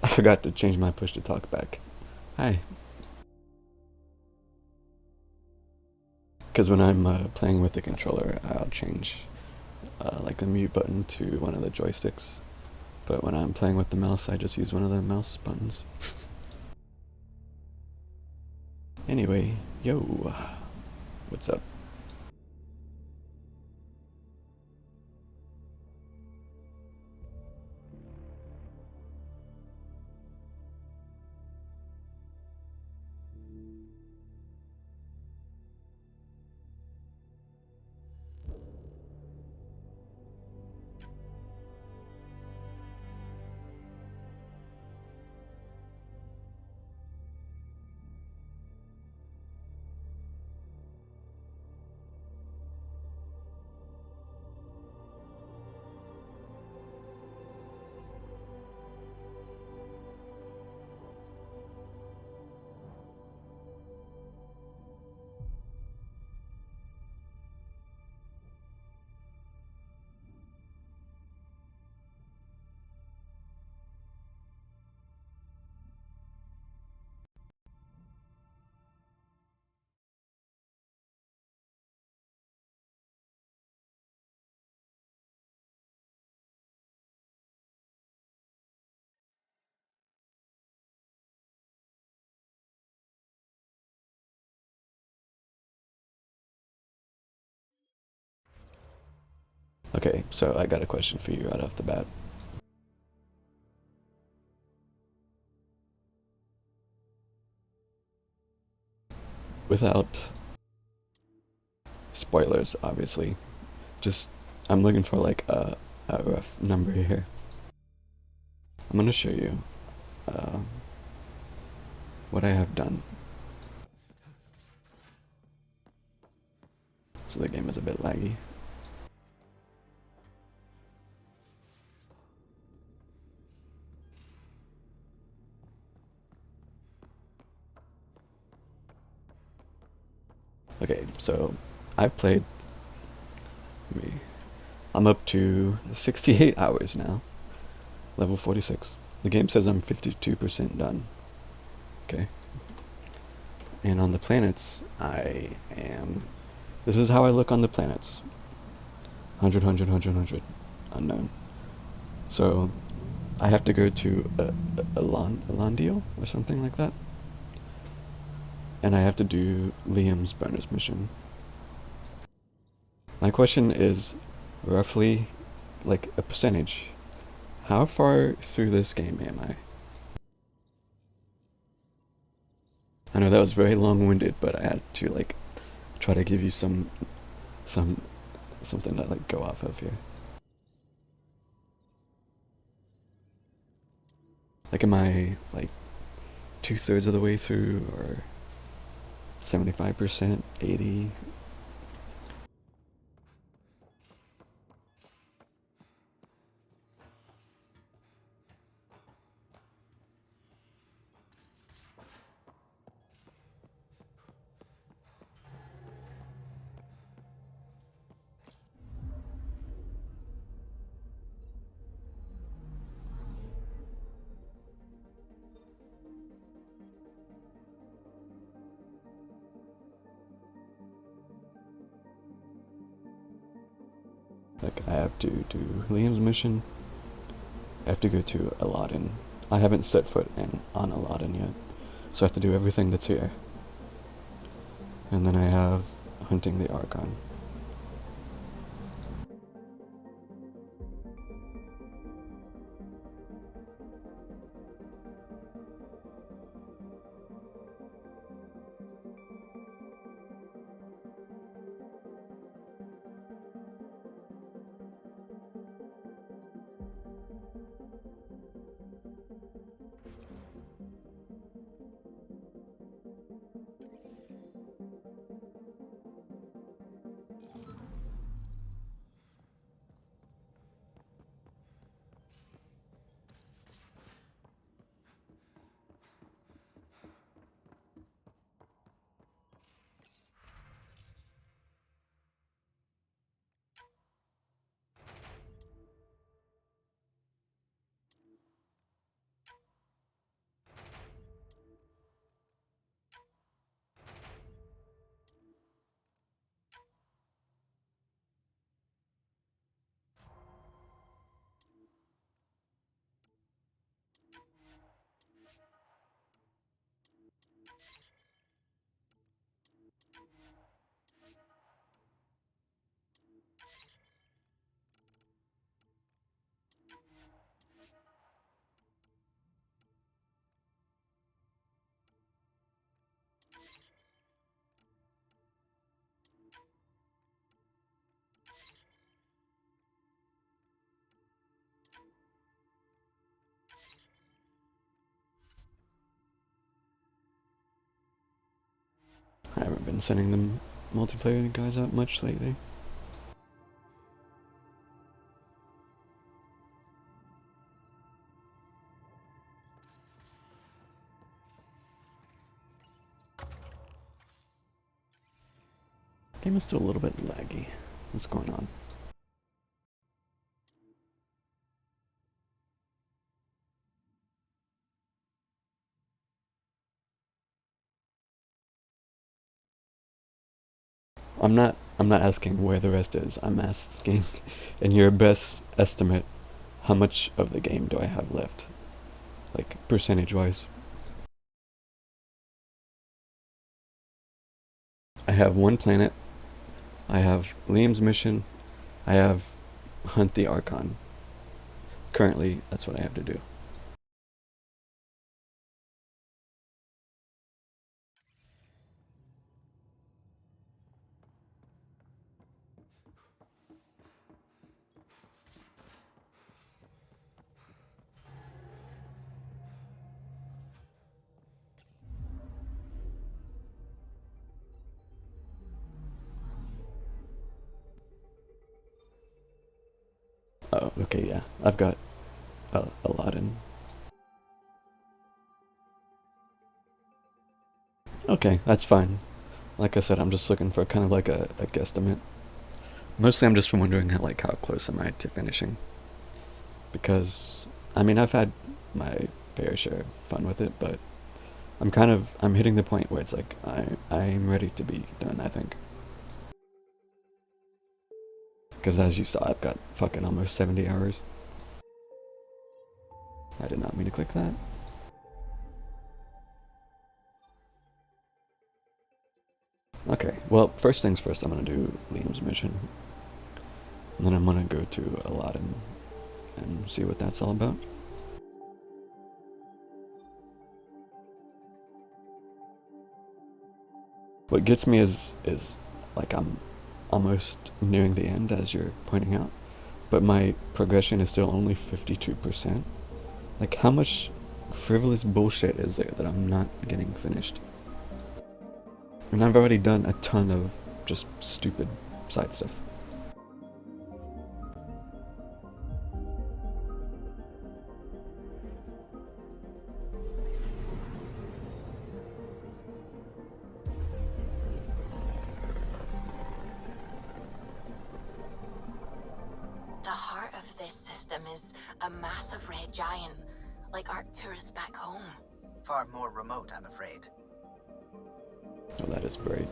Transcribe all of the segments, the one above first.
I forgot to change my push to talk back. Hi. Because when I'm playing with the controller, I'll change like the mute button to one of the joysticks. But when I'm playing with the mouse, I just use one of the mouse buttons. Anyway, yo, what's up? Okay, so I got a question for you right off the bat. Without spoilers, obviously, just I'm looking for like a rough number here. I'm gonna show you uh, what I have done. So the game is a bit laggy. Okay, so I've played. Me, I'm up to 68 hours now, level 46. The game says I'm 52% done. Okay. And on the planets, this is how I look on the planets. 100, unknown. So, I have to go to Elandio or something like that. And I have to do Liam's bonus mission. My question is roughly like a percentage. How far through this game am I? I know that was very long-winded, but I had to like try to give you some something to like go off of here. Like, am I like 2/3 of the way through, or 75%, 80? Like, I have to do Liam's mission. I have to go to Aladdin. I haven't set foot on Aladdin yet, so I have to do everything that's here. And then I have hunting the Archon. I haven't been sending them multiplayer guys out much lately. Game is still a little bit laggy. What's going on? I'm not asking where the rest is. I'm asking, in your best estimate, how much of the game do I have left? Like, percentage wise. I have one planet. I have Liam's mission. I have hunt the Archon. Currently, that's what I have to do. Oh, okay, yeah. I've got Aladdin. Okay, that's fine. Like I said, I'm just looking for kind of like a guesstimate. Mostly I'm just wondering how close am I to finishing. Because, I mean, I've had my fair share of fun with it, but I'm hitting the point where it's like I'm ready to be done, I think. Because as you saw, I've got fucking almost 70 hours. I did not mean to click that. Okay, well, first things first, I'm gonna do Liam's mission. And then I'm gonna go to Aladdin and see what that's all about. What gets me is like I'm almost nearing the end, as you're pointing out, but my progression is still only 52%. Like, how much frivolous bullshit is there that I'm not getting finished? And I've already done a ton of just stupid side stuff. The heart of this system is a massive red giant, like Arcturus back home. Far more remote, I'm afraid. Oh, that is bright.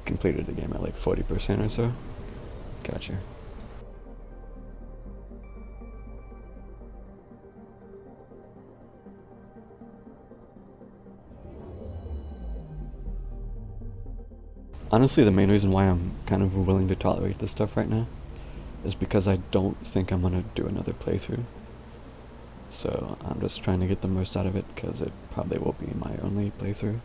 Completed the game at like 40% or so. Gotcha. Honestly, the main reason why I'm kind of willing to tolerate this stuff right now is because I don't think I'm gonna do another playthrough. So I'm just trying to get the most out of it because it probably will be my only playthrough.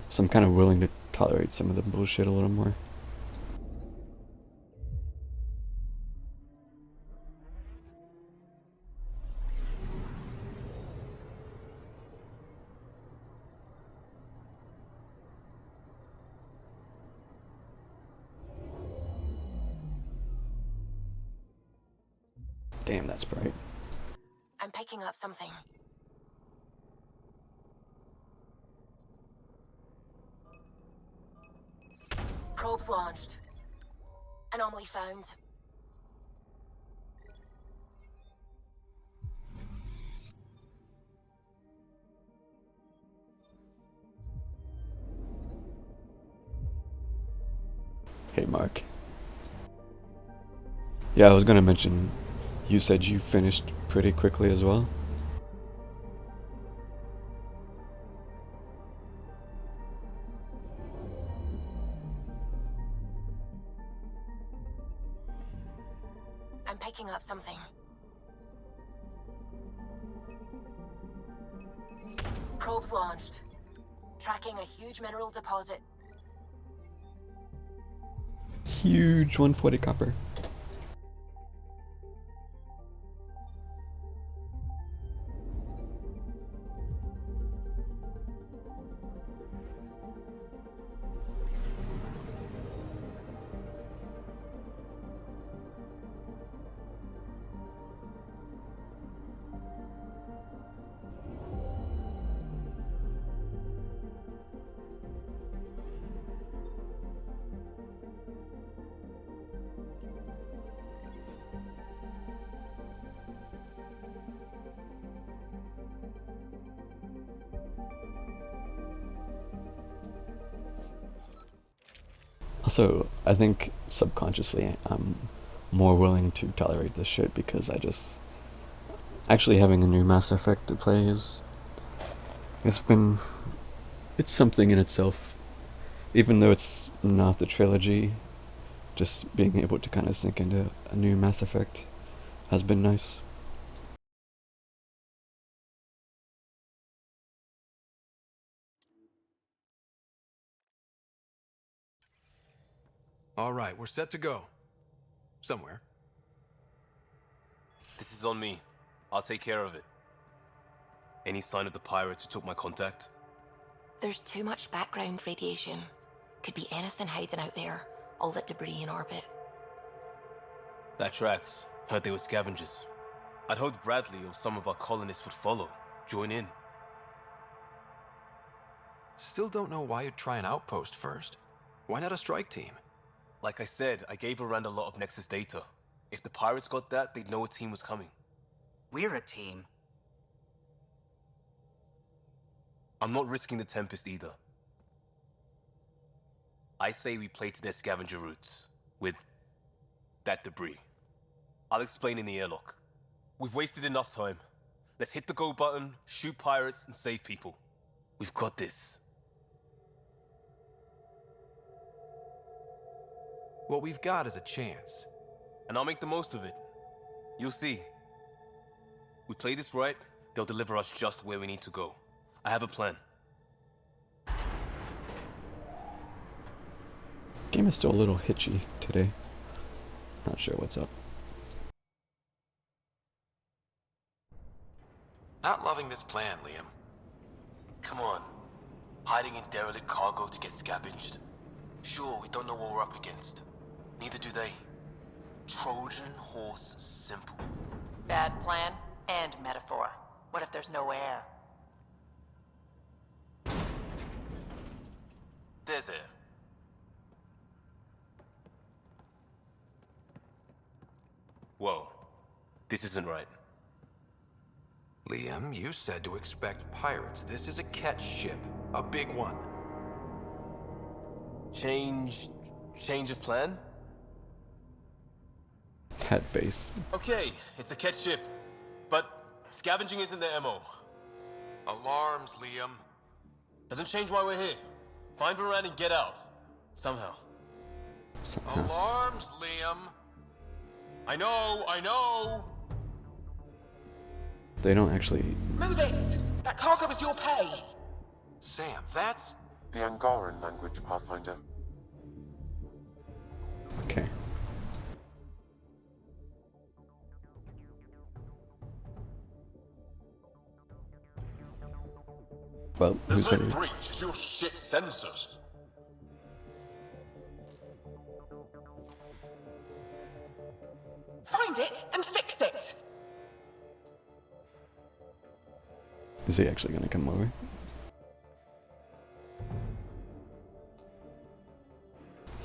So I'm kind of willing to tolerate some of the bullshit a little more. Damn, that's bright. I'm picking up something. Probes launched. Anomaly found. Hey, Mark. Yeah, I was gonna mention, you said you finished pretty quickly as well? I'm picking up something. Probes launched. Tracking a huge mineral deposit. Huge 140 copper. Also, I think subconsciously I'm more willing to tolerate this shit because I just actually having a new Mass Effect to play is it's been it's something in itself. Even though it's not the trilogy, just being able to kind of sink into a new Mass Effect has been nice. All right, we're set to go. Somewhere. This is on me. I'll take care of it. Any sign of the pirates who took my contact? There's too much background radiation. Could be anything hiding out there. All that debris in orbit. That tracks. Heard they were scavengers. I'd hoped Bradley or some of our colonists would follow. Join in. Still don't know why you'd try an outpost first. Why not a strike team? Like I said, I gave Arand a lot of Nexus data. If the pirates got that, they'd know a team was coming. We're a team. I'm not risking the Tempest either. I say we play to their scavenger routes. With that debris. I'll explain in the airlock. We've wasted enough time. Let's hit the go button, shoot pirates, and save people. We've got this. What we've got is a chance. And I'll make the most of it. You'll see. We play this right, they'll deliver us just where we need to go. I have a plan. Game is still a little hitchy today. Not sure what's up. Not loving this plan, Liam. Come on. Hiding in derelict cargo to get scavenged? Sure, we don't know what we're up against. Neither do they. Trojan horse simple. Bad plan and metaphor. What if there's no air? There's air. Whoa. This isn't right. Liam, you said to expect pirates. This is a catch ship. A big one. Change of plan? That face. Okay, it's a catch ship. But scavenging isn't their MO. Alarms, Liam. Doesn't change why we're here. Find Varane and get out. Somehow. Alarms, Liam. I know! They don't actually. Move it! That cargo is your pay! Sam, that's... The Angaran language, Pathfinder. Okay. Well, who's ready? breach, it's your shit sensors. Find it and fix it! Is he actually gonna come over?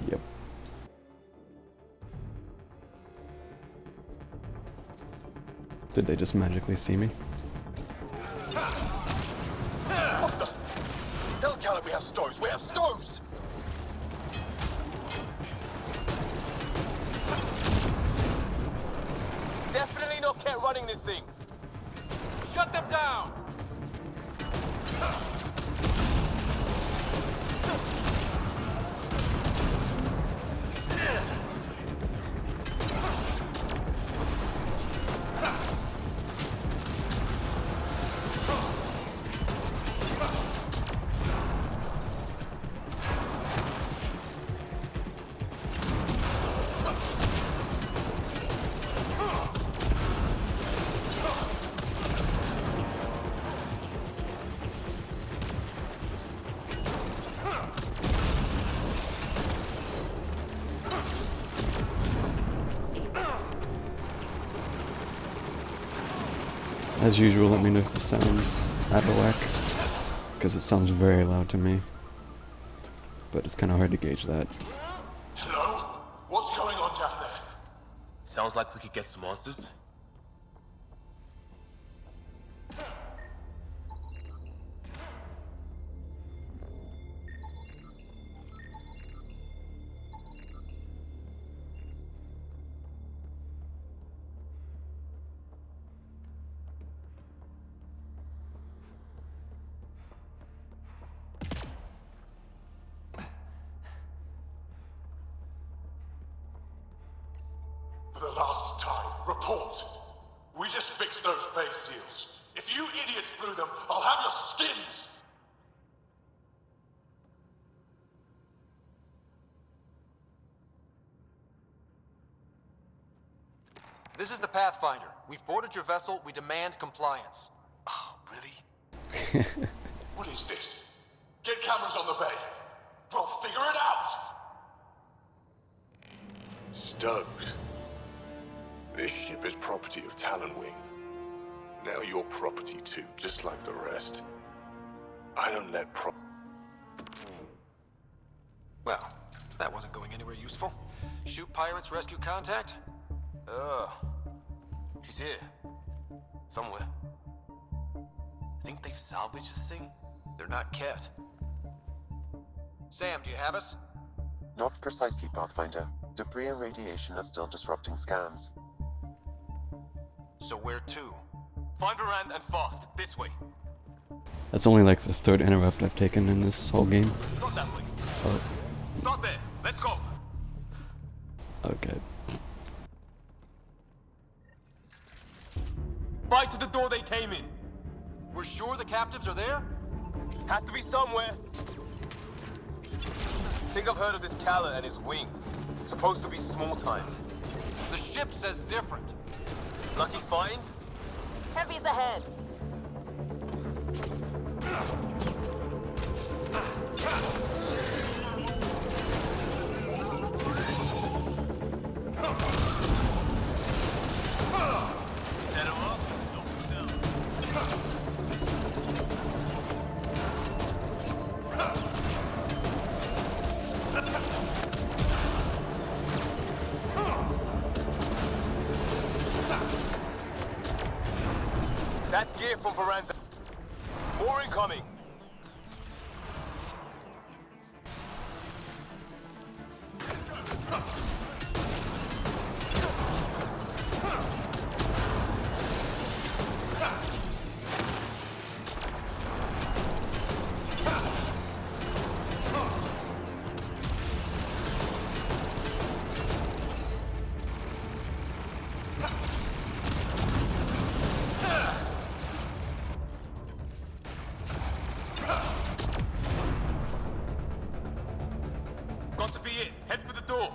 Yep. Did they just magically see me? Tell Caleb we have stoves, we have stoves! Definitely not kept running this thing. Shut them down! As usual, let me know if the sound's out of whack, because it sounds very loud to me. But it's kind of hard to gauge that. Hello? What's going on down there? Sounds like we could get some answers. For the last time, report. We just fixed those base seals. If you idiots blew them, I'll have your skins! This is the Pathfinder. We've boarded your vessel. We demand compliance. Oh, really? What is this? Get cameras on the bay. We'll figure it out! Stokes. This ship is property of Talonwing. Now you're property too, just like the rest. I don't let Well, that wasn't going anywhere useful. Shoot pirates, rescue contact? She's here. Somewhere. Think they've salvaged this thing? They're not Ket. Sam, do you have us? Not precisely, Pathfinder. Debris and radiation are still disrupting scans. So where to? Find Varand and fast. This way. That's only like the third interrupt I've taken in this whole game. Not that way. Oh, Start there. Let's go. okay. Right to the door they came in. We're sure the captives are there? Have to be somewhere. Think I've heard of this Kala and his wing. Supposed to be small time. The ship says different. Lucky find? Heavy's ahead. Set him up. Don't go down. That's gear from Varanda. More incoming. Got to be it. Head for the door.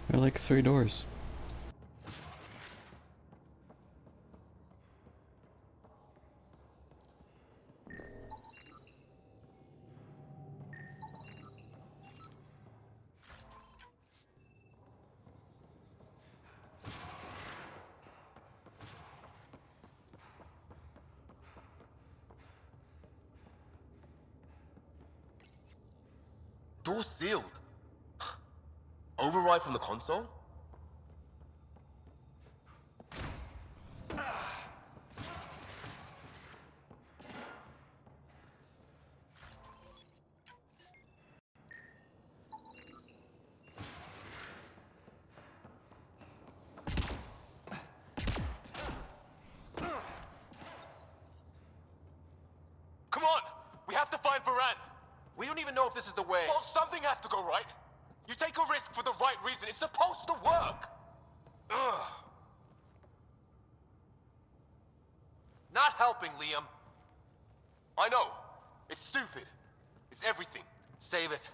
There are like 3 doors. Door sealed. Override from the console? Come on! We have to find Varand! We don't even know if this is the way. Well, something has to go right. You take a risk for the right reason. It's supposed to work. Ugh. Not helping, Liam. I know. It's stupid. It's everything. Save it.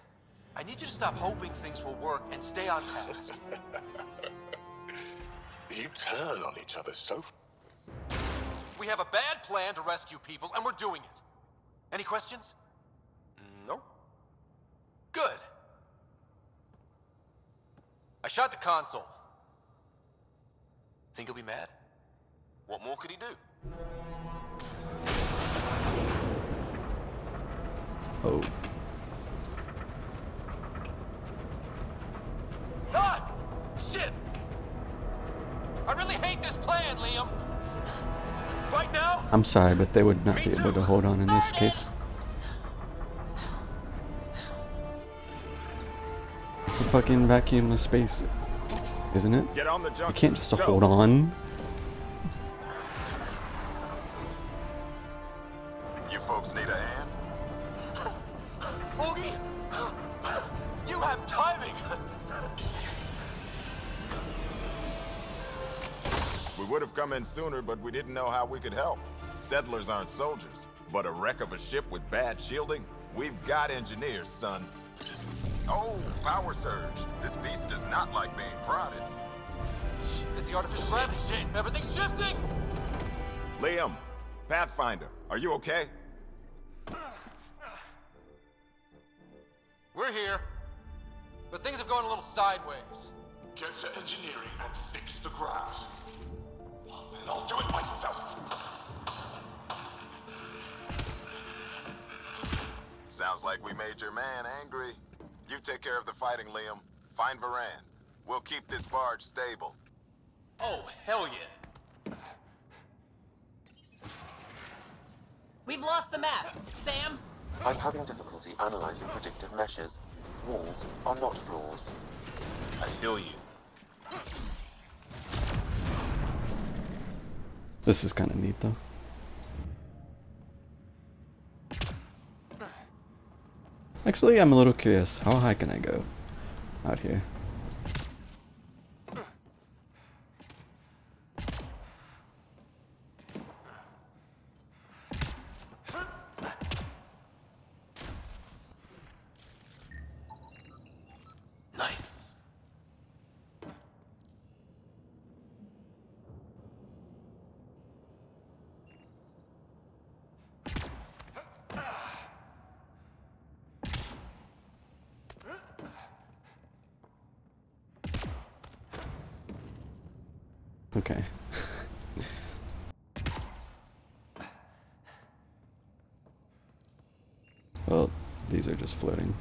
I need you to stop hoping things will work and stay on task. You turn on each other so We have a bad plan to rescue people, and we're doing it. Any questions? No. Good. I shot the console. Think he'll be mad? What more could he do? Oh. Ah! Shit! I really hate this plan, Liam. Right now? I'm sorry, but they would not Me be able too. to hold on in this Burn it. case. It's a fucking vacuum of space, isn't it? Get on the You junction. can't just Go. hold on. You folks need a hand? Oogie! You have timing! We would have come in sooner, but we didn't know how we could help. Settlers aren't soldiers, but a wreck of a ship with bad shielding? We've got engineers, son. Oh, power surge. This beast does not like being prodded. It's the artificial gravity. Shit. Everything's shifting! Liam, Pathfinder, are you okay? We're here. But things have gone a little sideways. Get to engineering and fix the graphs. Then I'll do it myself. Sounds like we made your man angry. You take care of the fighting, Liam. Find Varan. We'll keep this barge stable. Oh, hell yeah. We've lost the map. Sam? I'm having difficulty analyzing predictive meshes. Walls are not floors. I feel you. This is kind of neat, though. Actually, I'm a little curious. How high can I go out here? Nice. Okay. Well, these are just floating.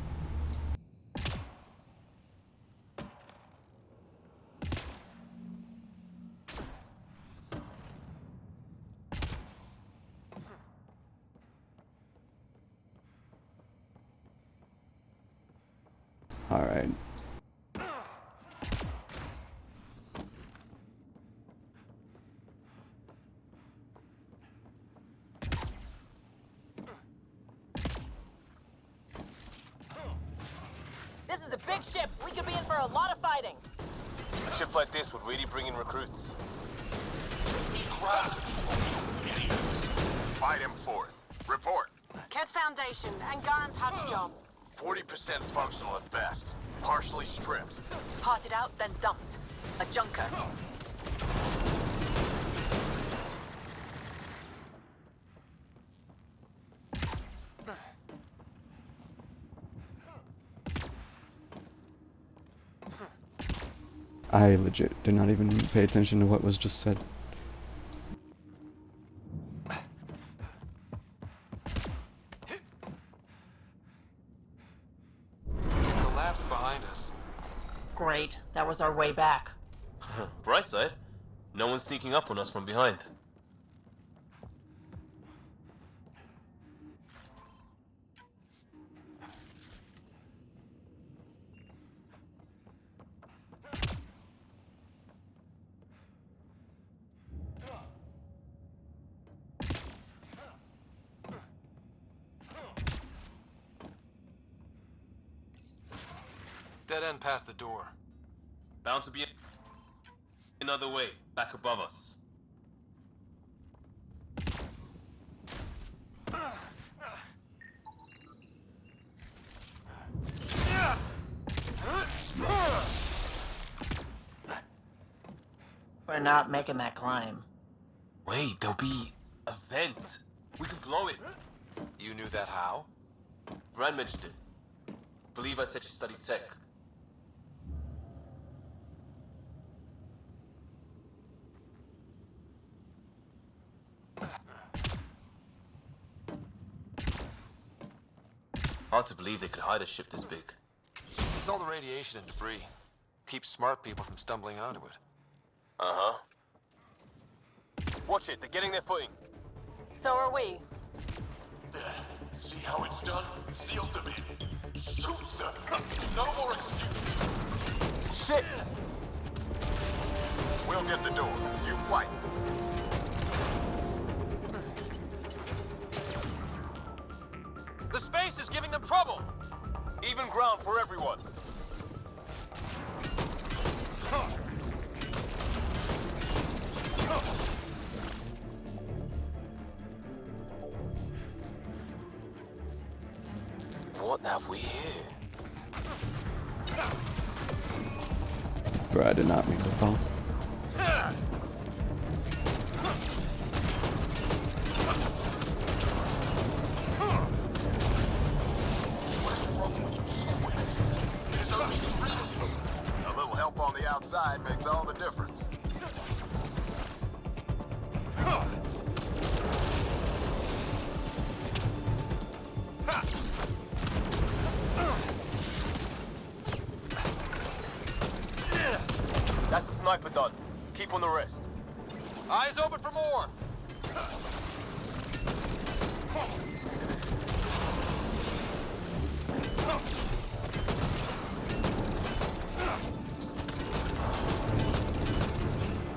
All right. This is a big ship. We could be in for a lot of fighting. A ship like this would really bring in recruits. Fight him for it. Report. Kett Foundation and Garn patch job. 40% functional at best. Partially stripped. Parted out, then dumped. A junker. I legit did not even pay attention to what was just said. The lab's behind us. Great. That was our way back. Bright side, no one's sneaking up on us from behind. Dead end past the door. Bound to be another way, back above us. We're not making that climb. Wait, there'll be a vent. We could blow it. You knew that how? Brand mentioned it. Believe I said she studies tech. Hard to believe they could hide a ship this big. It's all the radiation and debris. Keeps smart people from stumbling onto it. Uh-huh. Watch it, they're getting their footing. So are we. See how it's done? Seal them in. Shoot them. No more excuses. Shit! We'll get the door. You fight. The space is giving them trouble! Even ground for everyone. What have we here? Bro, I did not mean to fall. A little help on the outside makes all the difference. That's the sniper done. Keep on the rest. Eyes open for more.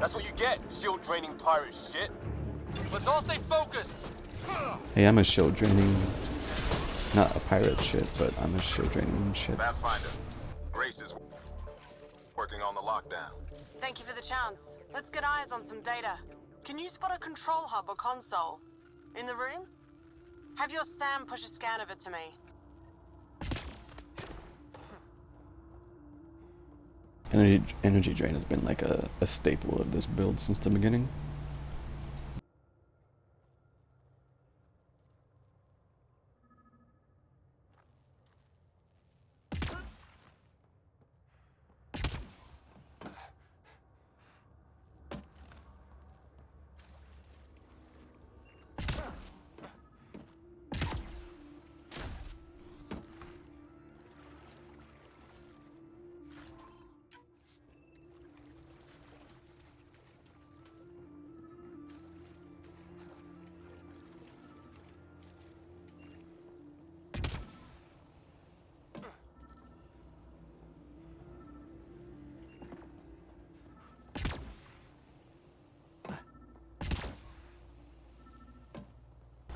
That's what you get, shield draining pirate shit. Let's all stay focused. Hey, I'm a shield draining, not a pirate shit, but I'm a shield draining shit. Pathfinder, Grace is working on the lockdown. Thank you for the chance. Let's get eyes on some data. Can you spot a control hub or console? In the room? Have your Sam push a scan of it to me. Energy drain has been like a staple of this build since the beginning.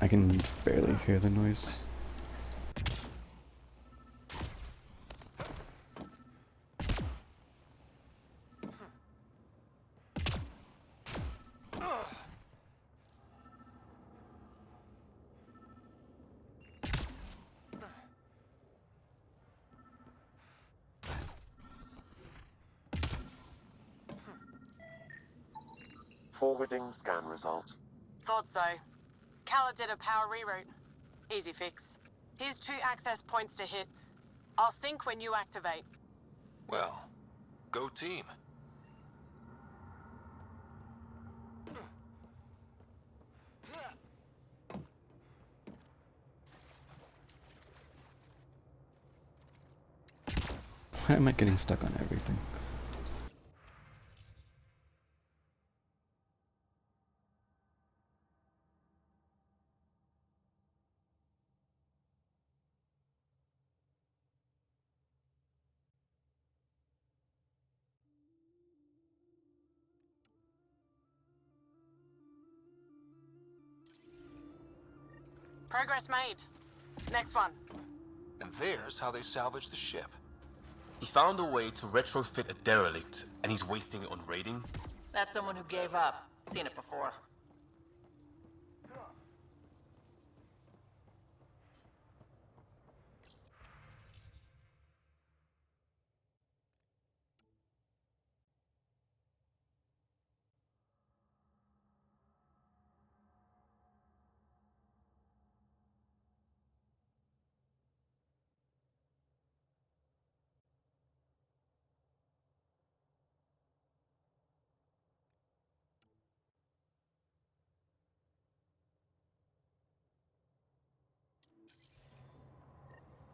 I can barely hear the noise. Forwarding scan result. Thought so. Khaled did a power reroute. Easy fix. Here's 2 access points to hit. I'll sync when you activate. Well, go team. Why am I getting stuck on everything? Progress made. Next one. And there's how they salvage the ship. He found a way to retrofit a derelict, and he's wasting it on raiding. That's someone who gave up. Seen it before.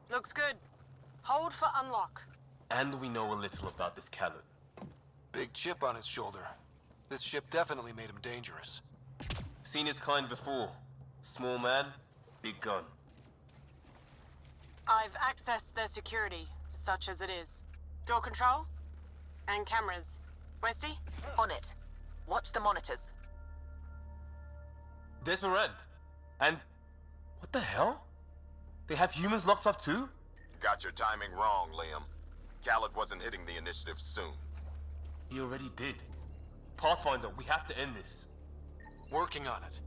Looks good. Hold for unlock. And we know a little about this Khaled. Big chip on his shoulder. This ship definitely made him dangerous. Seen his kind before. Small man, big gun. I've accessed their security, such as it is. Door control? And cameras. Westy? On it. Watch the monitors. There's a rent. And what the hell? They have humans locked up too? Got your timing wrong, Liam. Khaled wasn't hitting the initiative soon. He already did. Pathfinder, we have to end this. Working on it.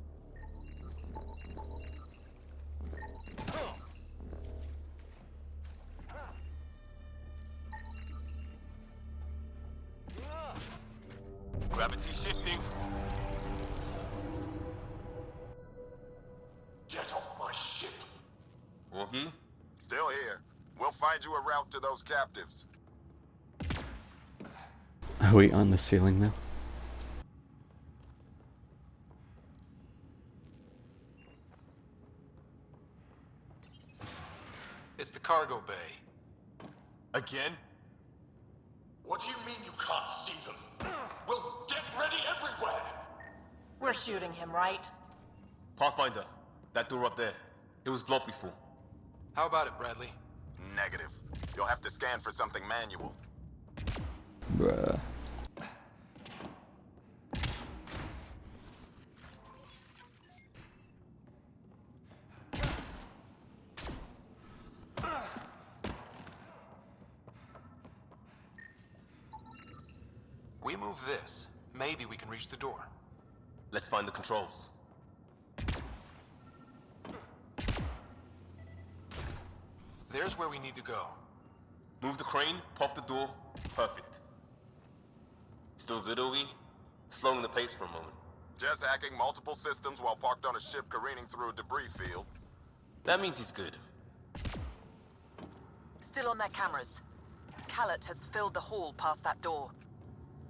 Get off my ship. Wookie? Still here. We'll find you a route to those captives. Are we on the ceiling now? It's the cargo bay. Again? What do you mean you can't see them? We'll get ready everywhere! We're shooting him, right? Pathfinder, that door up there. It was blocked before. How about it, Bradley? Negative. You'll have to scan for something manual. Bruh. We move this. Maybe we can reach the door. Let's find the controls. There's where we need to go. Move the crane, pop the door. Perfect. Still good, Ogie? Slowing the pace for a moment. Just hacking multiple systems while parked on a ship careening through a debris field. That means he's good. Still on their cameras. Callet has filled the hall past that door.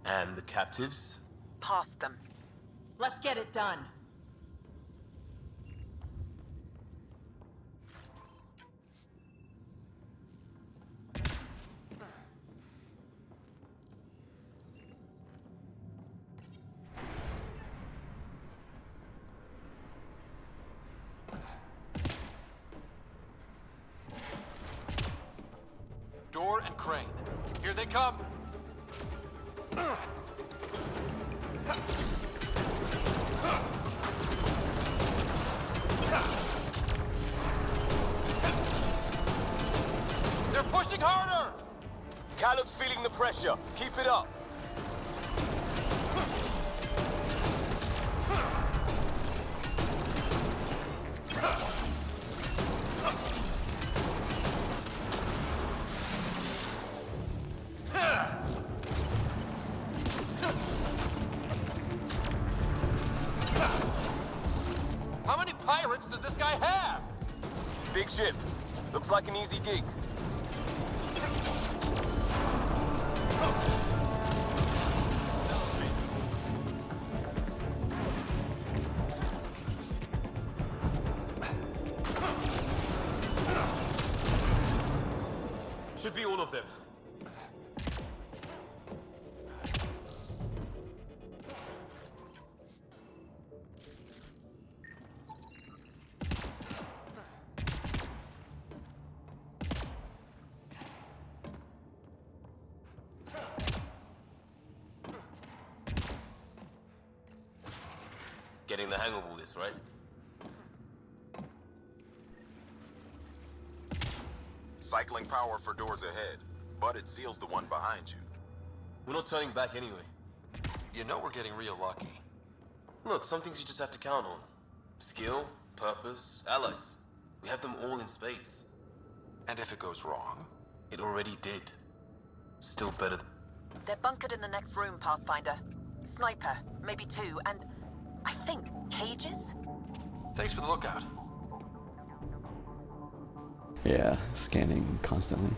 And the captives? Past them. Let's get it done. Door and crane. Here they come. They're pushing harder! Caleb's feeling the pressure. Keep it up. How many pirates does this guy have? Big ship. Looks like an easy gig. Should be all of them. Getting the hang of all this, right? Cycling power for doors ahead, but it seals the one behind you. We're not turning back anyway. You know we're getting real lucky. Look, some things you just have to count on. Skill, purpose, allies. We have them all in spades. And if it goes wrong? It already did. Still better. They're bunkered in the next room, Pathfinder. Sniper, maybe two, and I think cages? Thanks for the lookout. Yeah, scanning constantly.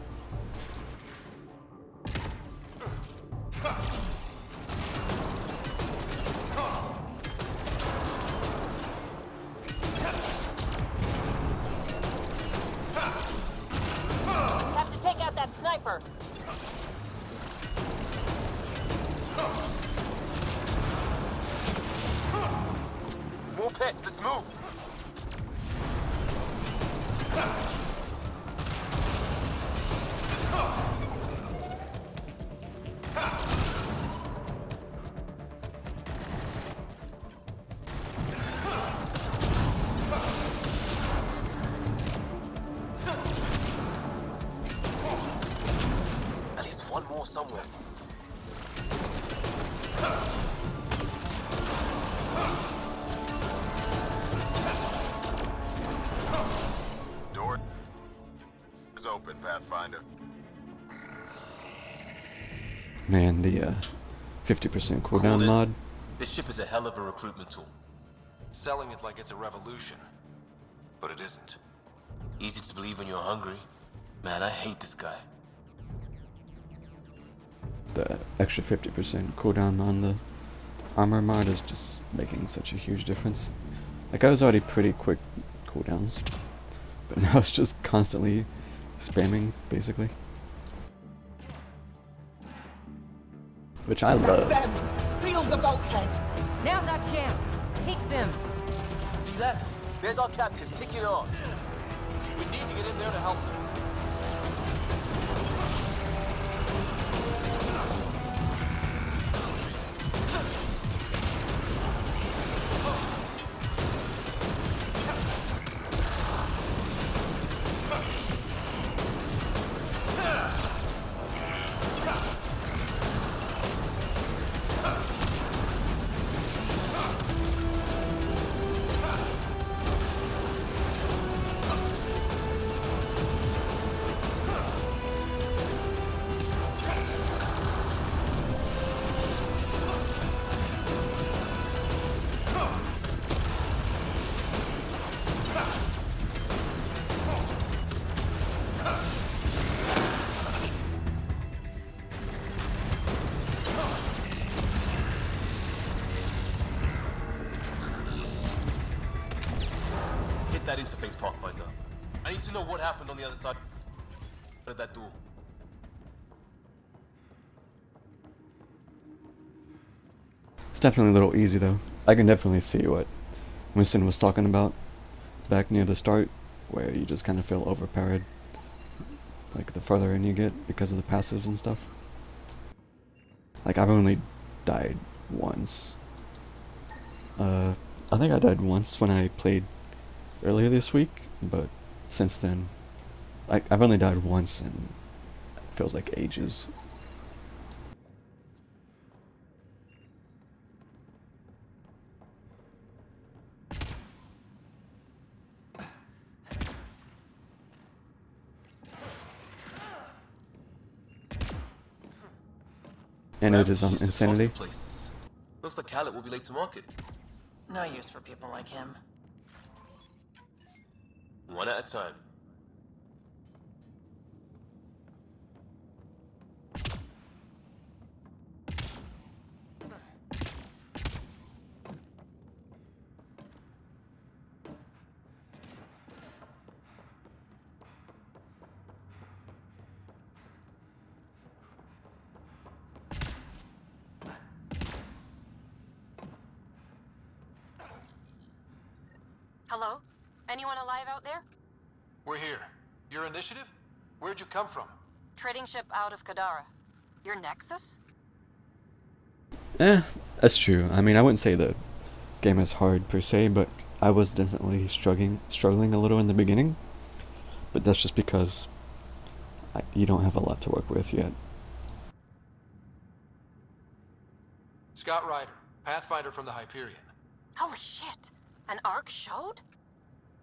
Have to take out that sniper. More pets, let's move! At least one more somewhere. Door is open, Pathfinder. Man, the 50% cooldown Cool, mod. This ship is a hell of a recruitment tool. Selling it like it's a revolution. but it isn't. Easy to believe when you're hungry. Man, I hate this guy. The extra 50% cooldown on the armor mod is just making such a huge difference. Like, I was already pretty quick cooldowns, but now it's just constantly spamming, basically. Which I love. Seal the bulkhead! Now's our chance. Take them. See that? There's our captives kicking off. We need to get in there to help them. That interface, Pathfinder. I need to know what happened on the other side of that door. It's definitely a little easy though. I can definitely see what Winston was talking about back near the start, where you just kind of feel overpowered, like the further in you get because of the passives and stuff. Like, I've only died once. I think I died once when I played earlier this week, but since then, I've only died once and it feels like ages. And it is on Insanity. Looks like Khaled will be late to market. No use for people like him. One at a time. Hello? Anyone alive out there? We're here. Your initiative? Where'd you come from? Trading ship out of Kadara. Your Nexus? That's true. I mean, I wouldn't say the game is hard per se, but I was definitely struggling a little in the beginning. But that's just because you don't have a lot to work with yet. Scott Ryder, Pathfinder from the Hyperion. Holy shit! An arc showed?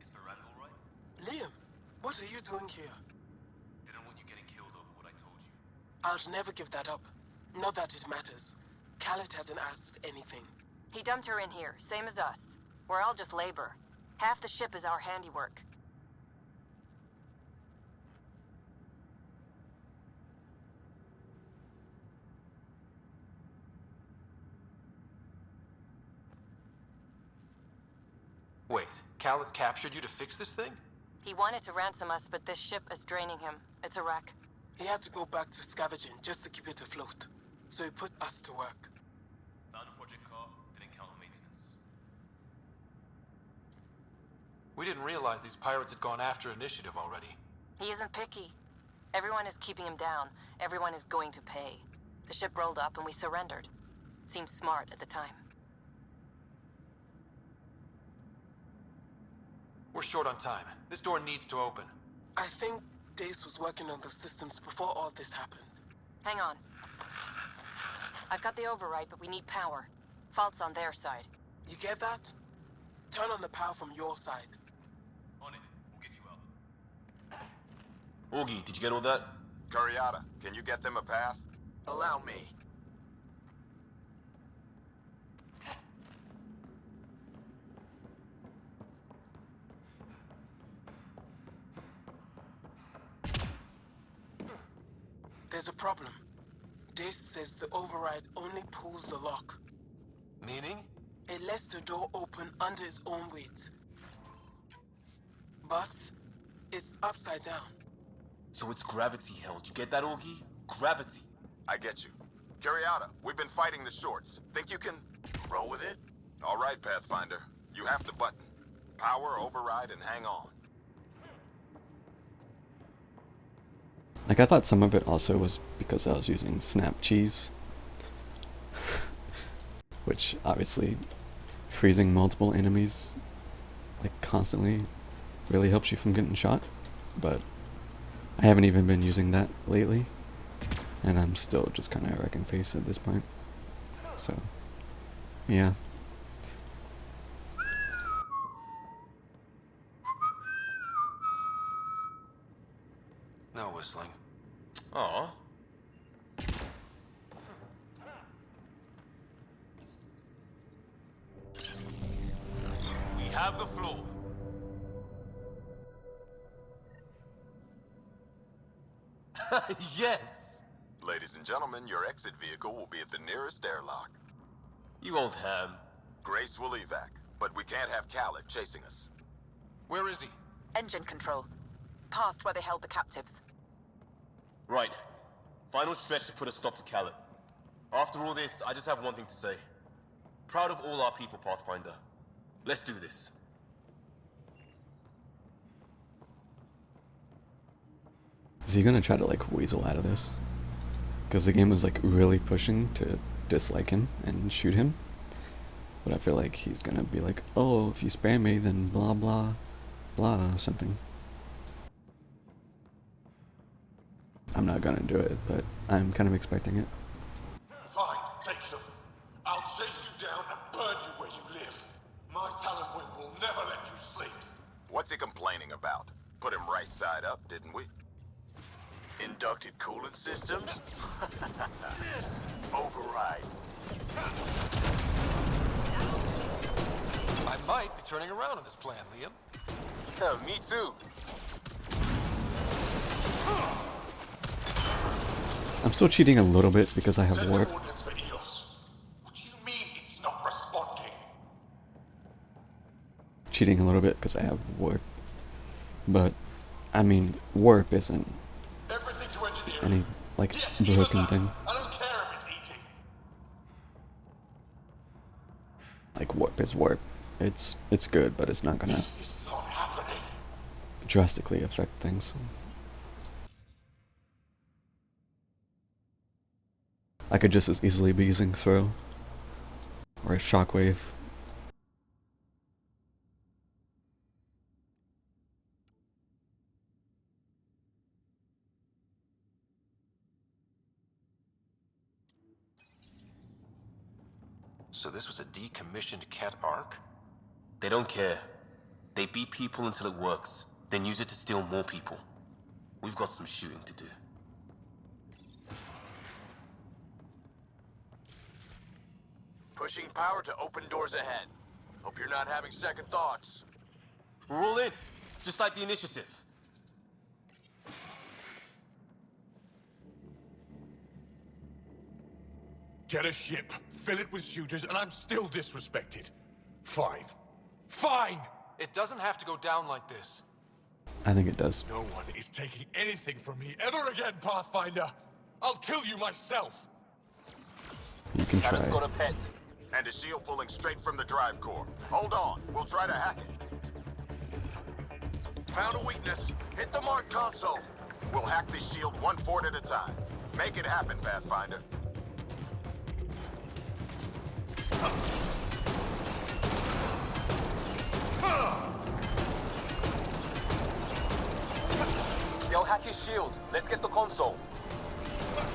Is Miranda alright? Liam, what are you doing here? Didn't want you getting killed over what I told you. I'll never give that up. Not that it matters. Khaled hasn't asked anything. He dumped her in here, same as us. We're all just labor. Half the ship is our handiwork. Wait, Khaled captured you to fix this thing? He wanted to ransom us, but this ship is draining him. It's a wreck. He had to go back to scavenging just to keep it afloat. So he put us to work. Found a project car, didn't count on maintenance. We didn't realize these pirates had gone after Initiative already. He isn't picky. Everyone is keeping him down. Everyone is going to pay. The ship rolled up and we surrendered. Seemed smart at the time. We're short on time. This door needs to open. I think Dace was working on those systems before all this happened. Hang on. I've got the override, but we need power. Fault's on their side. You get that? Turn on the power from your side. On it, we'll get you out. Augie, did you get all that? Curiata, can you get them a path? Allow me. There's a problem. Dace says the override only pulls the lock. Meaning? It lets the door open under its own weight. But it's upside down. So it's gravity held. You get that, Augie? Gravity. I get you. Curiata, we've been fighting the shorts. Think you can roll with it? All right, Pathfinder. You have the button. Power, override, and hang on. Like, I thought some of it also was because I was using snap cheese. Which, obviously, freezing multiple enemies, like, constantly really helps you from getting shot. But I haven't even been using that lately. And I'm still just kind of wrecking face at this point. So, yeah. No whistling. Aw. We have the floor. Yes! Ladies and gentlemen, your exit vehicle will be at the nearest airlock. You old ham. Grace will evac, but we can't have Khaled chasing us. Where is he? Engine control. Past where they held the captives. Right. Final stretch to put a stop to Khaled. After all this, I just have one thing to say. Proud of all our people, Pathfinder. Let's do this. Is he gonna try to, like, weasel out of this? Because the game was, like, really pushing to dislike him and shoot him. But I feel like he's gonna be like, oh, if you spam me, then blah blah blah or something. I'm not gonna do it, but I'm kind of expecting it. Fine, take them. I'll chase you down and burn you where you live. My Talon Wing will never let you sleep. What's he complaining about? Put him right side up, didn't we? Inducted coolant systems? Override. I might be turning around on this plan, Liam. Yeah, me too. I'm still cheating a little bit because I have Send warp. coordinates for Eos. What do you mean it's not responding? Cheating a little bit because I have warp. But, I mean, warp isn't Everything to engineering. any, like, Yes, even broken that. thing. I don't care if it's eating. Like, warp is warp. It's good, but it's not gonna It's not happening. drastically affect things. I could just as easily be using throw or a shockwave. So this was a decommissioned Cat Arc? They don't care. They beat people until it works, then use it to steal more people. We've got some shooting to do. Pushing power to open doors ahead. Hope you're not having second thoughts. We're all in, just like the initiative. Get a ship, fill it with shooters, and I'm still disrespected. Fine. Fine! It doesn't have to go down like this. I think it does. No one is taking anything from me ever again, Pathfinder. I'll kill you myself. You can try. Adam's got a pet. And a shield pulling straight from the drive core. Hold on, we'll try to hack it. Found a weakness. Hit the mark console. We'll hack this shield one fort at a time. Make it happen, Pathfinder. Yo, hack his shield. Let's get the console.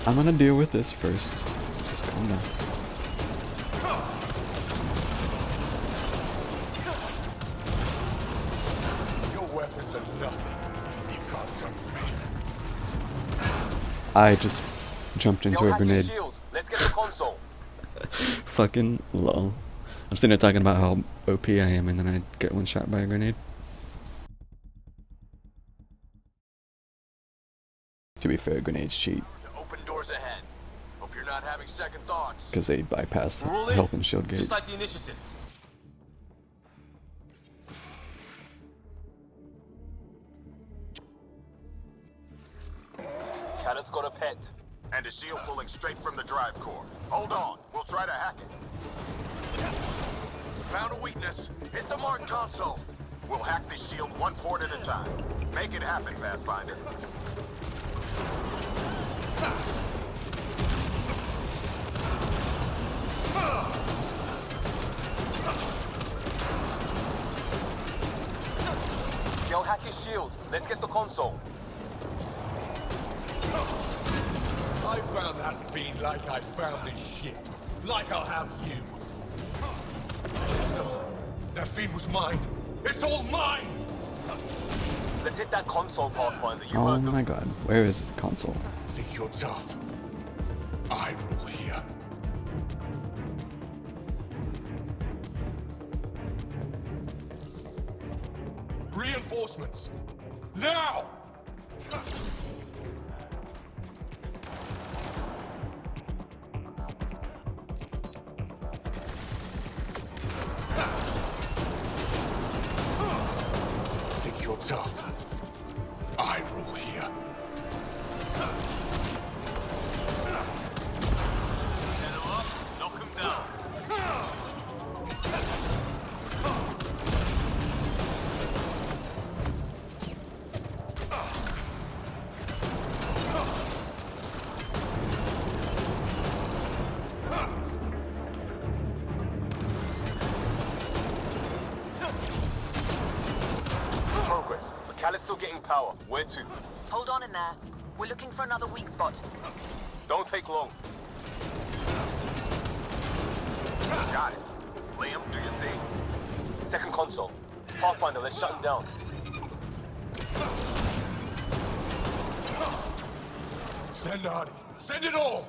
I'm gonna deal with this first. Just calm down. Your weapons are nothing. You can't touch me. I just jumped into a grenade. Shield. Let's get the console. Fucking lol. I'm sitting there talking about how OP I am, and then I get one shot by a grenade. To be fair, grenades cheat. having second thoughts. because they bypass We're all in. health and shield gate. Just like the initiative. Cannon's got a pet. And a shield pulling straight from the drive core. Hold on, we'll try to hack it. Found a weakness. Hit the mark console. We'll hack the shield one port at a time. Make it happen, Pathfinder. Go hack his shield. Let's get the console. I found that fiend like I found this ship. Like I'll have you. No, that fiend was mine. It's all mine! Let's hit that console, Pathfinder. You Oh heard them. my god, where is the console? Think you're tough? I rule here. Reinforcements! Now! Think you're tough? I rule here. Knock him down. Progress. Cal is still getting power. Where to? Hold on in there. We're looking for another weak spot. Don't take long. Got it. Liam, do you see? Second console. Pathfinder, let's shut him down. Send Artie. Send it all!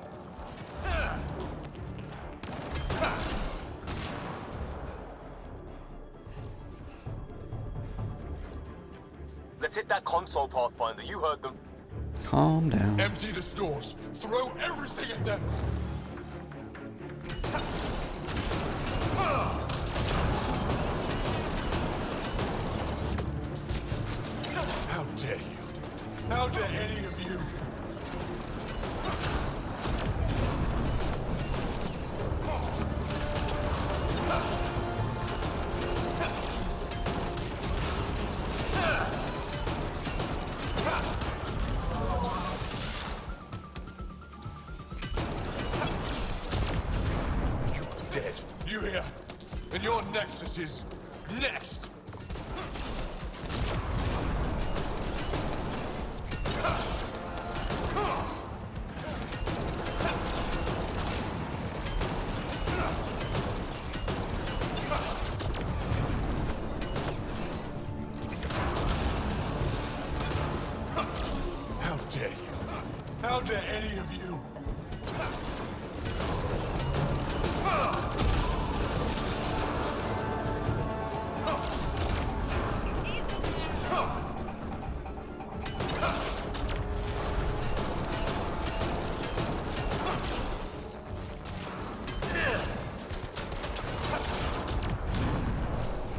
Let's hit that console, Pathfinder. You heard them. Calm down. Empty the stores. Throw everything at them! How dare you? How dare any of you? You're dead. You hear? And your Nexus is next! How dare you? How dare any of you?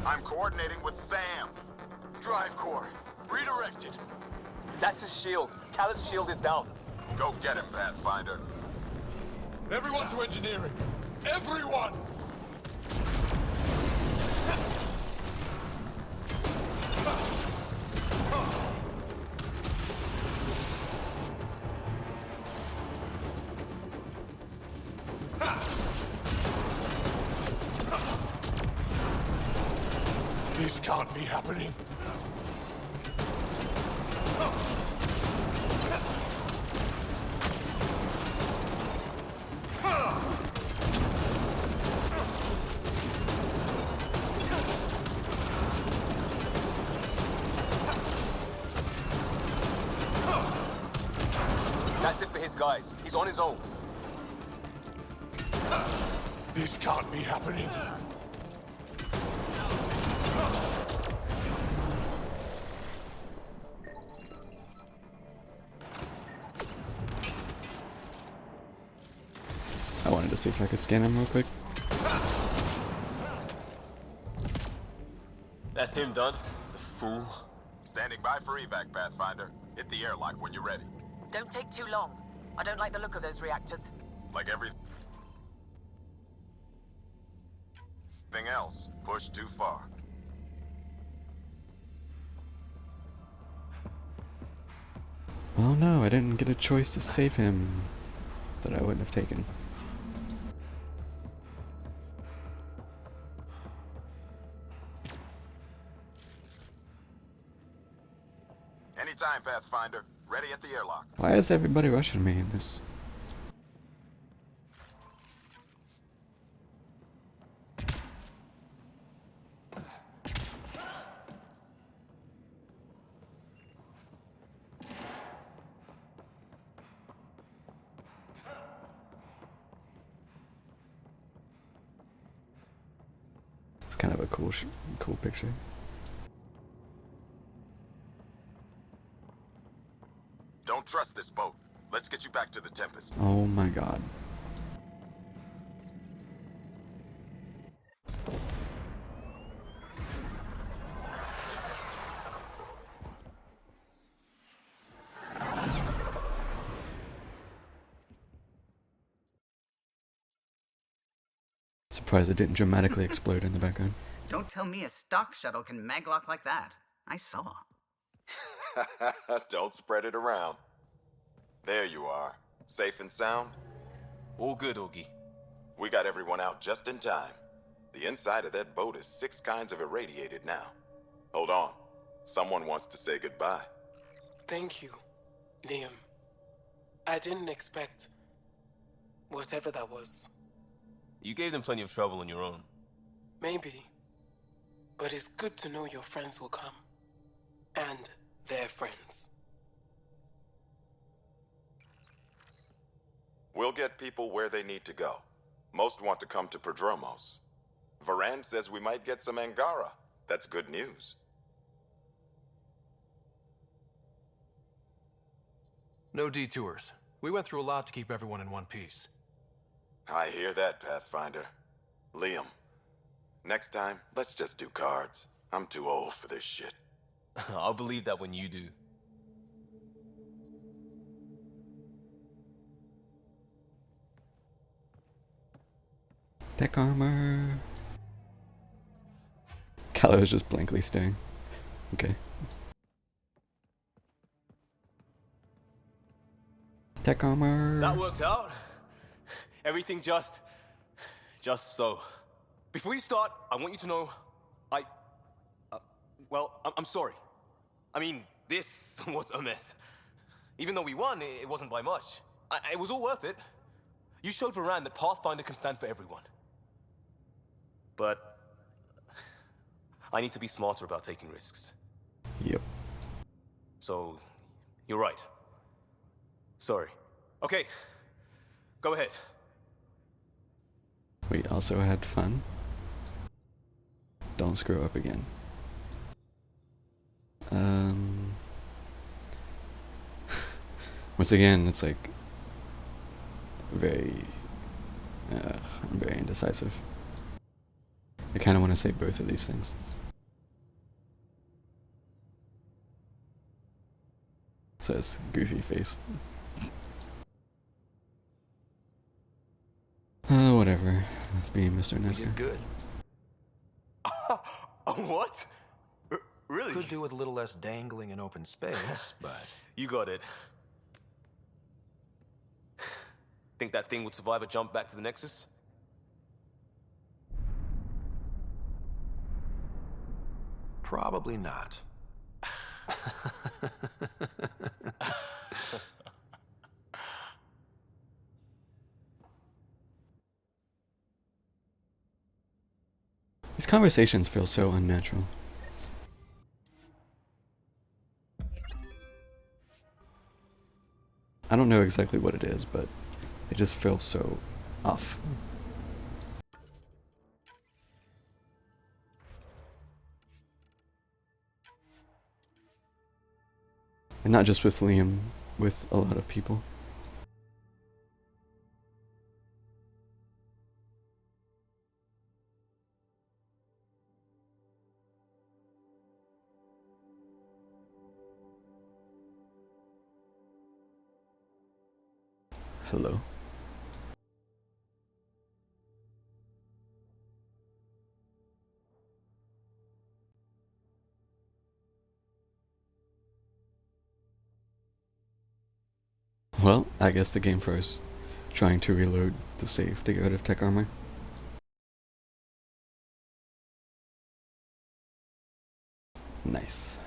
I'm coordinating with Sam. Drive core. Redirected. That's his shield. Cal's shield is down. Go get him, Pathfinder. Everyone to engineering. Everyone! This can't be happening. That's it for his guys. He's on his own. This can't be happening. to see if I could scan him real quick. That's him done. The fool. Standing by for evac, Pathfinder. Hit the airlock when you're ready. Don't take too long. I don't like the look of those reactors. Like everything else, push too far. Oh no, I didn't get a choice to save him that I wouldn't have taken. Anytime, Pathfinder. Ready at the airlock. Why is everybody rushing me in this? It's kind of a cool picture. Don't trust this boat. Let's get you back to the Tempest. Oh my god. Surprised it didn't dramatically explode in the background. Don't tell me a stock shuttle can maglock like that. I saw. Don't spread it around. There you are. Safe and sound? All good, Augie. We got everyone out just in time. The inside of that boat is 6 kinds of irradiated now. Hold on. Someone wants to say goodbye. Thank you, Liam. I didn't expect whatever that was. You gave them plenty of trouble on your own. Maybe. But it's good to know your friends will come. And their friends. We'll get people where they need to go. Most want to come to Prodromos. Varan says we might get some Angara. That's good news. No detours. We went through a lot to keep everyone in one piece. I hear that, Pathfinder. Liam, next time, let's just do cards. I'm too old for this shit. I'll believe that when you do. Tech armor. Callow is just blankly staring. Okay. Tech armor. That worked out. Everything just so. Before you start, I want you to know, I'm sorry. I mean, this was a mess. Even though we won, it wasn't by much. It was all worth it. You showed Varan that Pathfinder can stand for everyone. But I need to be smarter about taking risks. Yep. So, you're right. Sorry. Okay, go ahead. We also had fun. Don't screw up again. Once again, it's like I'm very indecisive. I kind of want to say both of these things. Says goofy face. Whatever. Being Mr. Nesca. We did good. What? Really? Could do with a little less dangling in open space, but... You got it. Think that thing would survive a jump back to the Nexus? Probably not. These conversations feel so unnatural. I don't know exactly what it is, but it just feels so off. And not just with Liam, with a lot of people. Hello. Well, I guess the game froze. Trying to reload the save to get rid of tech armor. Nice.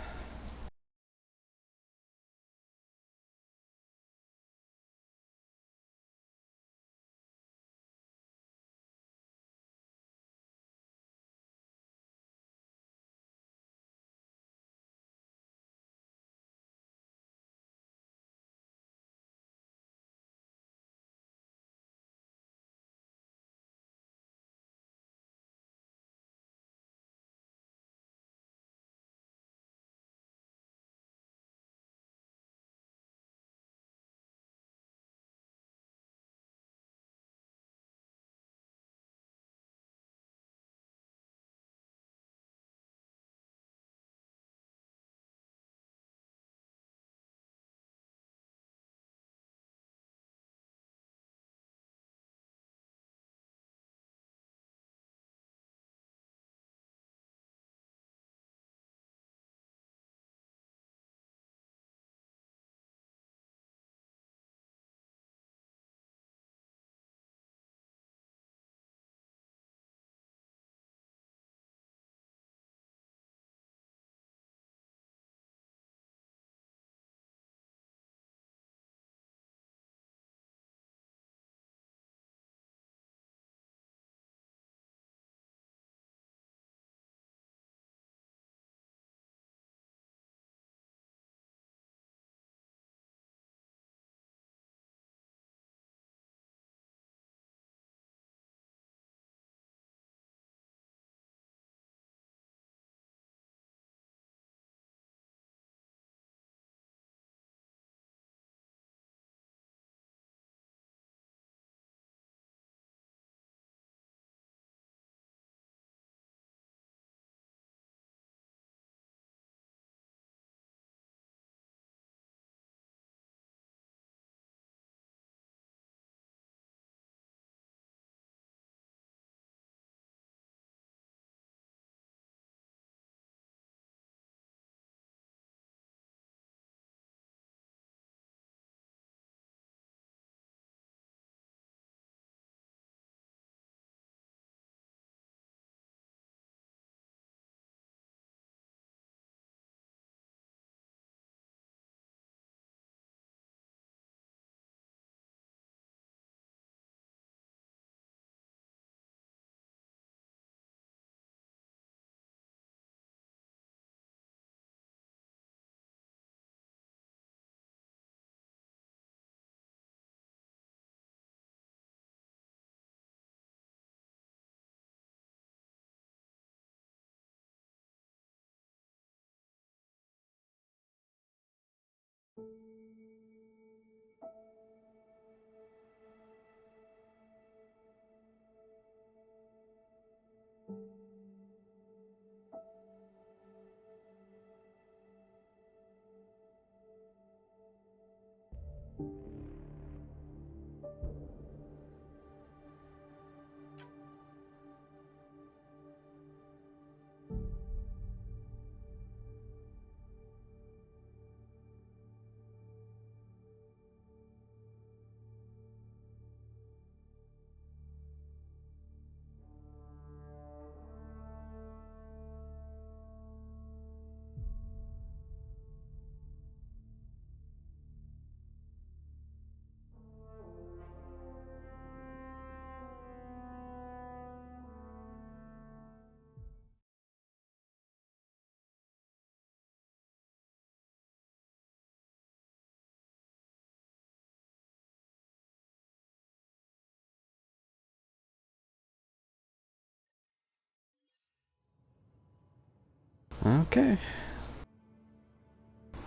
Okay.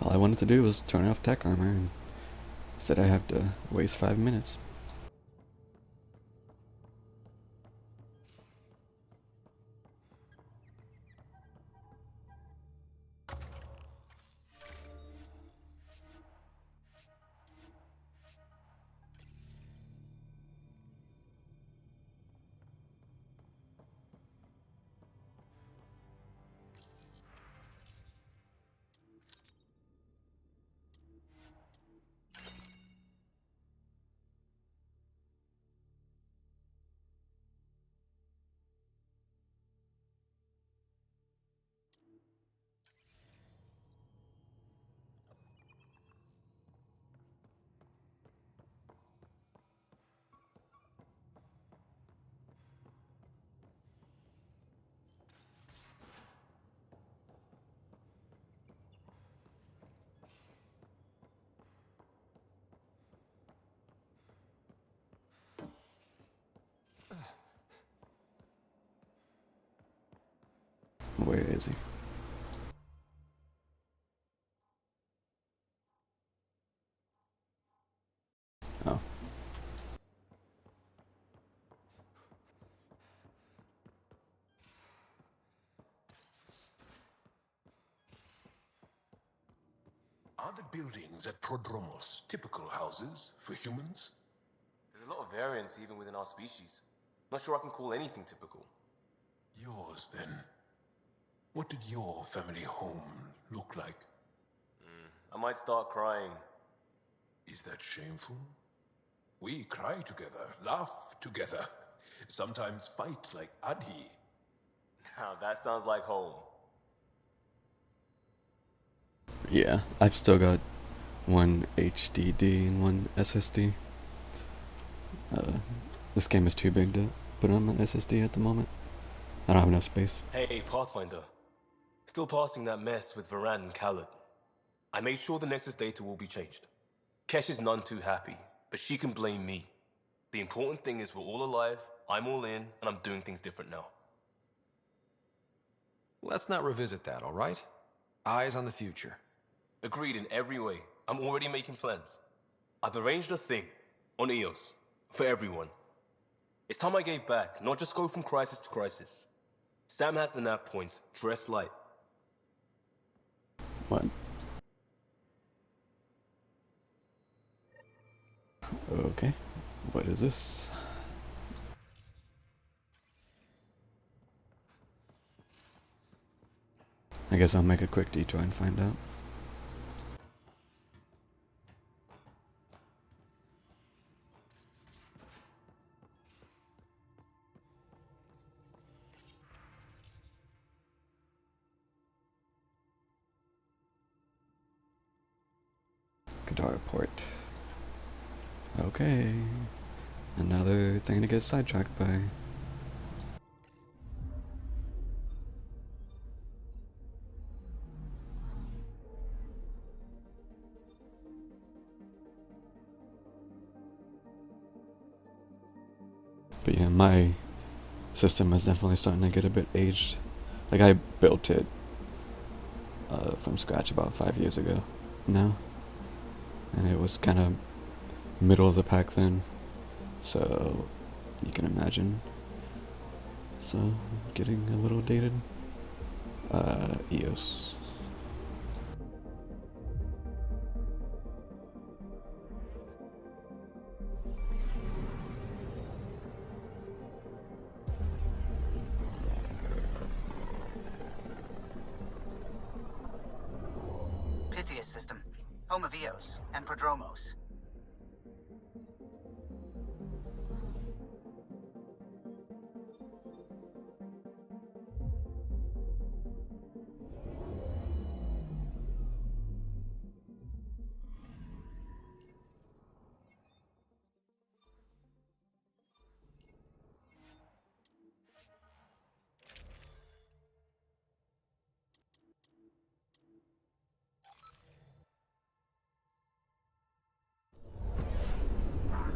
All I wanted to do was turn off tech armor, and said I have to waste 5 minutes. Where is he? Oh. Are the buildings at Prodromos typical houses for humans? There's a lot of variance even within our species. Not sure I can call anything typical. Yours, then. What did your family home look like? I might start crying. Is that shameful? We cry together, laugh together, sometimes fight like Adi. Now that sounds like home. Yeah, I've still got one HDD and one SSD. This game is too big to put on the SSD at the moment. I don't have enough space. Hey, Pathfinder. Still passing that mess with Varan and Khaled. I made sure the Nexus data will be changed. Kesh is none too happy, but she can blame me. The important thing is we're all alive, I'm all in, and I'm doing things different now. Let's not revisit that, all right? Eyes on the future. Agreed in every way. I'm already making plans. I've arranged a thing on EOS for everyone. It's time I gave back, not just go from crisis to crisis. Sam has the nav points, dress light. What? Okay. What is this? I guess I'll make a quick detour and find out. Kadara Port. Okay. Another thing to get sidetracked by. But yeah, my system is definitely starting to get a bit aged. Like, I built it from scratch about 5 years ago now. And it was kind of middle of the pack then. So, you can imagine. So, getting a little dated. EOS. Pythias system, home of Eos and Prodromos.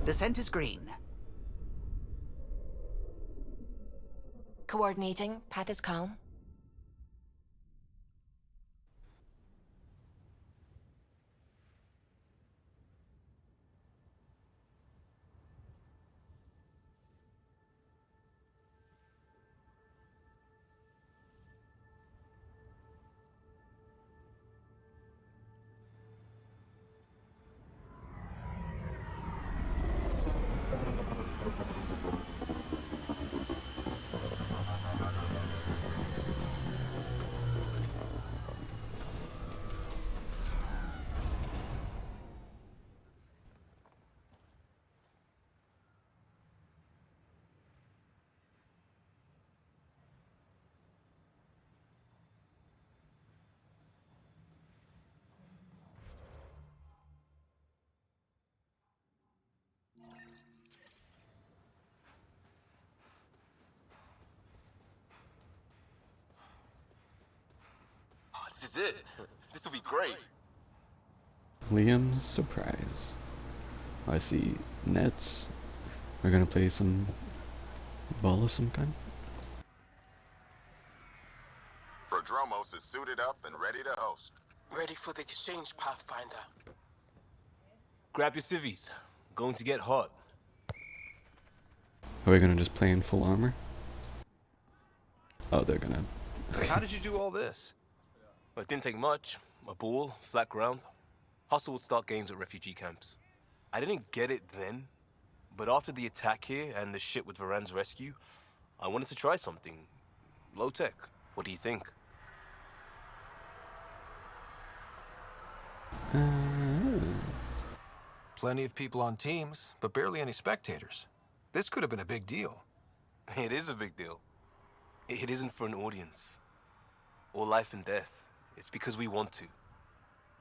Descent is green. Coordinating. Path is calm. This is it. This will be great. Liam's surprise. I see nets. We're gonna play some ball of some kind. Prodromos is suited up and ready to host. Ready for the exchange, Pathfinder. Grab your civvies. Going to get hot. Are we gonna just play in full armor? Oh, they're gonna... Okay. How did you do all this? Well, it didn't take much. A ball, flat ground. Hustle would start games at refugee camps. I didn't get it then, but after the attack here and the shit with Varan's rescue, I wanted to try something. Low tech. What do you think? Plenty of people on teams, but barely any spectators. This could have been a big deal. It is a big deal. It isn't for an audience. Or life and death. It's because we want to.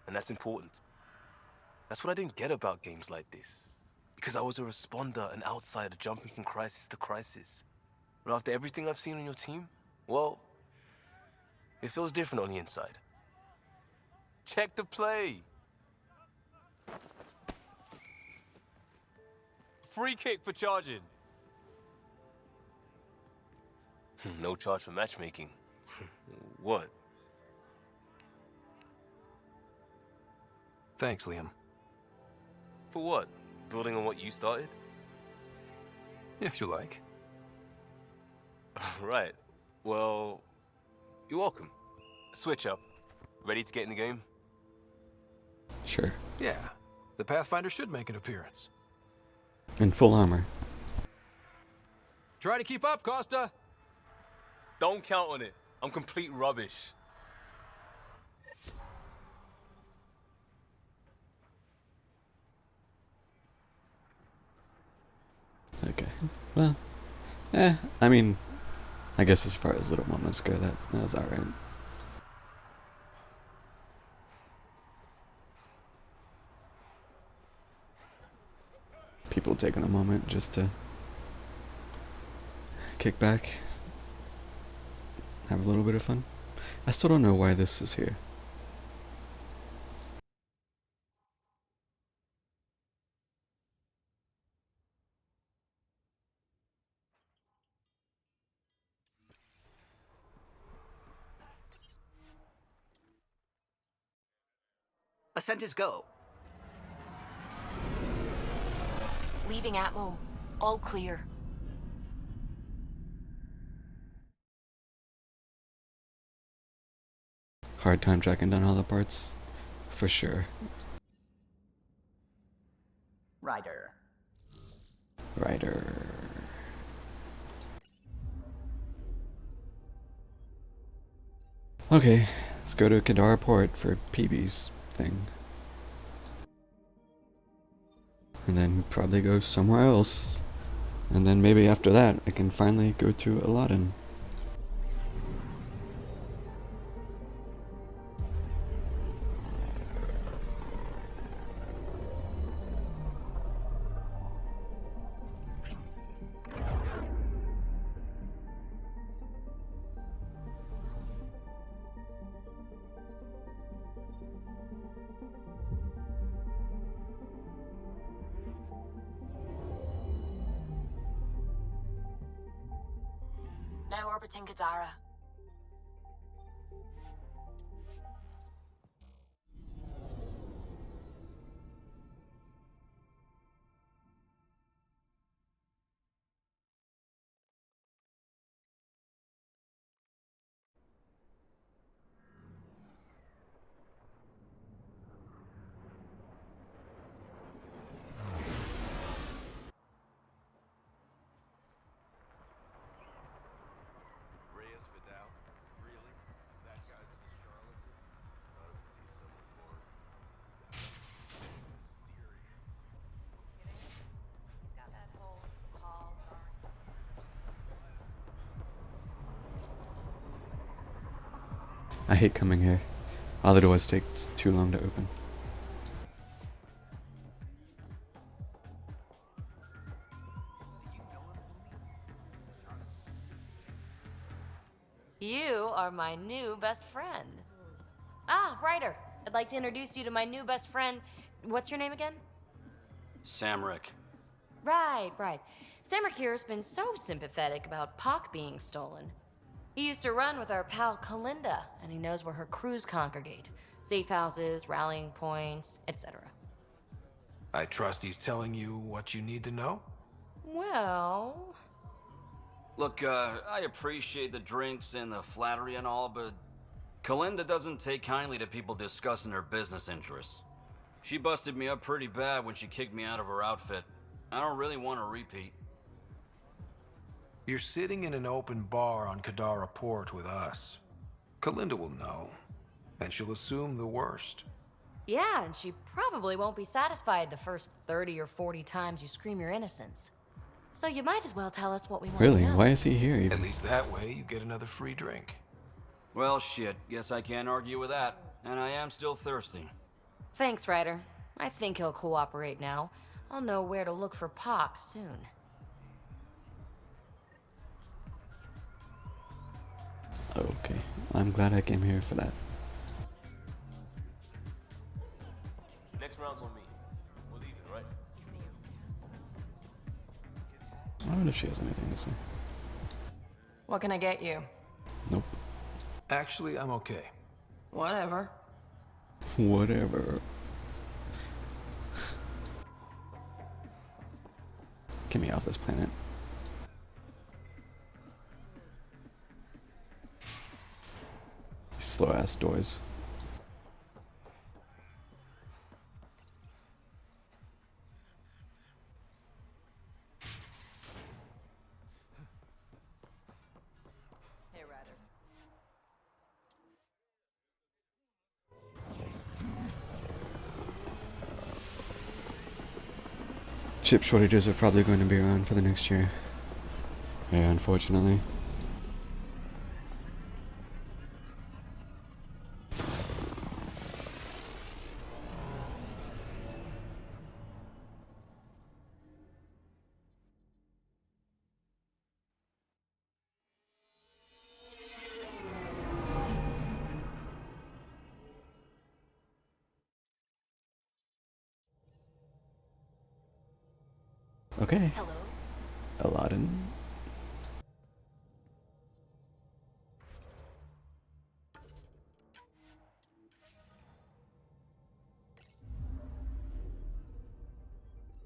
And that's important. That's what I didn't get about games like this. Because I was a responder, an outsider jumping from crisis to crisis. But after everything I've seen on your team, well, it feels different on the inside. Check the play. Free kick for charging. No charge for matchmaking. What? Thanks, Liam. For what? Building on what you started? If you like. Right. Well, you're welcome. Switch up. Ready to get in the game? Sure. Yeah. The Pathfinder should make an appearance. In full armor. Try to keep up, Costa! Don't count on it. I'm complete rubbish. Okay. Well, I mean, I guess as far as little moments go, that was alright. People taking a moment just to kick back, have a little bit of fun. I still don't know why this is here. Ascent is go. Leaving Atmo. All clear. Hard time tracking down all the parts, for sure. Ryder. Ryder. Okay, let's go to Kadara Port for PB's thing. And then probably go somewhere else. And then maybe after that, I can finally go to Aladdin. Now orbiting Kadara. I hate coming here. All the doors take too long to open. You are my new best friend. Ah, Ryder. I'd like to introduce you to my new best friend. What's your name again? Samric. Right. Samric here has been so sympathetic about Pock being stolen. He used to run with our pal Kalinda, and he knows where her crews congregate. Safe houses, rallying points, etc. I trust he's telling you what you need to know? Well... Look, I appreciate the drinks and the flattery and all, but Kalinda doesn't take kindly to people discussing her business interests. She busted me up pretty bad when she kicked me out of her outfit. I don't really want to repeat. You're sitting in an open bar on Kadara Port with us. Kalinda will know, and she'll assume the worst. Yeah, and she probably won't be satisfied the first 30 or 40 times you scream your innocence. So you might as well tell us what we want Really? to know. Why is he here even? At least that way you get another free drink. Well, shit, guess I can't argue with that. And I am still thirsty. Thanks, Ryder. I think he'll cooperate now. I'll know where to look for Pop soon. Okay, I'm glad I came here for that. Next round's on me. We're leaving, right? I wonder if she has anything to say. What can I get you? Nope. Actually, I'm okay. Whatever. Whatever. Get me off this planet. These slow ass doors. Hey, Ryder. Chip shortages are probably going to be around for the next year. Yeah, unfortunately. Okay. Hello? Aladdin.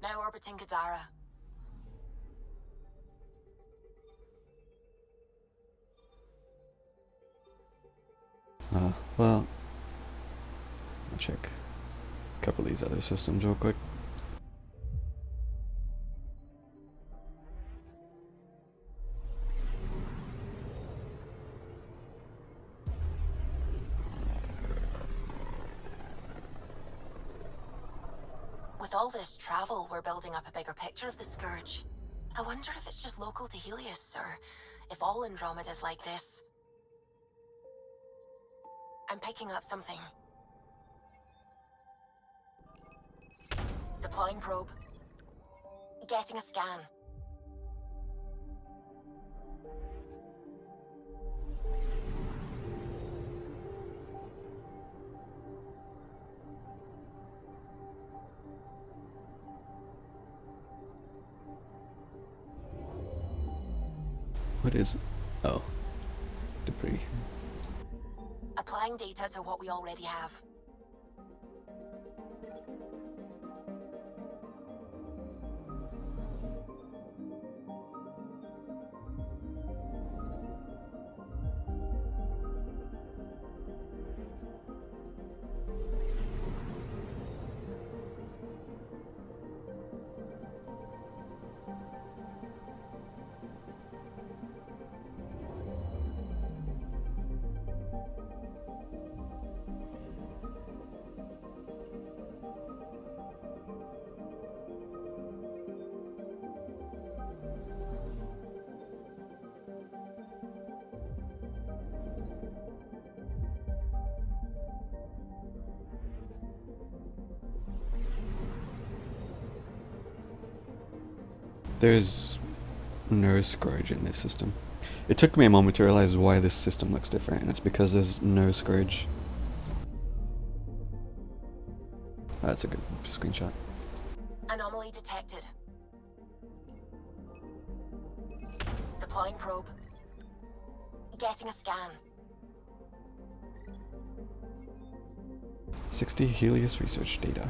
Now orbiting Kadara. Well, I'll check a couple of these other systems real quick. With all this travel, we're building up a bigger picture of the Scourge. I wonder if it's just local to Helios, or if all Andromeda's like this. I'm picking up something. Deploying probe. Getting a scan. What is... Oh. Debris. Applying data to what we already have. There's no Scourge in this system. It took me a moment to realize why this system looks different, and it's because there's no Scourge. That's a good screenshot. Anomaly detected. Deploying probe. getting a scan. 60 Helios research data.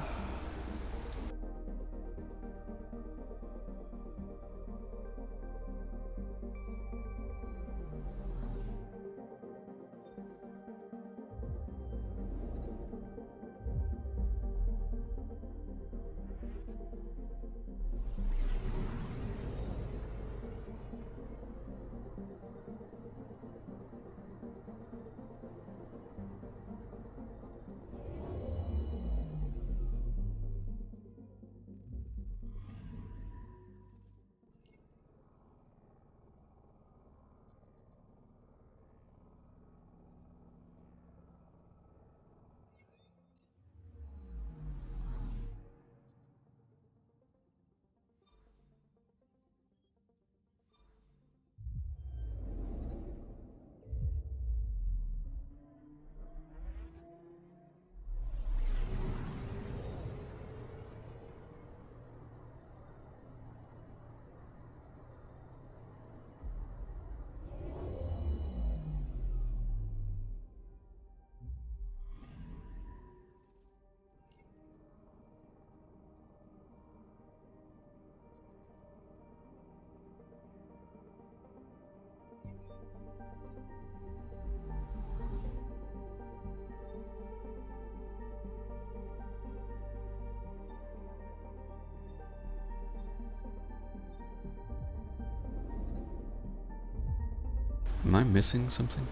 Am I missing something?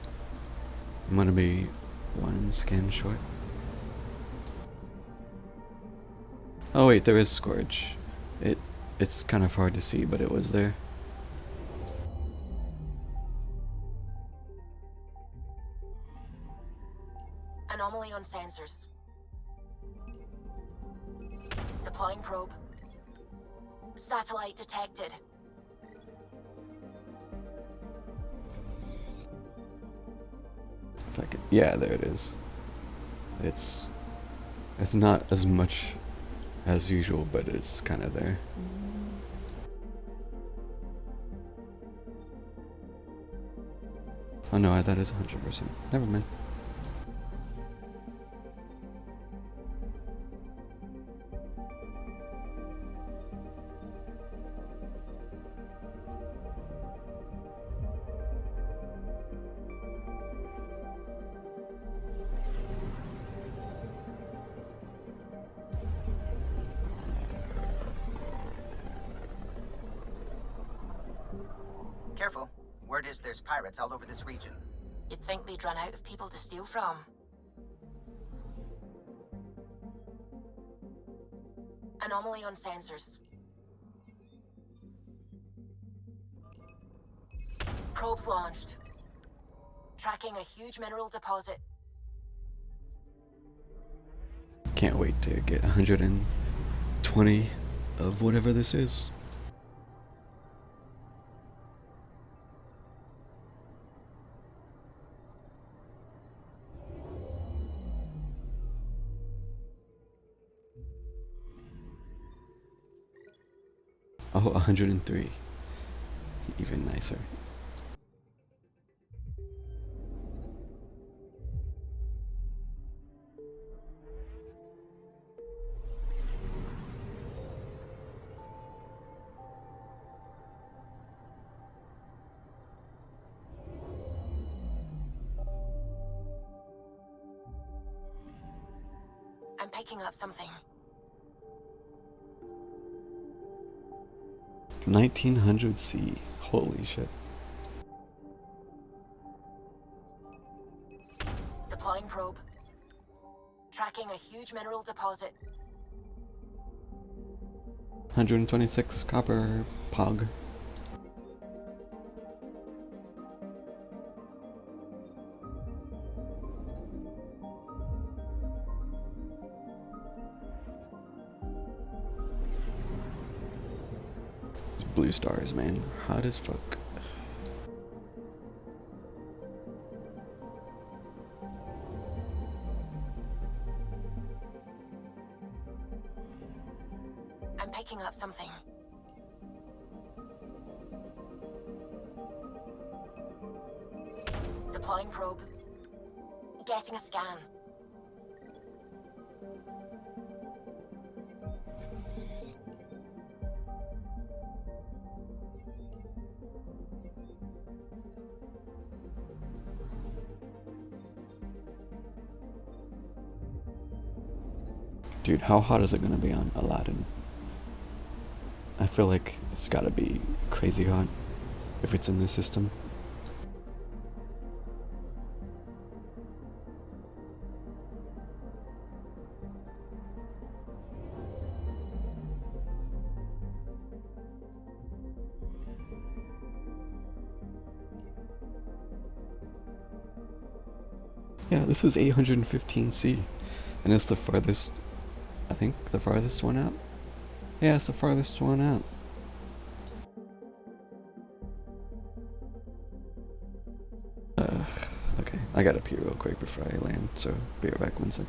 I'm gonna be one scan short. Oh wait, there is Scourge. It's kind of hard to see, but it was there. Anomaly on sensors. Deploying probe. Satellite detected. If I could, yeah, there it is. It's not as much as usual, but it's kind of there. Oh no, that is 100%. Never mind. Careful. Word is there's pirates all over this region. You'd think they'd run out of people to steal from. Anomaly on sensors. Probes launched. Tracking a huge mineral deposit. Can't wait to get 120 of whatever this is. Oh, 103. Even nicer. I'm picking up something. 1900 C. Holy shit. Deploying probe. Tracking a huge mineral deposit. 126 copper pog. These blue stars, man. Hot as fuck. I'm picking up something. mind probe. Getting a scan. Dude, how hot is it gonna be on Aladdin? I feel like it's gotta be crazy hot if it's in the system. Yeah, this is 815C, and it's the farthest, I think, the farthest one out? Yeah, it's the farthest one out. Okay, I gotta pee real quick before I land, so be right back, Lindsay.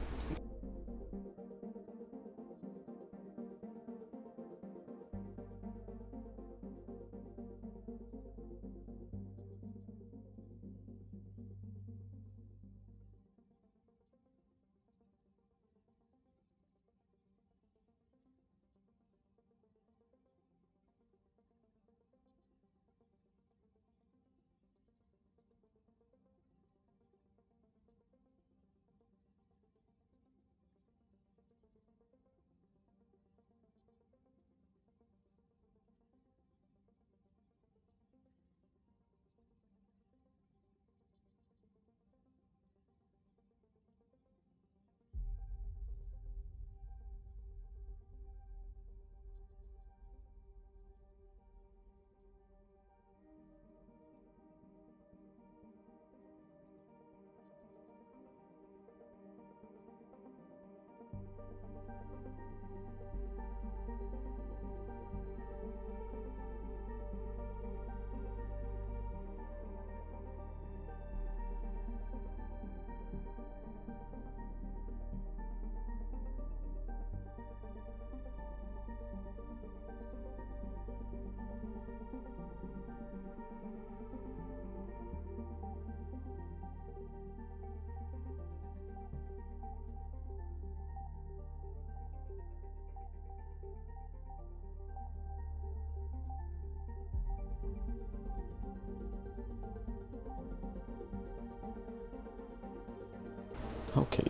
Okay.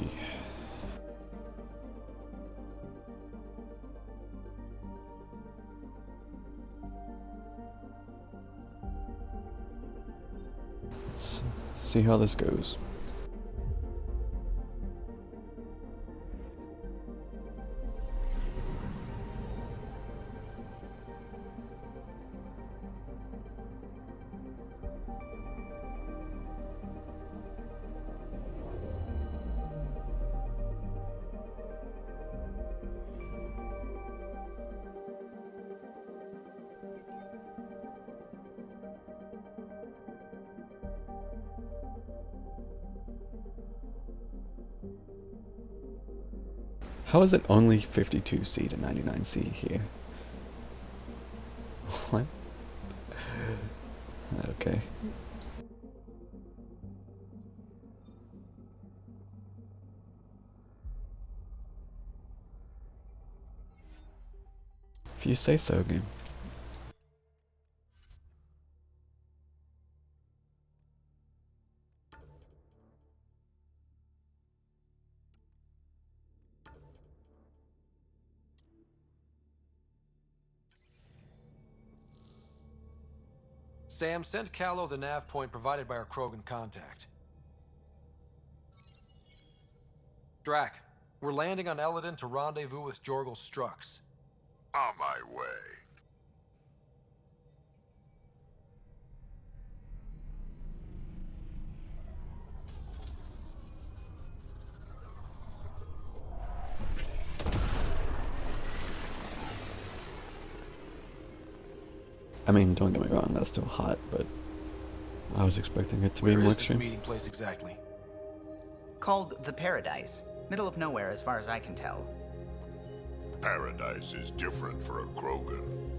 Let's see how this goes. How is it only 52C to 99C here? What? Okay. If you say so, game. Sam, send Callow the nav point provided by our Krogan contact. Drac, we're landing on Eladin to rendezvous with Jorgal Strux. On my way. I mean, don't get me wrong, that's still hot, but I was expecting it to be more Where is this extreme. meeting place exactly? Called the Paradise. Middle of nowhere as far as I can tell. Paradise is different for a Krogan.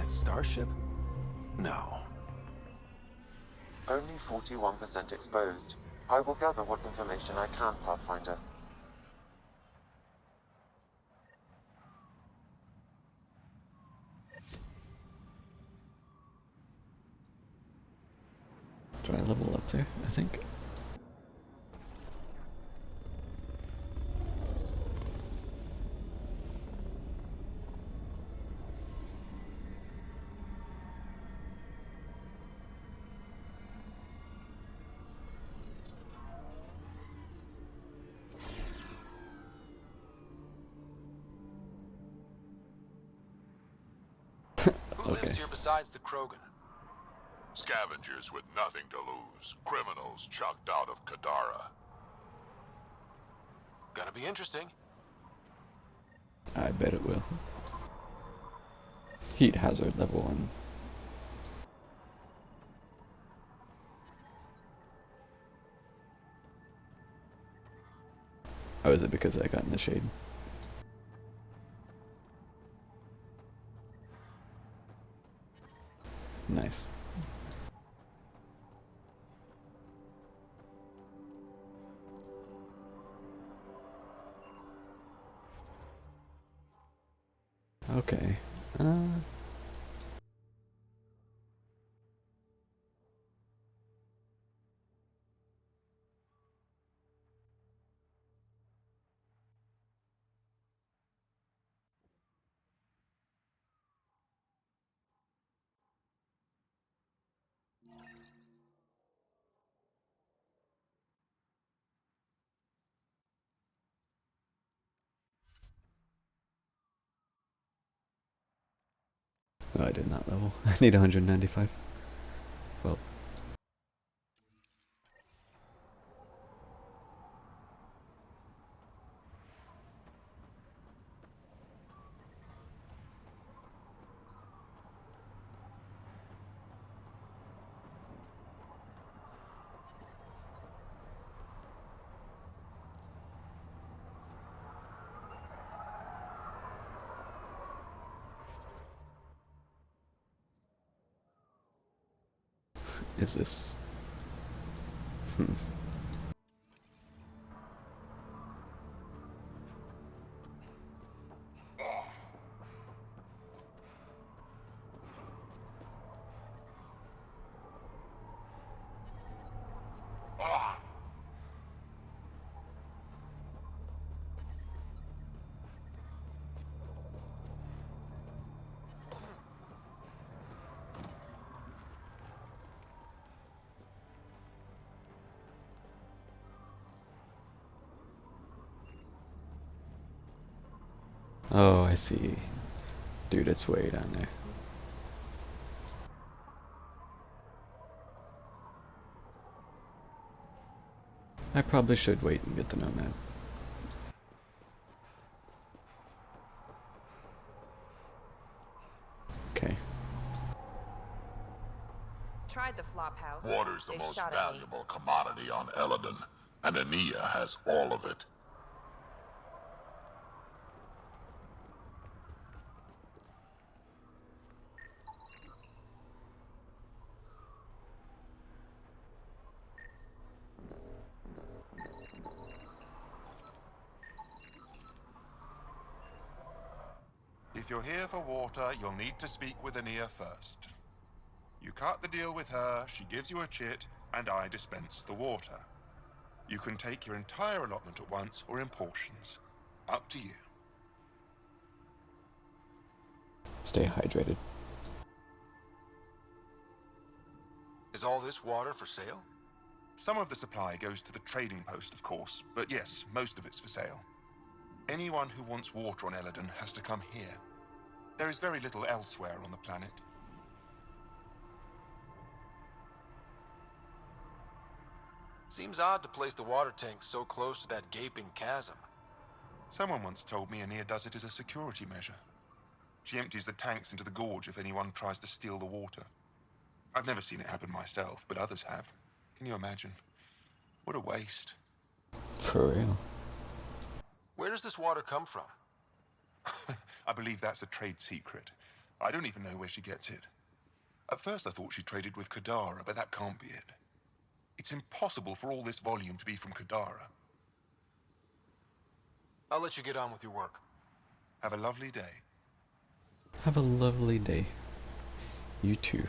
planet starship? No. Only 41% exposed. I will gather what information I can, Pathfinder. Did I level up there? I think. Who lives here besides the Krogan? Scavengers with nothing to lose. Criminals chucked out of Kadara. Gonna be interesting. I bet it will. Heat hazard level 1. Oh, is it because I got in the shade? Nice. Okay. No, I did not level. I need 195. Well. Is this? Oh, I see. Dude, it's way down there. I probably should wait and get the nomad. Okay. Tried the flop house. Water's the They most shot at me. valuable commodity on Eladon, and Ania has all of it. If you're here for water, you'll need to speak with Ania first. You cut the deal with her, she gives you a chit, and I dispense the water. You can take your entire allotment at once or in portions. Up to you. Stay hydrated. Is all this water for sale? Some of the supply goes to the trading post, of course, but yes, most of it's for sale. Anyone who wants water on Eladon has to come here. There is very little elsewhere on the planet. Seems odd to place the water tank so close to that gaping chasm. Someone once told me Ania does it as a security measure. She empties the tanks into the gorge if anyone tries to steal the water. I've never seen it happen myself, but others have. Can you imagine? What a waste. For real. Where does this water come from? I believe that's a trade secret. I don't even know where she gets it. At first I thought she traded with Kadara, but that can't be it. It's impossible for all this volume to be from Kadara. I'll let you get on with your work. Have a lovely day. Have a lovely day. You too.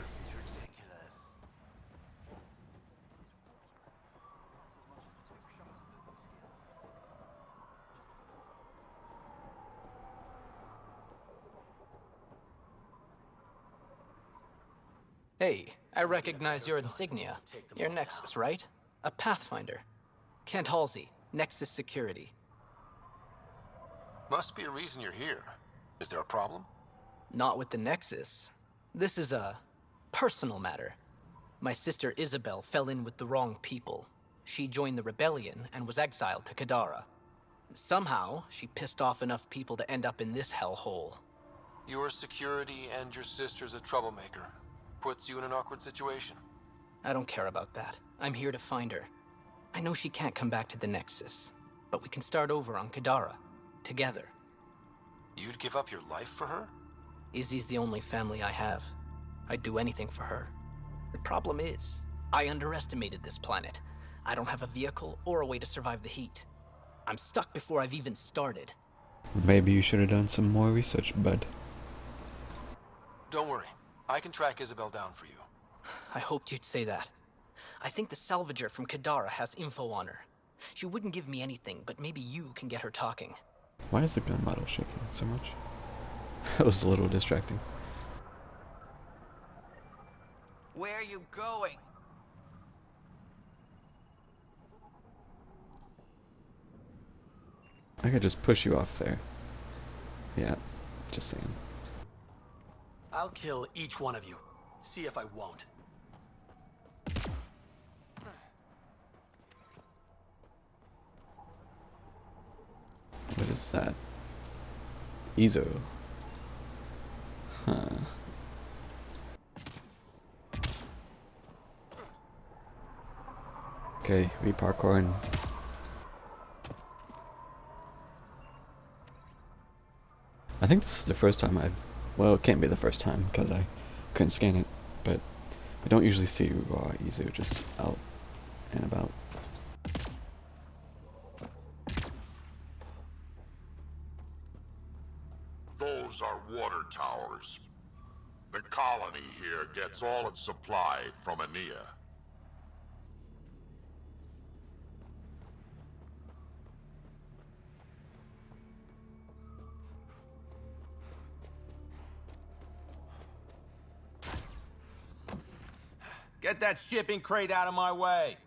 Hey, I recognize your insignia. Your Nexus, right? A Pathfinder. Kent Halsey, Nexus Security. Must be a reason you're here. Is there a problem? Not with the Nexus. This is a personal matter. My sister Isabel fell in with the wrong people. She joined the rebellion and was exiled to Kadara. Somehow, she pissed off enough people to end up in this hellhole. Your security and your sister's a troublemaker. Puts you in an awkward situation. I don't care about that. I'm here to find her. I know she can't come back to the Nexus, but we can start over on Kadara, together. You'd give up your life for her? Izzy's the only family I have. I'd do anything for her. The problem is, I underestimated this planet. I don't have a vehicle or a way to survive the heat. I'm stuck before I've even started. Maybe you should have done some more research, bud. Don't worry. I can track Isabel down for you. I hoped you'd say that. I think the salvager from Kadara has info on her. She wouldn't give me anything, but maybe you can get her talking. Why is the gun model shaking so much? That was a little distracting. Where are you going? I could just push you off there. Yeah, just saying. I'll kill each one of you. See if I won't. What is that? Ezo. Huh. Okay, re-parkouring. I think this is the first time well, it can't be the first time because I couldn't scan it, but I don't usually see raw Ezo just out and about. Those are water towers. The colony here gets all its supply from Ania. Get that shipping crate out of my way!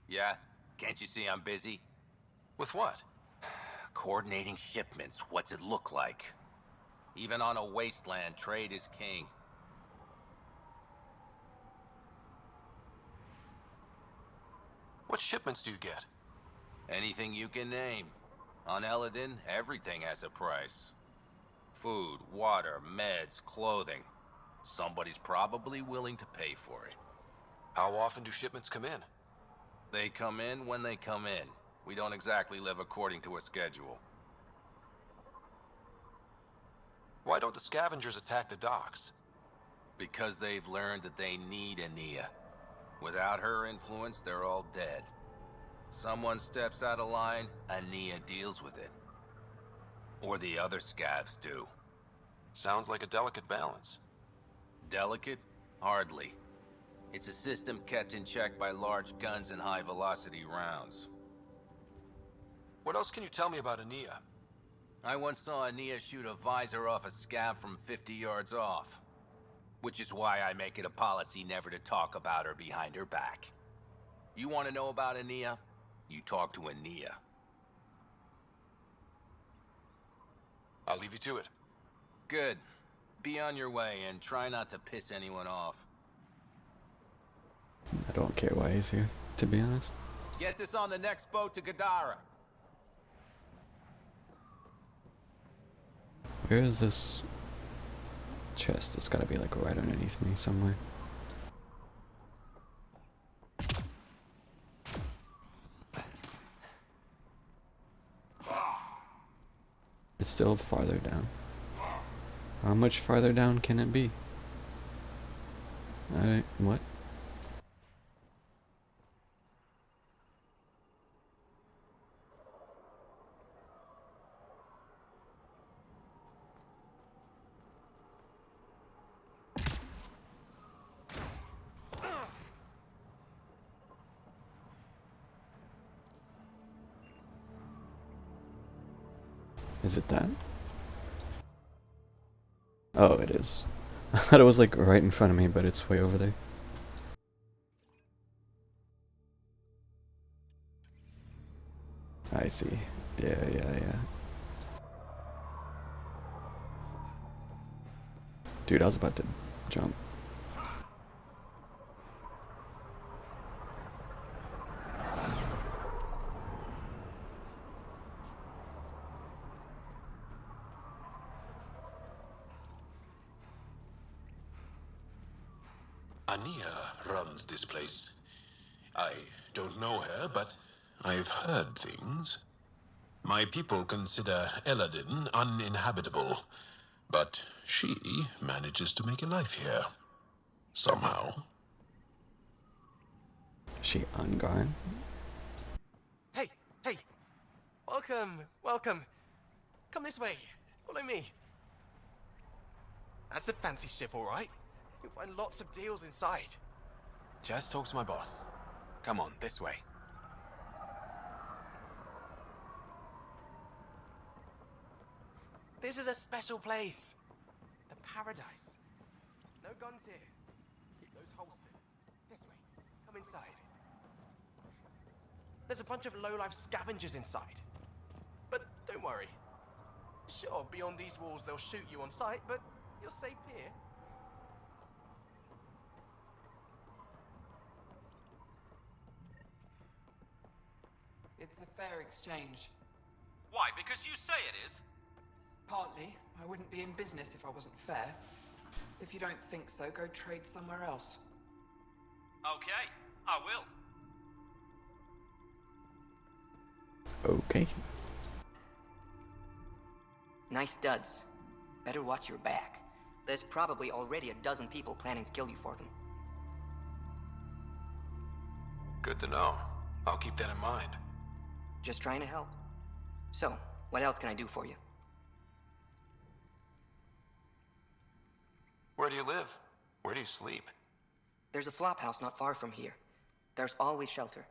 Yeah? Can't you see I'm busy? With what? Coordinating shipments. What's it look like? Even on a wasteland, trade is king. What shipments do you get? Anything you can name. On Eladin, everything has a price. Food, water, meds, clothing. Somebody's probably willing to pay for it. How often do shipments come in? They come in when they come in. We don't exactly live according to a schedule. Why don't the scavengers attack the docks? Because they've learned that they need Ania. Without her influence, they're all dead. Someone steps out of line, Ania deals with it. Or the other scavs do. Sounds like a delicate balance. Delicate? Hardly. It's a system kept in check by large guns and high-velocity rounds. What else can you tell me about Ania? I once saw Ania shoot a visor off a scav from 50 yards off. Which is why I make it a policy never to talk about her behind her back. You want to know about Ania? You talk to Ania. I'll leave you to it. Good. Be on your way and try not to piss anyone off. I don't care why he's here, to be honest. Get this on the next boat to Kadara. Where is this chest? It's gotta be like right underneath me somewhere. It's still farther down. How much farther down can it be? What? Is it that? Oh, it is. I thought it was like right in front of me, but it's way over there. I see. Yeah. Dude, I was about to jump. Ania runs this place. I don't know her, but I've heard things. My people consider Eladin uninhabitable, but she manages to make a life here. Somehow. Is she Ungarn? Hey! Welcome! Come this way. Follow me. That's a fancy ship, all right. You'll find lots of deals inside. Just talk to my boss. Come on, this way. This is a special place. The Paradise. No guns here. Keep those holstered. This way. Come inside. There's a bunch of low-life scavengers inside. But don't worry. Sure, beyond these walls they'll shoot you on sight, but you're safe here. It's a fair exchange. Why? Because you say it is? Partly. I wouldn't be in business if I wasn't fair. If you don't think so, go trade somewhere else. Okay, I will. Okay. Nice duds. Better watch your back. There's probably already a dozen people planning to kill you for them. Good to know. I'll keep that in mind. Just trying to help. So, what else can I do for you? Where do you live? Where do you sleep? There's a flop house not far from here. There's always shelter.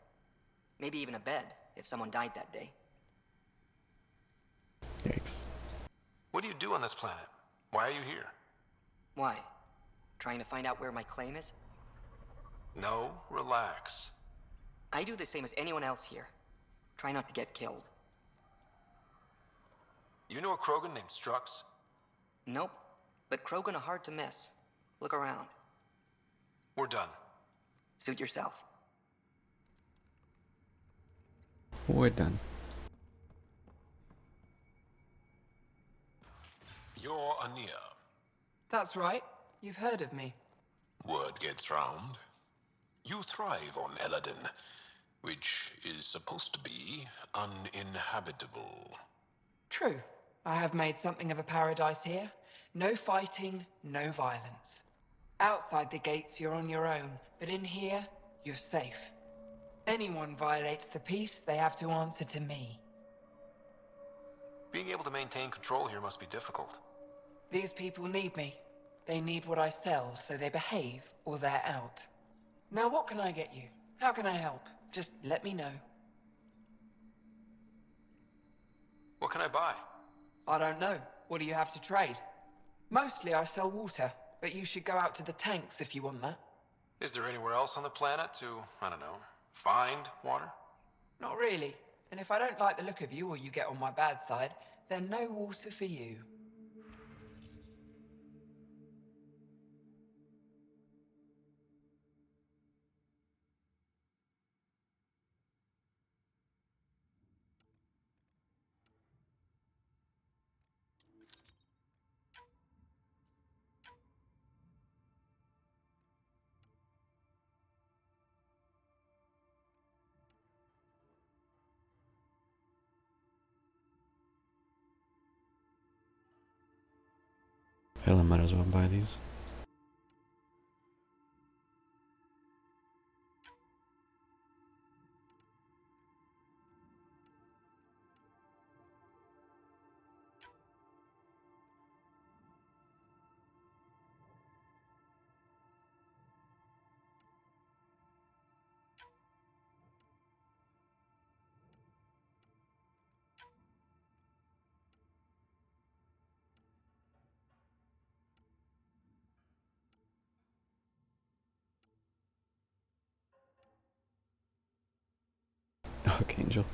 Maybe even a bed, if someone died that day. Yikes. What do you do on this planet? Why are you here? Why? Trying to find out where my claim is? No, relax. I do the same as anyone else here. Try not to get killed. You know a Krogan named Strux? Nope. But Krogan are hard to miss. Look around. We're done. Suit yourself. We're done. You're Ania. That's right. You've heard of me. Word gets round. You thrive on Eladin, which is supposed to be uninhabitable. True. I have made something of a paradise here. No fighting, no violence. Outside the gates, you're on your own, but in here, you're safe. Anyone violates the peace, they have to answer to me. Being able to maintain control here must be difficult. These people need me. They need what I sell, so they behave or they're out. Now what can I get you? How can I help? Just let me know. What can I buy? I don't know. What do you have to trade? Mostly I sell water, but you should go out to the tanks if you want that. Is there anywhere else on the planet to, I don't know, find water? Not really. And if I don't like the look of you or you get on my bad side, then no water for you. Hell, I might as well buy these. Okay, Angel.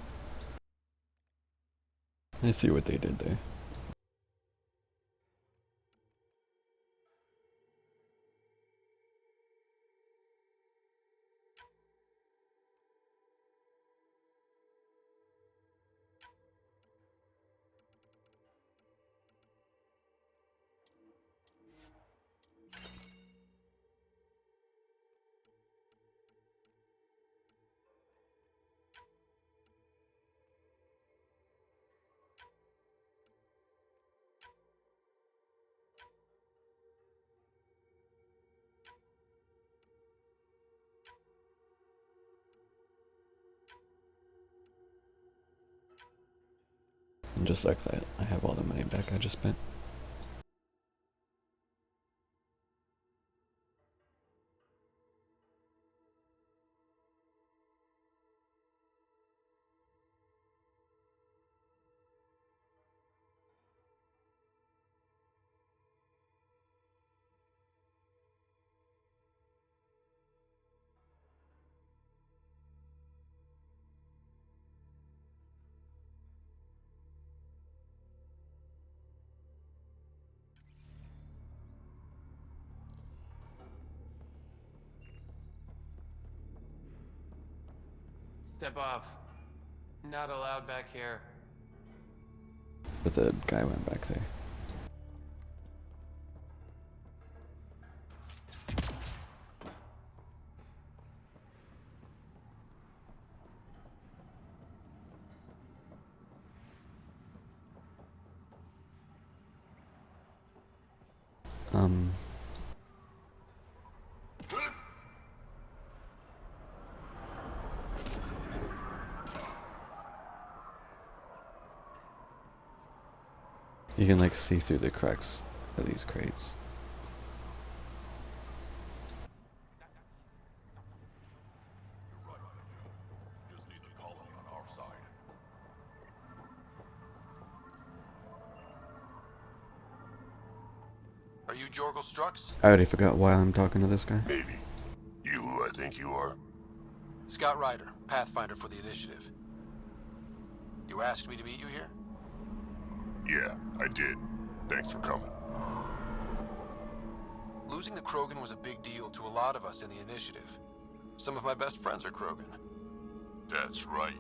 I see what they did there. And just like that, I have all the money back I just spent. Step off. Not allowed back here. But the guy went back there. You can like see through the cracks of these crates. Are you Jorgal Strux? I already forgot why I'm talking to this guy. Maybe. You who I think you are? Scott Ryder, Pathfinder for the Initiative. You asked me to meet you here? Yeah, I did. Thanks for coming. Losing the Krogan was a big deal to a lot of us in the Initiative. Some of my best friends are Krogan. That's right.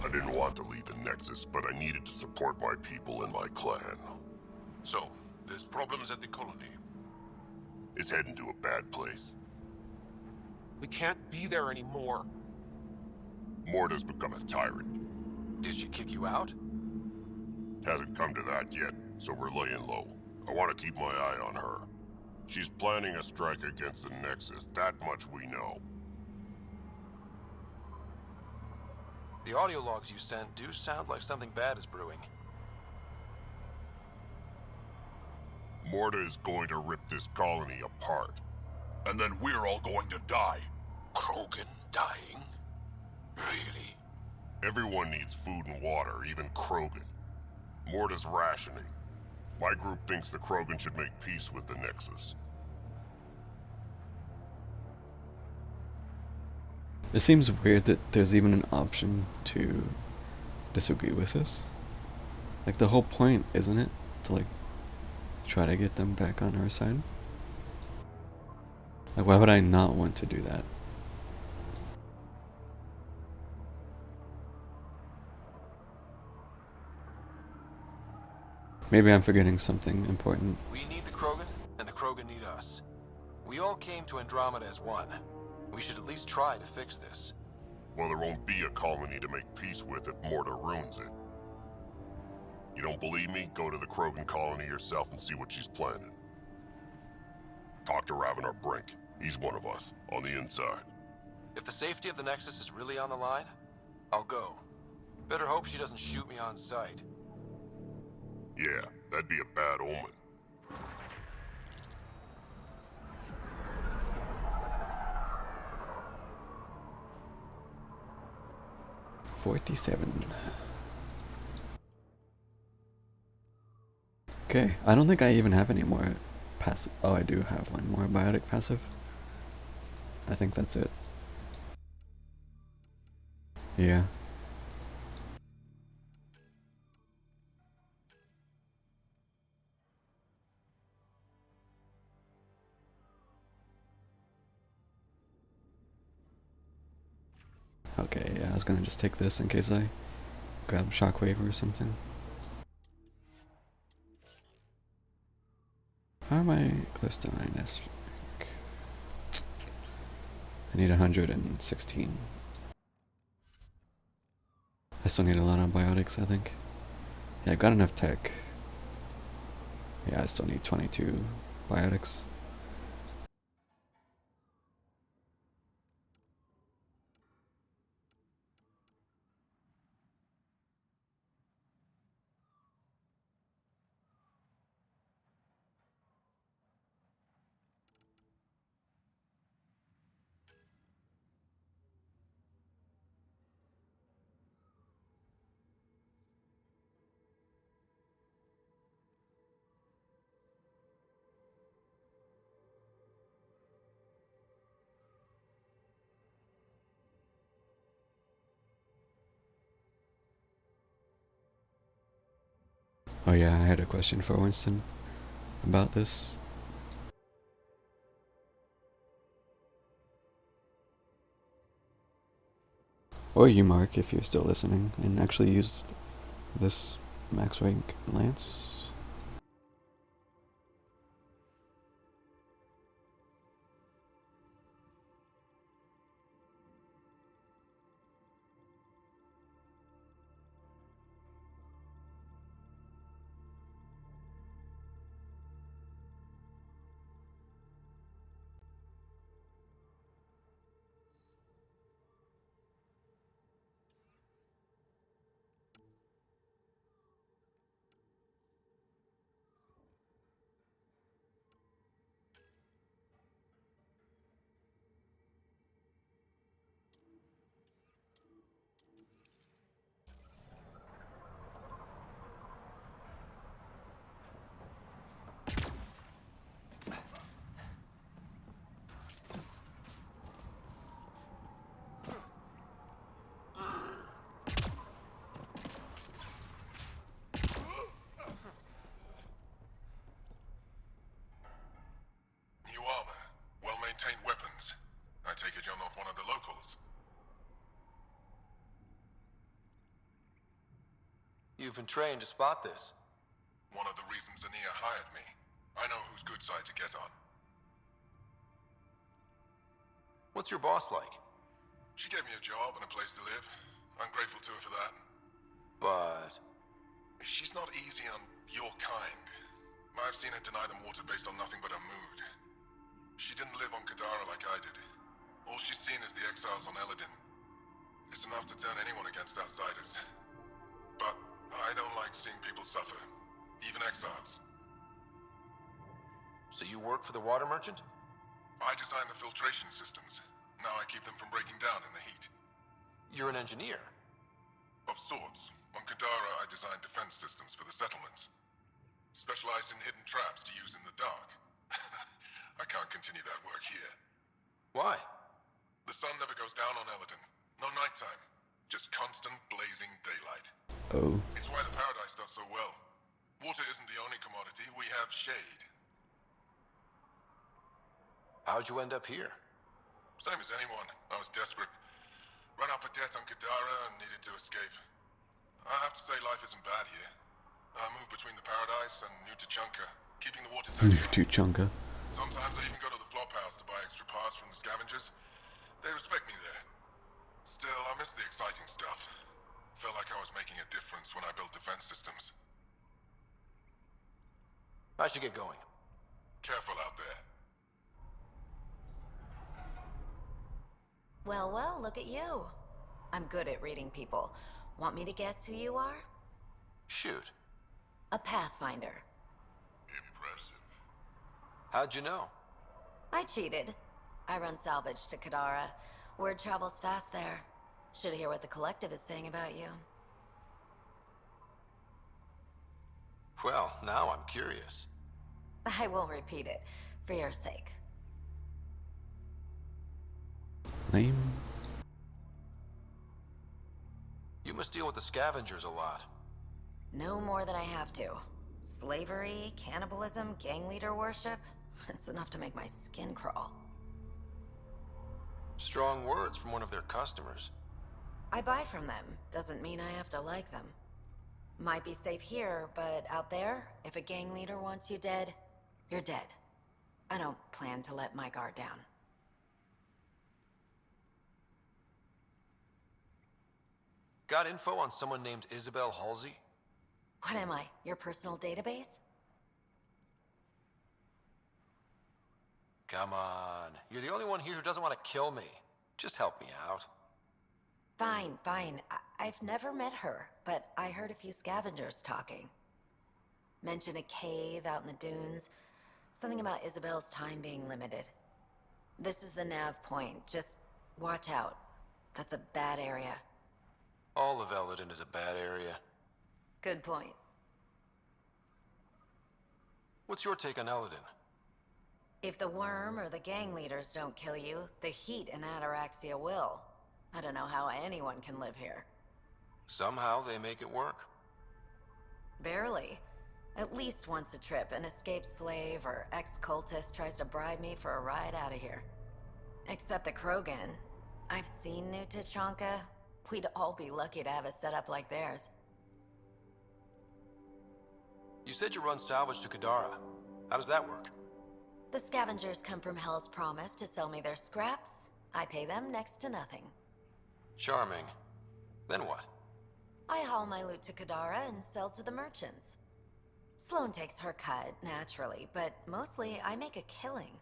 I didn't want to leave the Nexus, but I needed to support my people and my clan. So, there's problems at the colony. It's heading to a bad place. We can't be there anymore. Morta's become a tyrant. Did she kick you out? Hasn't come to that yet, so we're laying low. I want to keep my eye on her. She's planning a strike against the Nexus, that much we know. The audio logs you sent do sound like something bad is brewing. Morta is going to rip this colony apart. And then we're all going to die. Krogan dying? Really? Everyone needs food and water, even Krogan. Morta's rationing. My group thinks the Krogan should make peace with the Nexus. It seems weird that there's even an option to disagree with this. Like, the whole point, isn't it? To, like, try to get them back on our side? Like, why would I not want to do that? Maybe I'm forgetting something important. We need the Krogan, and the Krogan need us. We all came to Andromeda as one. We should at least try to fix this. Well, there won't be a colony to make peace with if Morta ruins it. You don't believe me? Go to the Krogan colony yourself and see what she's planning. Talk to Ravenar Brink. He's one of us, on the inside. If the safety of the Nexus is really on the line, I'll go. Better hope she doesn't shoot me on sight. Yeah, that'd be a bad omen. $47. Okay, I don't think I even have any more passive. Oh, I do have one more biotic passive. I think that's it. Yeah. Okay, yeah, I was gonna just take this in case I grab Shockwave or something. How am I close to minus? I need 116. I still need a lot of biotics, I think. Yeah, I've got enough tech. Yeah, I still need 22 biotics. Oh yeah, I had a question for Winston about this. Or you, Mark, if you're still listening, and actually use this max rank lance. New armor, well-maintained weapons. I take it you're not one of the locals. You've been trained to spot this. One of the reasons Ania hired me. I know whose good side to get on. What's your boss like? She gave me a job and a place to live. I'm grateful to her for that. But... she's not easy on your kind. I've seen her deny them water based on nothing but her mood. She didn't live on Kadara like I did. All she's seen is the exiles on Eladin. It's enough to turn anyone against outsiders. But I don't like seeing people suffer, even exiles. So you work for the water merchant? I design the filtration systems. Now I keep them from breaking down in the heat. You're an engineer? Of sorts. On Kadara, I designed defense systems for the settlements. Specialized in hidden traps to use in the dark. I can't continue that work here. Why? The sun never goes down on Eladin. No nighttime. Just constant blazing daylight. Oh. It's why the Paradise does so well. Water isn't the only commodity. We have shade. How'd you end up here? Same as anyone. I was desperate. Ran up a debt on Kadara and needed to escape. I have to say life isn't bad here. I moved between the Paradise and New Tuchanka, keeping the water tank. Tuchanka. Sometimes I even go to the flop house to buy extra parts from the scavengers. They respect me there. Still, I miss the exciting stuff. Felt like I was making a difference when I built defense systems. I should get going. Careful out there. Well, well, look at you. I'm good at reading people. Want me to guess who you are? Shoot. A Pathfinder. Impressive. How'd you know? I cheated. I run salvage to Kadara. Word travels fast there. Should hear what the Collective is saying about you. Well, now I'm curious. I won't repeat it, for your sake. Name? You must deal with the scavengers a lot. No more than I have to. Slavery, cannibalism, gang leader worship. It's enough to make my skin crawl. Strong words from one of their customers. I buy from them. Doesn't mean I have to like them. Might be safe here, but out there, if a gang leader wants you dead, you're dead. I don't plan to let my guard down. Got info on someone named Isabel Halsey? What am I, your personal database? Come on. You're the only one here who doesn't want to kill me. Just help me out. Fine, fine. I've never met her, but I heard a few scavengers talking. Mention a cave out in the dunes. Something about Isabel's time being limited. This is the nav point. Just watch out. That's a bad area. All of Eladin is a bad area. Good point. What's your take on Eladin? If the worm or the gang leaders don't kill you, the heat in Ataraxia will. I don't know how anyone can live here. Somehow they make it work. Barely. At least once a trip, an escaped slave or ex-cultist tries to bribe me for a ride out of here. Except the Krogan. I've seen New Tachanka. We'd all be lucky to have a setup like theirs. You said you run salvage to Kadara. How does that work? The scavengers come from Hell's Promise to sell me their scraps. I pay them next to nothing. Charming. Then what? I haul my loot to Kadara and sell to the merchants. Sloane takes her cut, naturally, but mostly I make a killing.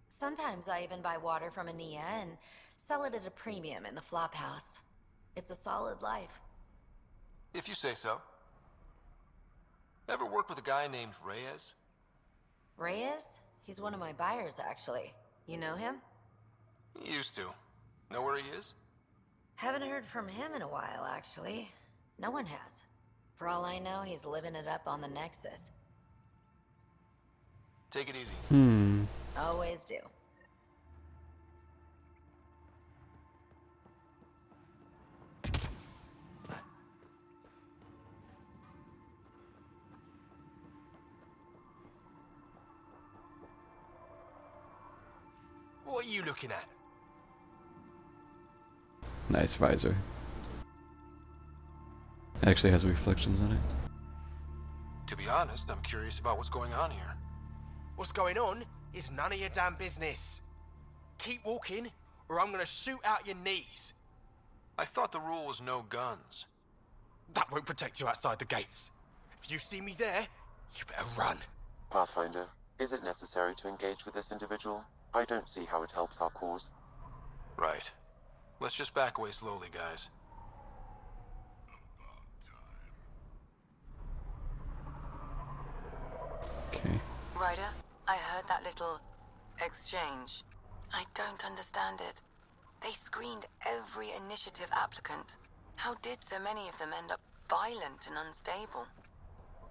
Sometimes I even buy water from Ania and sell it at a premium in the flophouse. It's a solid life. If you say so. Ever work with a guy named Reyes? Reyes? He's one of my buyers, actually. You know him? Used to. Know where he is? Haven't heard from him in a while, actually. No one has. For all I know, he's living it up on the Nexus. Take it easy. Always do. What are you looking at? Nice visor. It actually has reflections on it. To be honest, I'm curious about what's going on here. What's going on is none of your damn business. Keep walking, or I'm gonna shoot out your knees. I thought the rule was no guns. That won't protect you outside the gates. If you see me there, you better run. Pathfinder, is it necessary to engage with this individual? I don't see how it helps our cause. Right. Let's just back away slowly, guys. Okay. Ryder, I heard that little exchange. I don't understand it. They screened every initiative applicant. How did so many of them end up violent and unstable?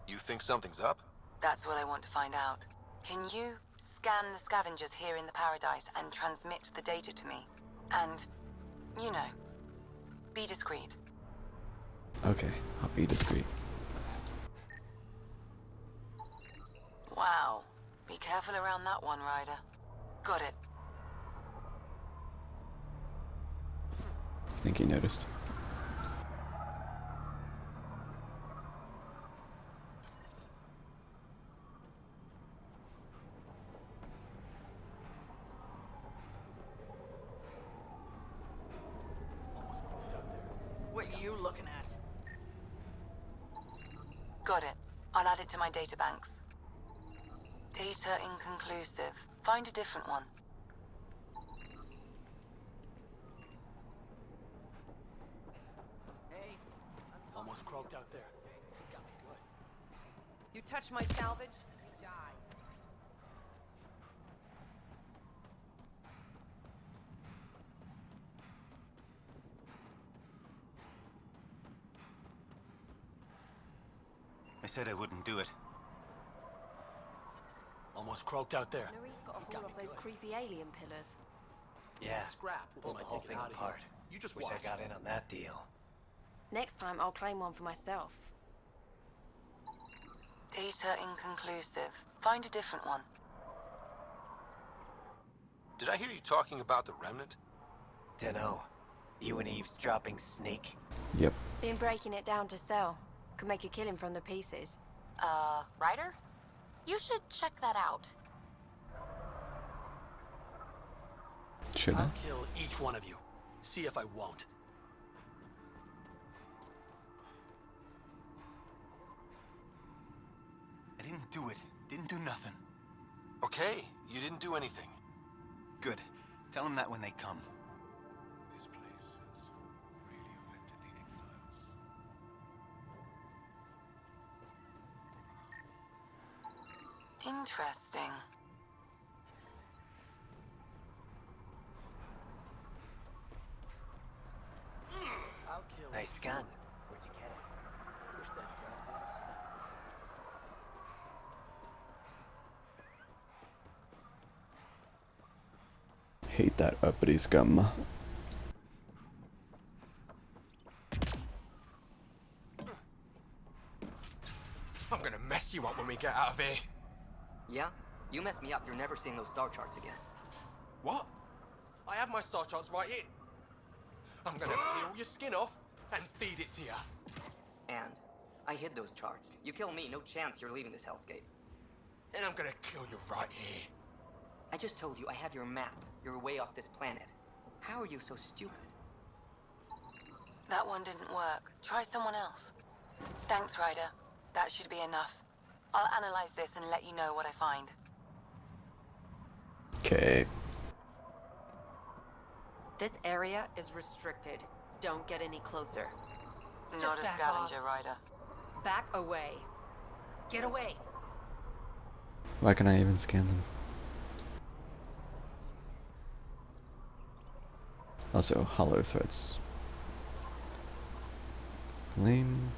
You think something's up? That's what I want to find out. Can you scan the scavengers here in the Paradise and transmit the data to me? And, you know, be discreet. Okay, I'll be discreet. Wow. Be careful around that one, Ryder. Got it. I think he noticed. What are you looking at? Got it. I'll add it to my data banks. Data inconclusive. Find a different one. Hey, almost croaked out there. Got me good. You touch my salvage, you die. I said I wouldn't do it. Almost croaked out there. Norie's got a haul of those creepy alien pillars. Yeah, Scrap. Pulled the whole thing apart. You just wish watch. I got in on that deal. Next time, I'll claim one for myself. Data inconclusive. Find a different one. Did I hear you talking about the Remnant? Dunno. You an eavesdropping snake? Yep. Been breaking it down to sell. Could make a killing from the pieces. Ryder? You should check that out. Should I? I'll kill each one of you. See if I won't. I didn't do it. Didn't do nothing. Okay, you didn't do anything. Good. Tell them that when they come. Interesting. Nice gun. Where'd you get it? Push that Hate that uppity scum. I'm gonna mess you up when we get out of here. Yeah? You mess me up, you're never seeing those star charts again. What? I have my star charts right here. I'm gonna peel your skin off and feed it to you. And I hid those charts. You kill me, no chance you're leaving this hellscape. And I'm gonna kill you right here. I just told you I have your map. You're way off this planet. How are you so stupid? That one didn't work. Try someone else. Thanks, Ryder. That should be enough. I'll analyze this and let you know what I find. Okay. This area is restricted. Don't get any closer. Not a back scavenger, off. Ryder. Back away. Get away. Why can I even scan them? Also, hollow threads. Lame.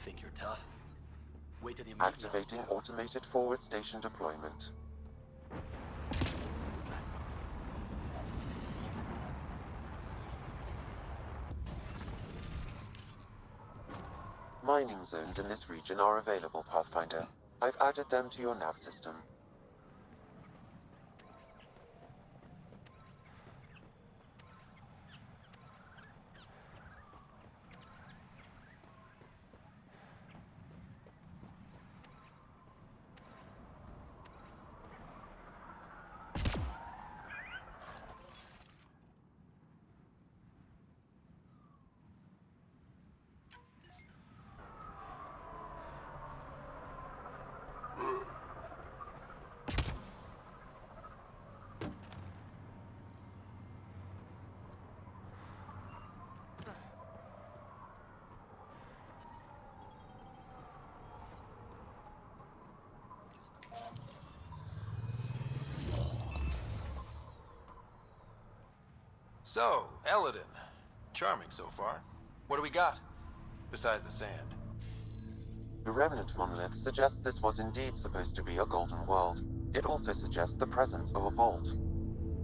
Think you're tough? Wait till the immune Activating automated forward station deployment. Mining zones in this region are available, Pathfinder. I've added them to your nav system. So, Eladin. Charming so far. What do we got? Besides the sand. The Remnant monolith suggests this was indeed supposed to be a golden world. It also suggests the presence of a vault.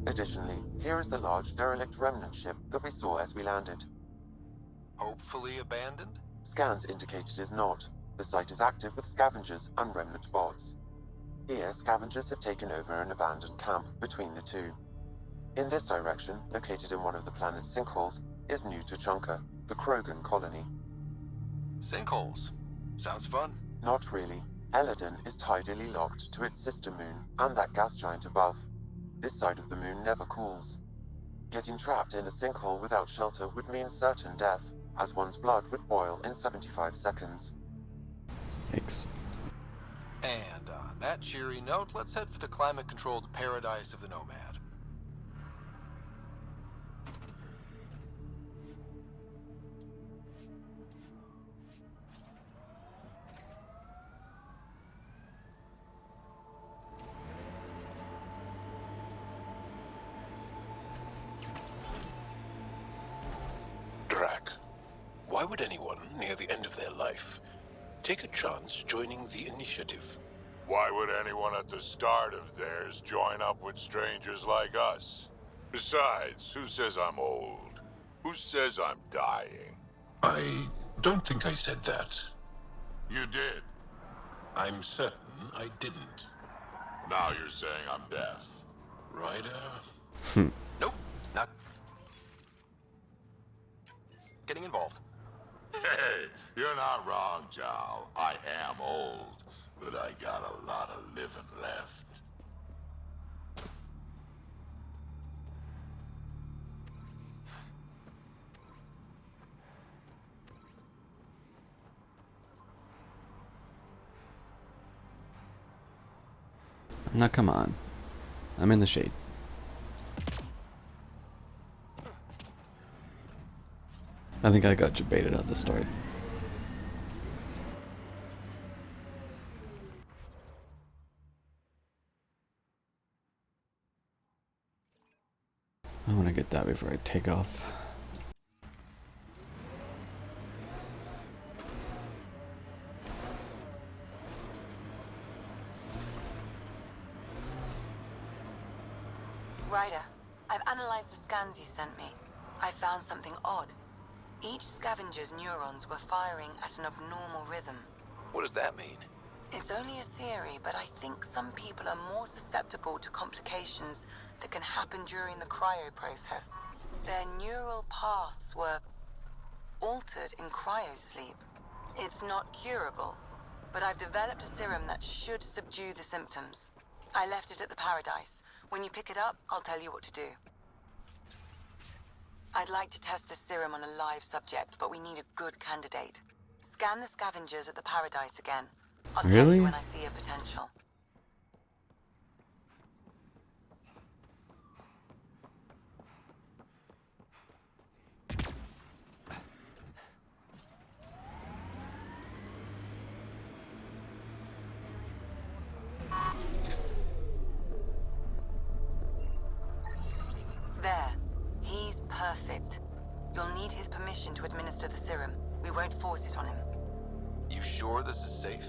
Additionally, here is the large derelict remnant ship that we saw as we landed. Hopefully abandoned? Scans indicate it is not. The site is active with scavengers and remnant bots. Here, scavengers have taken over an abandoned camp between the two. In this direction, located in one of the planet's sinkholes, is New Tuchanka, the Krogan colony. Sinkholes. Sounds fun. Not really. Eladin is tidally locked to its sister moon and that gas giant above. This side of the moon never cools. Getting trapped in a sinkhole without shelter would mean certain death, as one's blood would boil in 75 seconds. Yikes. And on that cheery note, let's head for the climate-controlled paradise of the Nomad. Drac, why would anyone near the end of their life take a chance joining the initiative? Why would anyone at the start of theirs join up with strangers like us? Besides, who says I'm old? Who says I'm dying? I don't think I said that. You did. I'm certain I didn't. Now you're saying I'm deaf. Ryder? Nope, not getting involved. Hey, you're not wrong, Jal. I am old, but I got a lot of living left. Now come on. I'm in the shade. I think I got you baited at the start. I want to get that before I take off. Ryder, I've analyzed the scans you sent me. I found something odd. Each scavenger's neurons were firing at an abnormal rhythm. What does that mean? It's only a theory, but I think some people are more susceptible to complications that can happen during the cryo process. Their neural paths were altered in cryosleep. It's not curable, but I've developed a serum that should subdue the symptoms. I left it at the Paradise. When you pick it up, I'll tell you what to do. I'd like to test the serum on a live subject, but we need a good candidate. Scan the scavengers at the Paradise again. I'll tell Really? you when I see a potential. There. He's perfect. You'll need his permission to administer the serum. We won't force it on him. You sure this is safe?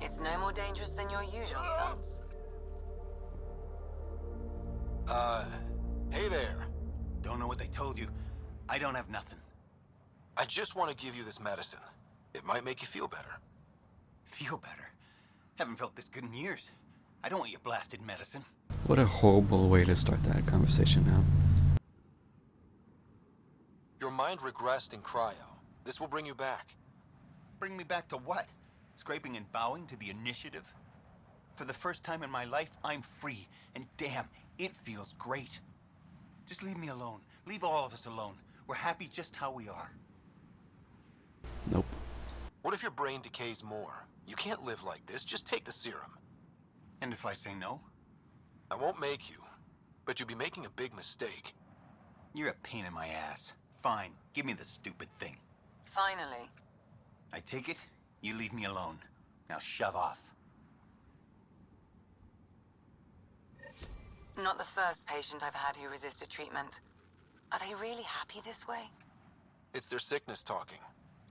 It's no more dangerous than your usual stunts. Hey there. Don't know what they told you. I don't have nothing. I just want to give you this medicine. It might make you feel better. Feel better? Haven't felt this good in years. I don't want your blasted medicine. What a horrible way to start that conversation now. Your mind regressed in cryo. This will bring you back. Bring me back to what? Scraping and bowing to the initiative? For the first time in my life, I'm free. And damn, it feels great. Just leave me alone. Leave all of us alone. We're happy just how we are. Nope. What if your brain decays more? You can't live like this. Just take the serum. And if I say no? I won't make you, but you'll be making a big mistake. You're a pain in my ass. Fine, give me the stupid thing. Finally. I take it, you leave me alone. Now shove off. Not the first patient I've had who resisted treatment. Are they really happy this way? It's their sickness talking.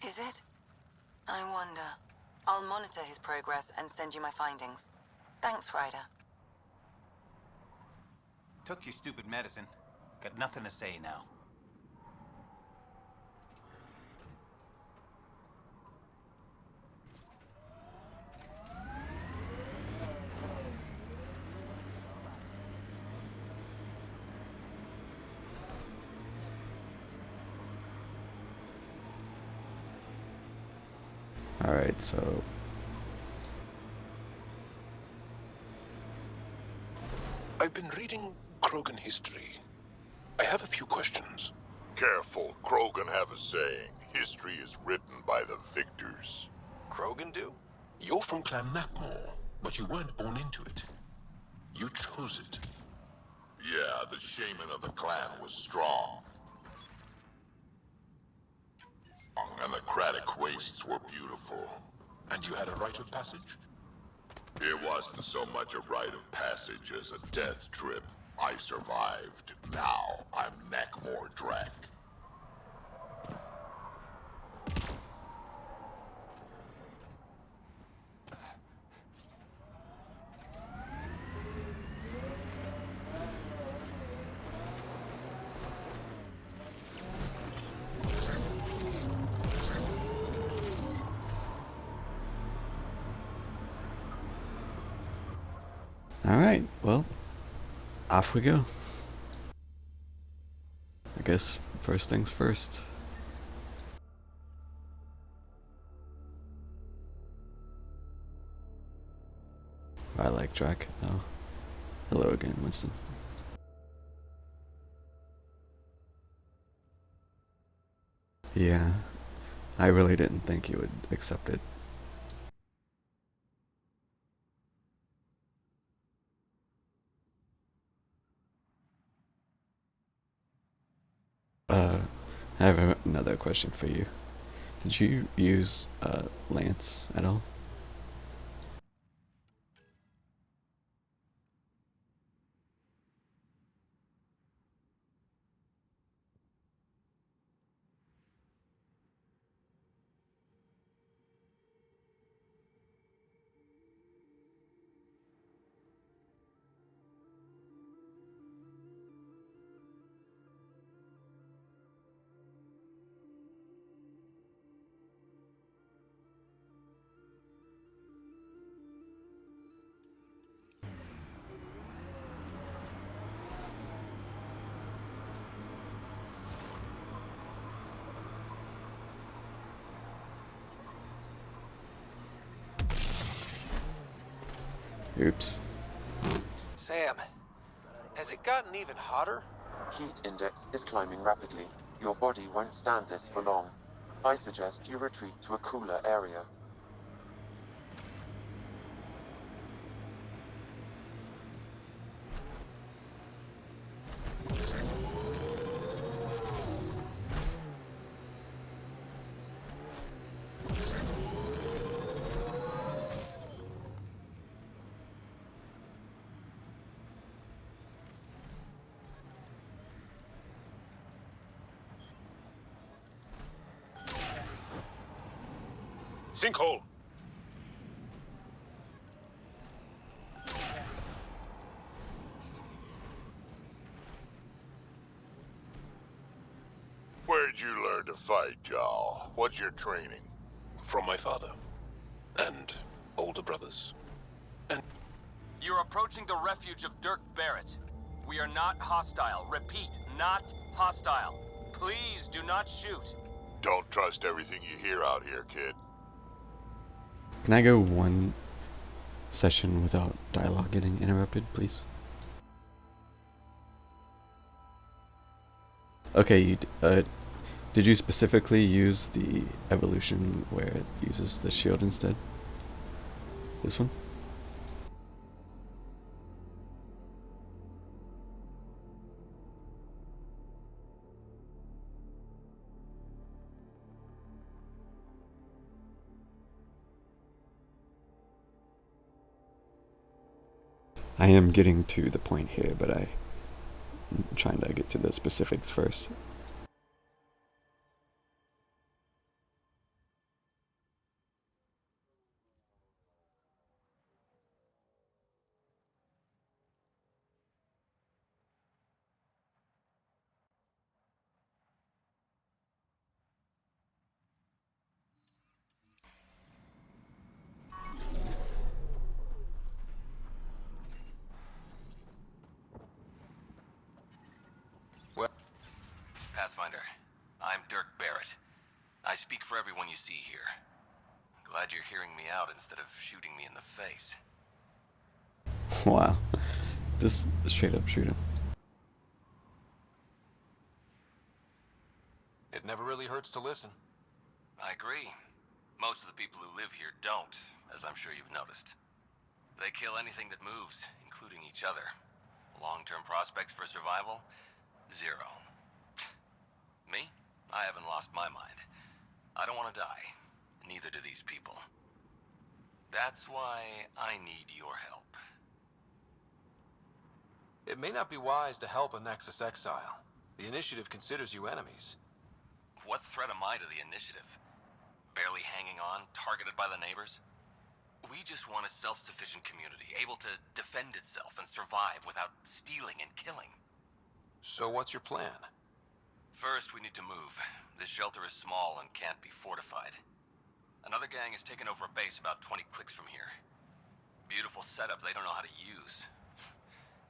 Is it? I wonder. I'll monitor his progress and send you my findings. Thanks, Ryder. Took your stupid medicine. Got nothing to say now. Alright, so... I've been reading Krogan history. I have a few questions. Careful, Krogan have a saying. History is written by the victors. Krogan do? You're from Clan Nakmor, but you weren't born into it. You chose it. Yeah, the shaman of the clan was strong. And the Craddock wastes were beautiful. And you had a rite of passage? It wasn't so much a rite of passage as a death trip. I survived. Now I'm Nakmor Drak. Alright, well, off we go. I guess first things first. I like Drak. Oh. Hello again, Winston. Yeah, I really didn't think you would accept it. I have another question for you. Did you use Lance at all? Oops. Sam, has it gotten even hotter? Heat index is climbing rapidly. Your body won't stand this for long. I suggest you retreat to a cooler area. Sinkhole! Where'd you learn to fight, Jarl? What's your training? From my father. And older brothers. You're approaching the refuge of Dirk Barrett. We are not hostile. Repeat, not hostile. Please do not shoot. Don't trust everything you hear out here, kid. Can I go one session without dialogue getting interrupted, please? Okay, did you specifically use the evolution where it uses the shield instead? This one? I am getting to the point here, but I'm trying to get to the specifics first. Pathfinder, I'm Dirk Barrett. I speak for everyone you see here. Glad you're hearing me out instead of shooting me in the face. Wow. Just straight up shoot him. It never really hurts to listen. I agree. Most of the people who live here don't, as I'm sure you've noticed. They kill anything that moves, including each other. Long-term prospects for survival? Zero. Me? I haven't lost my mind. I don't want to die. Neither do these people. That's why I need your help. It may not be wise to help a Nexus exile. The Initiative considers you enemies. What threat am I to the Initiative? Barely hanging on, targeted by the neighbors? We just want a self-sufficient community, able to defend itself and survive without stealing and killing. So what's your plan? First, we need to move. This shelter is small and can't be fortified. Another gang has taken over a base about 20 clicks from here. Beautiful setup they don't know how to use.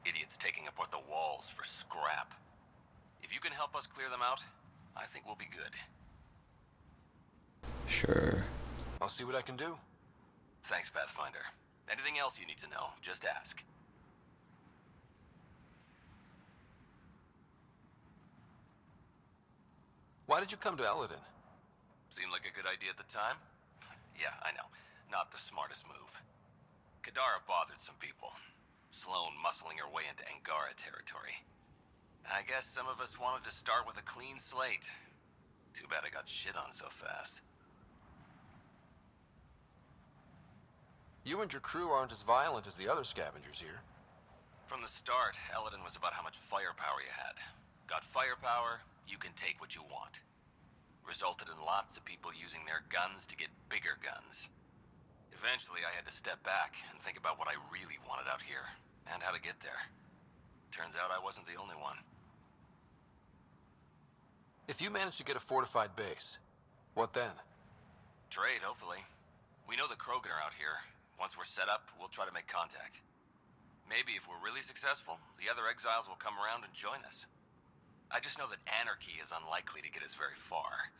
Idiots taking apart the walls for scrap. If you can help us clear them out, I think we'll be good. Sure. I'll see what I can do. Thanks, Pathfinder. Anything else you need to know, just ask. Why did you come to Eladin? Seemed like a good idea at the time? Yeah, I know. Not the smartest move. Kadara bothered some people. Sloane muscling her way into Angara territory. I guess some of us wanted to start with a clean slate. Too bad I got shit on so fast. You and your crew aren't as violent as the other scavengers here. From the start, Eladin was about how much firepower you had. Got firepower, you can take what you want. Resulted in lots of people using their guns to get bigger guns. Eventually, I had to step back and think about what I really wanted out here, and how to get there. Turns out I wasn't the only one. If you manage to get a fortified base, what then? Trade, hopefully. We know the Krogan are out here. Once we're set up, we'll try to make contact. Maybe if we're really successful, the other exiles will come around and join us. I just know that anarchy is unlikely to get us very far.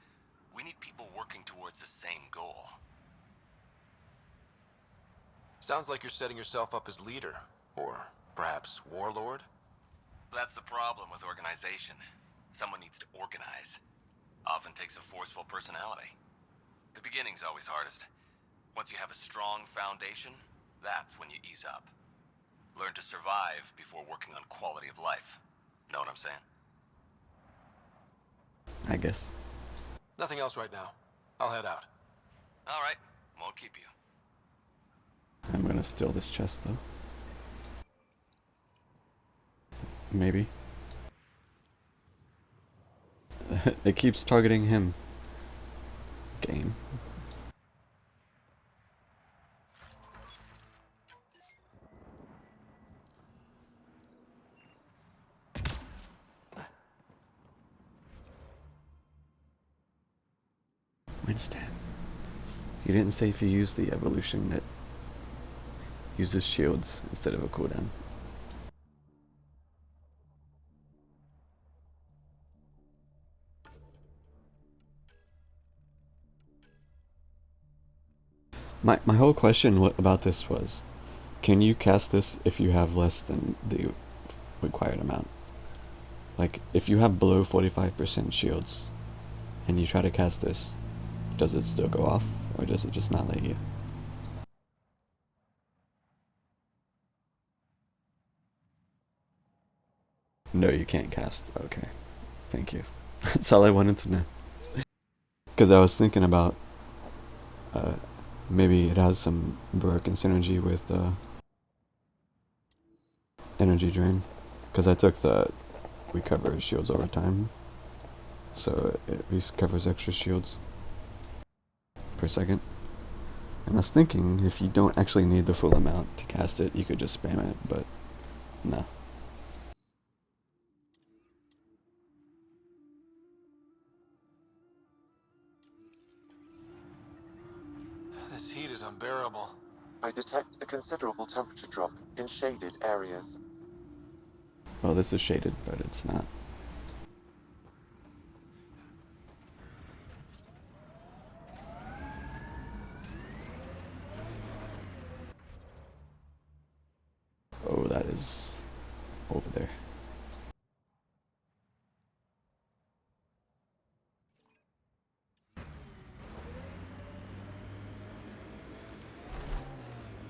We need people working towards the same goal. Sounds like you're setting yourself up as leader, or perhaps warlord? That's the problem with organization. Someone needs to organize. Often takes a forceful personality. The beginning's always hardest. Once you have a strong foundation, that's when you ease up. Learn to survive before working on quality of life. Know what I'm saying? I guess. Nothing else right now. I'll head out. All right. Won't keep you. I'm gonna steal this chest though. Maybe. It keeps targeting him. Game. Winston. You didn't say if you used the evolution that uses shields instead of a cooldown. My whole question about this was, can you cast this if you have less than the required amount? Like, if you have below 45% shields, and you try to cast this, does it still go off, or does it just not let you? No, you can't cast. Okay. Thank you. That's all I wanted to know. Because I was thinking about, maybe it has some broken synergy with energy drain. Because I took the recover shields over time. So it recovers extra shields per second. And I was thinking, if you don't actually need the full amount to cast it, you could just spam it, but no. This heat is unbearable. I detect a considerable temperature drop in shaded areas. Well, this is shaded, but it's not. is over there.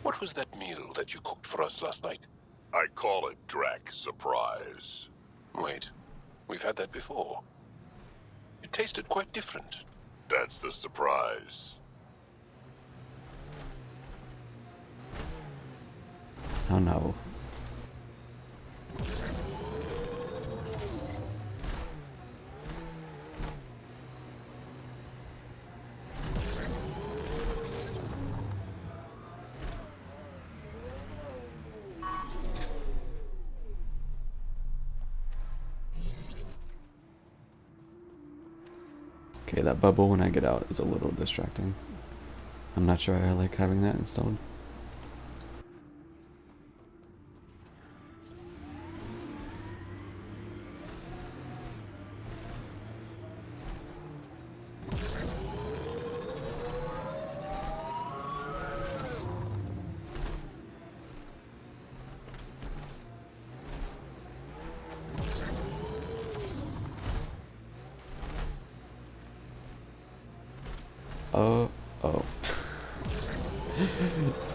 What was that meal that you cooked for us last night? I call it Drac Surprise. Wait, we've had that before. It tasted quite different. That's the surprise. Oh no. Okay, that bubble when I get out is a little distracting. I'm not sure I like having that installed. Oh.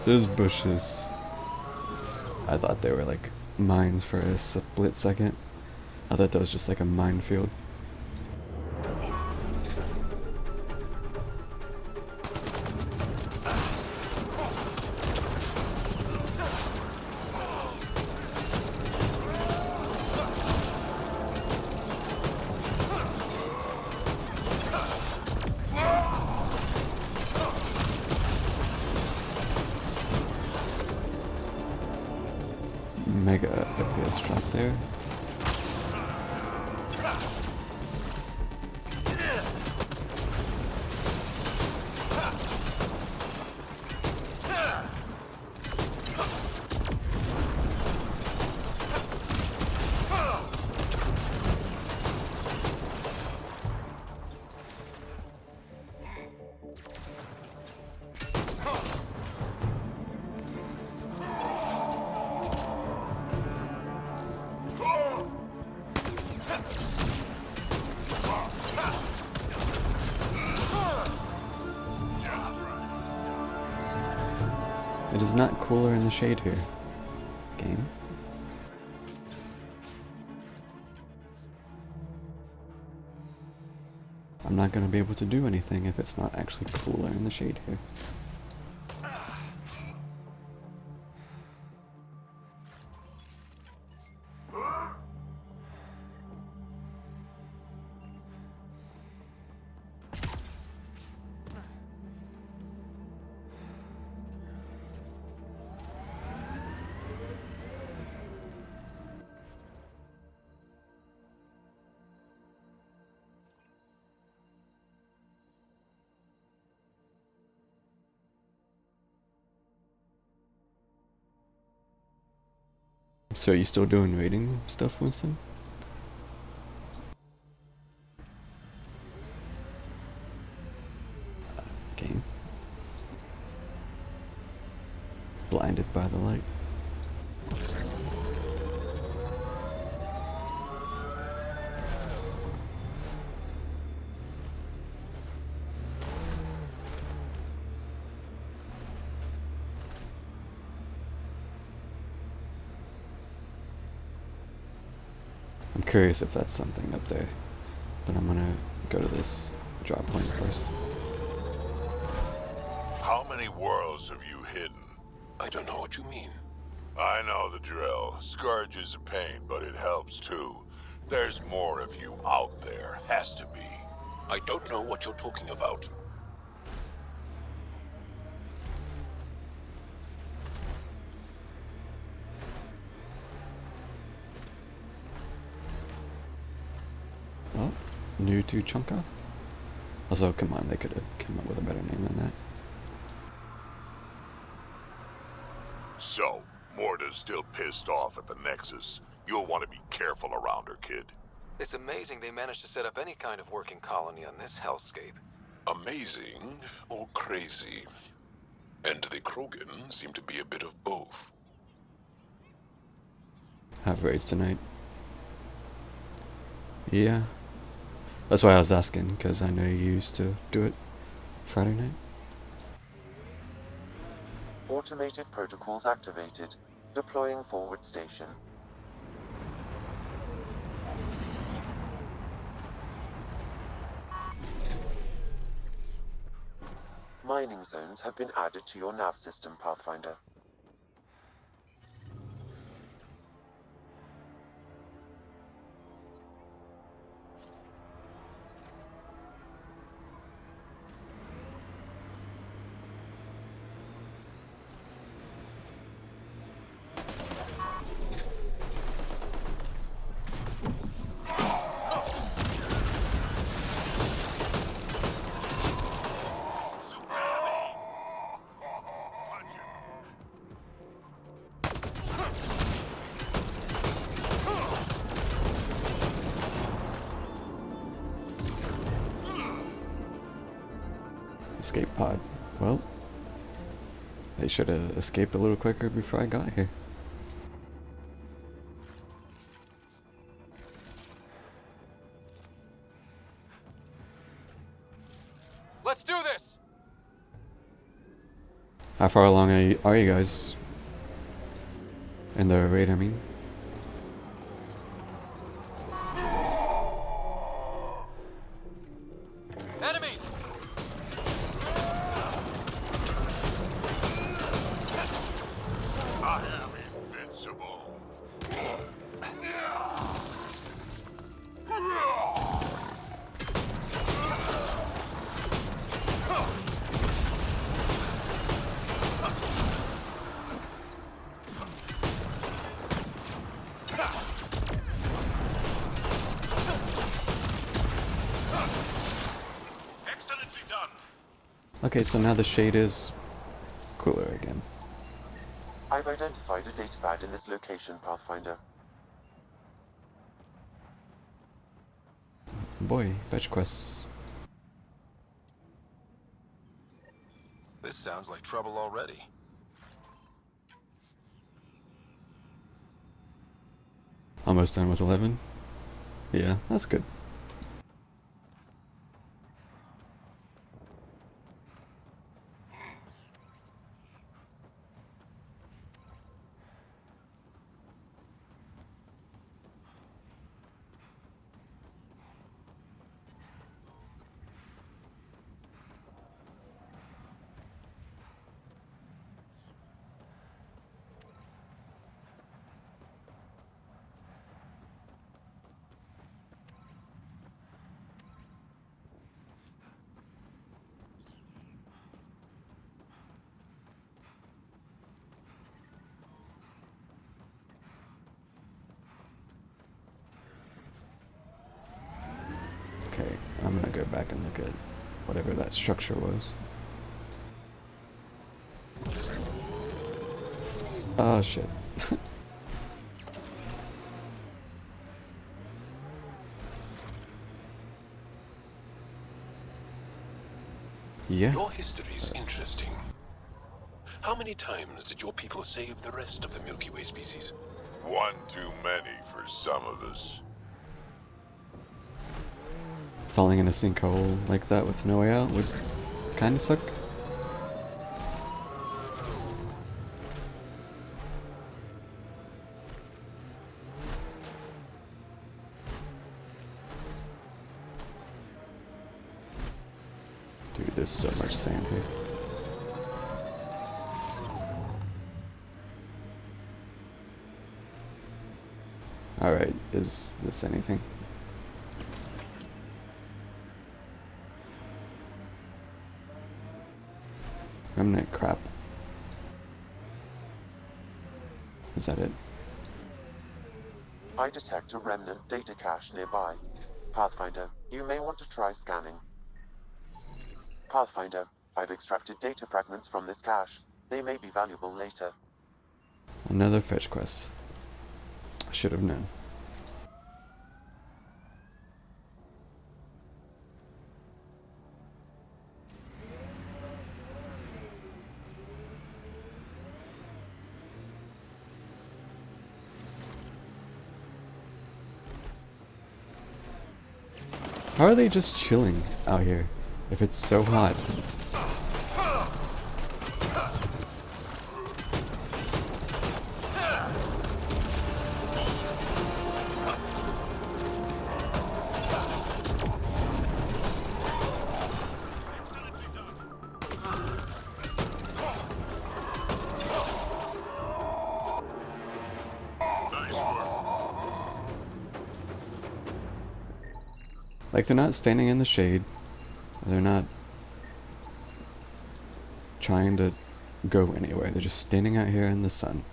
Those bushes. I thought they were like mines for a split second. I thought that was just like a minefield. Mega FPS drop there. It is not cooler in the shade here, game. I'm not going to be able to do anything if it's not actually cooler in the shade here. So are you still doing raiding stuff, Winston? Game. Blinded by the light. I'm curious if that's something up there, but I'm gonna go to this drop point first. How many worlds have you hidden? I don't know what you mean. I know the drill. Scourge is a pain, but it helps too. There's more of you out there. Has to be. I don't know what you're talking about. Oh, new to Chunka. Also, come on, they could have come up with a better name than that. So, Morta's still pissed off at the Nexus. You'll want to be careful around her, kid. It's amazing they managed to set up any kind of working colony on this hellscape. Amazing or crazy? And the Krogan seem to be a bit of both. have raids tonight. Yeah. That's why I was asking, because I know you used to do it Friday night. Automated protocols activated. Deploying forward station. Mining zones have been added to your nav system, Pathfinder. Escape pod. Well, they should have escaped a little quicker before I got here. Let's do this! How far along are you guys? In the raid, I mean. Enemies! I am invincible. Excellently done! Okay, so now the shade is cooler again. I've identified a datapad in this location, Pathfinder. Boy, fetch quests. This sounds like trouble already. Almost done with 11. Yeah, that's good. Okay, I'm gonna go back and look at whatever that structure was. Oh shit. Yeah. Your history's interesting. How many times did your people save the rest of the Milky Way species? One too many for some of us. Falling in a sinkhole like that with no way out would kinda suck. Dude, there's so much sand here. Alright, is this anything? Remnant crap. Is that it? I detect a remnant data cache nearby. Pathfinder, you may want to try scanning. Pathfinder, I've extracted data fragments from this cache. They may be valuable later. Another fetch quest. I should have known. How are they just chilling out here if it's so hot? Like, they're not standing in the shade. They're not trying to go anywhere. They're just standing out here in the sun.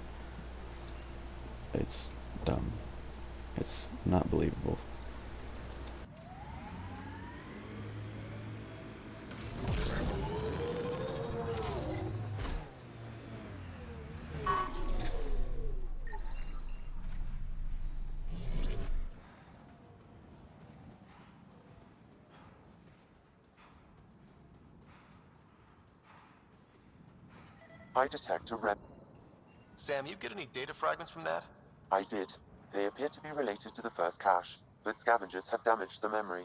It's dumb. It's not believable. I detect a rep. Sam, you get any data fragments from that? I did. They appear to be related to the first cache, but scavengers have damaged the memory.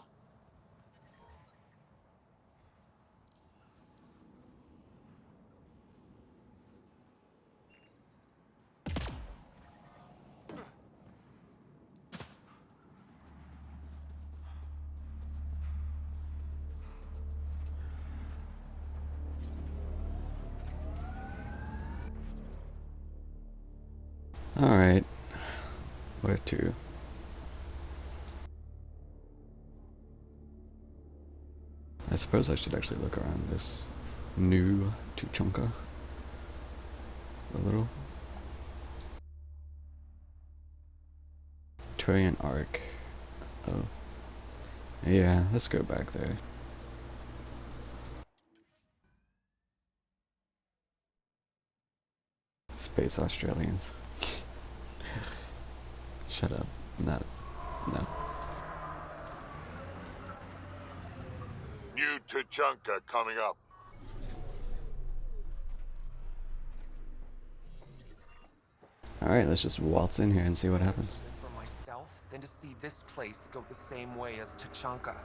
Alright. Where to? I suppose I should actually look around this new Tuchanka a little. Trojan Ark. Oh. Yeah, let's go back there. Space Australians. Shut up. No. New Tuchanka coming up. Alright, let's just waltz in here and see what happens. For myself, than to see this place go the same way as Tuchanka.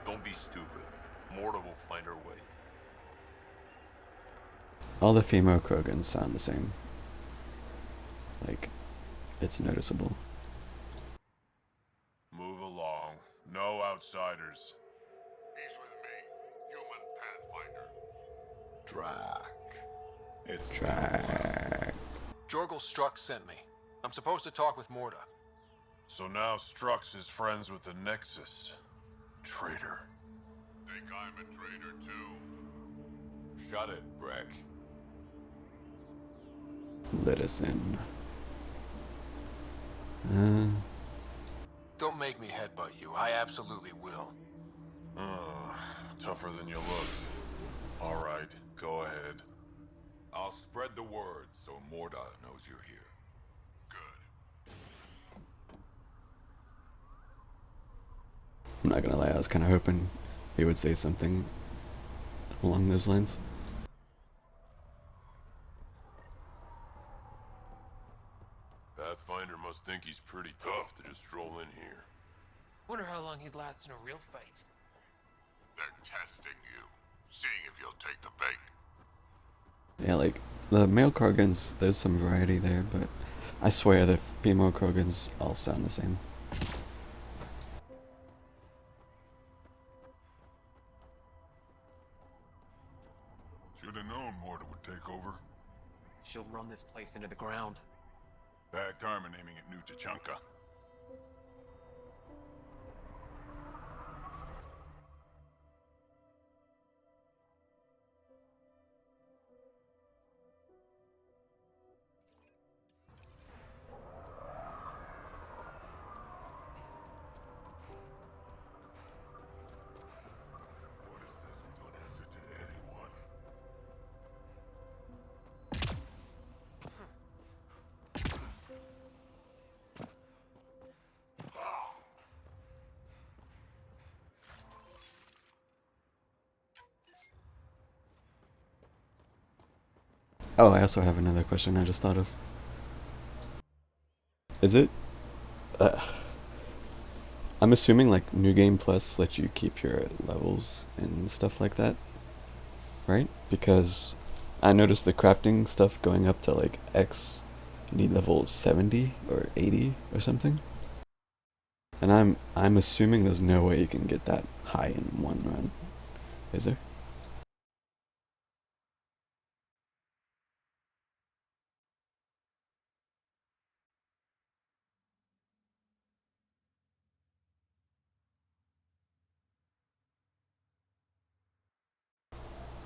Don't be stupid. Morta will find her way. All the female Krogans sound the same. Like, it's noticeable. Move along. No outsiders. He's with me. Human Pathfinder. Drac. It's Drac. Jorgel Strux sent me. I'm supposed to talk with Morta. So now Strux is friends with the Nexus. Traitor. Think I'm a traitor too. Shut it, Breck. Let us in. Don't make me headbutt you. I absolutely will. Tougher than you look. Alright, go ahead. I'll spread the word so Morta knows you're here. I'm not gonna lie, I was kinda hoping he would say something along those lines. Pathfinder must think he's pretty tough to just stroll in here. Wonder how long he'd last in a real fight. They're testing you, seeing if you'll take the bait. Yeah, like, the male Krogans, there's some variety there, but I swear the female Krogans all sound the same. Should have known Morta would take over. She'll run this place into the ground. Bad karma naming it New Tuchanka. Oh, I also have another question I just thought of. Is it... I'm assuming like New Game Plus lets you keep your levels and stuff like that, right? Because I noticed the crafting stuff going up to like X, you need level 70 or 80 or something. And I'm assuming there's no way you can get that high in one run, is there?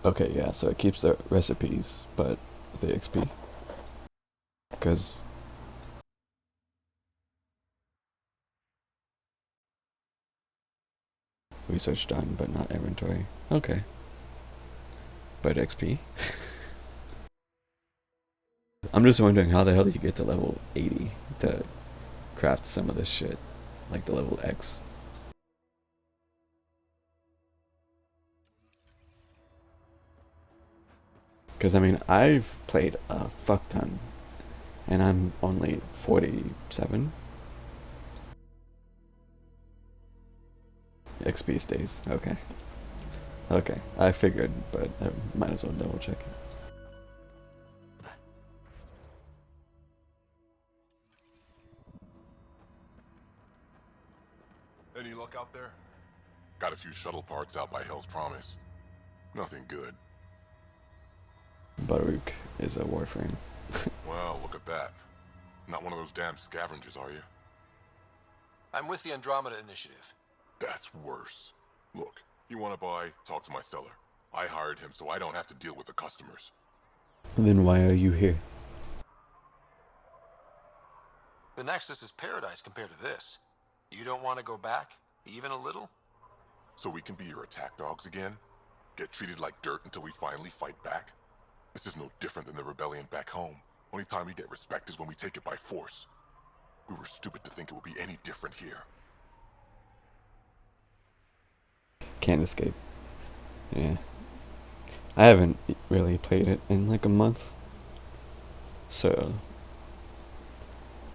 Okay, yeah, so it keeps the recipes, but the XP. Because research done, but not inventory. Okay. But XP? I'm just wondering how the hell you get to level 80 to craft some of this shit. Like the level X. Because, I mean, I've played a fuck ton. And I'm only 47. XP stays. Okay. Okay. I figured, but I might as well double check it. Any luck out there? Got a few shuttle parts out by Hell's Promise. Nothing good. Baruch is a warframe. Well, look at that. Not one of those damn scavengers, are you? I'm with the Andromeda Initiative. That's worse. Look, you want to buy? Talk to my seller. I hired him so I don't have to deal with the customers. Then why are you here? The Nexus is paradise compared to this. You don't want to go back, even a little? So we can be your attack dogs again? Get treated like dirt until we finally fight back? This is no different than the rebellion back home. Only time we get respect is when we take it by force. We were stupid to think it would be any different here. Can't escape. Yeah. I haven't really played it in like a month. So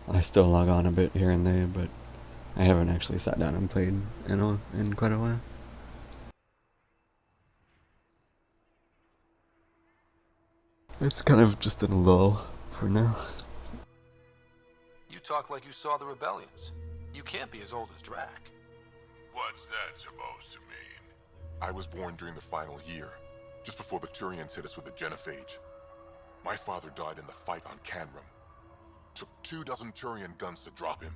I still log on a bit here and there, but I haven't actually sat down and played in quite a while. It's kind of just a lull for now. You talk like you saw the rebellions. You can't be as old as Drac. What's that supposed to mean? I was born during the final year, just before the Turians hit us with the Genophage. My father died in the fight on Canrum. Took 24 Turian guns to drop him.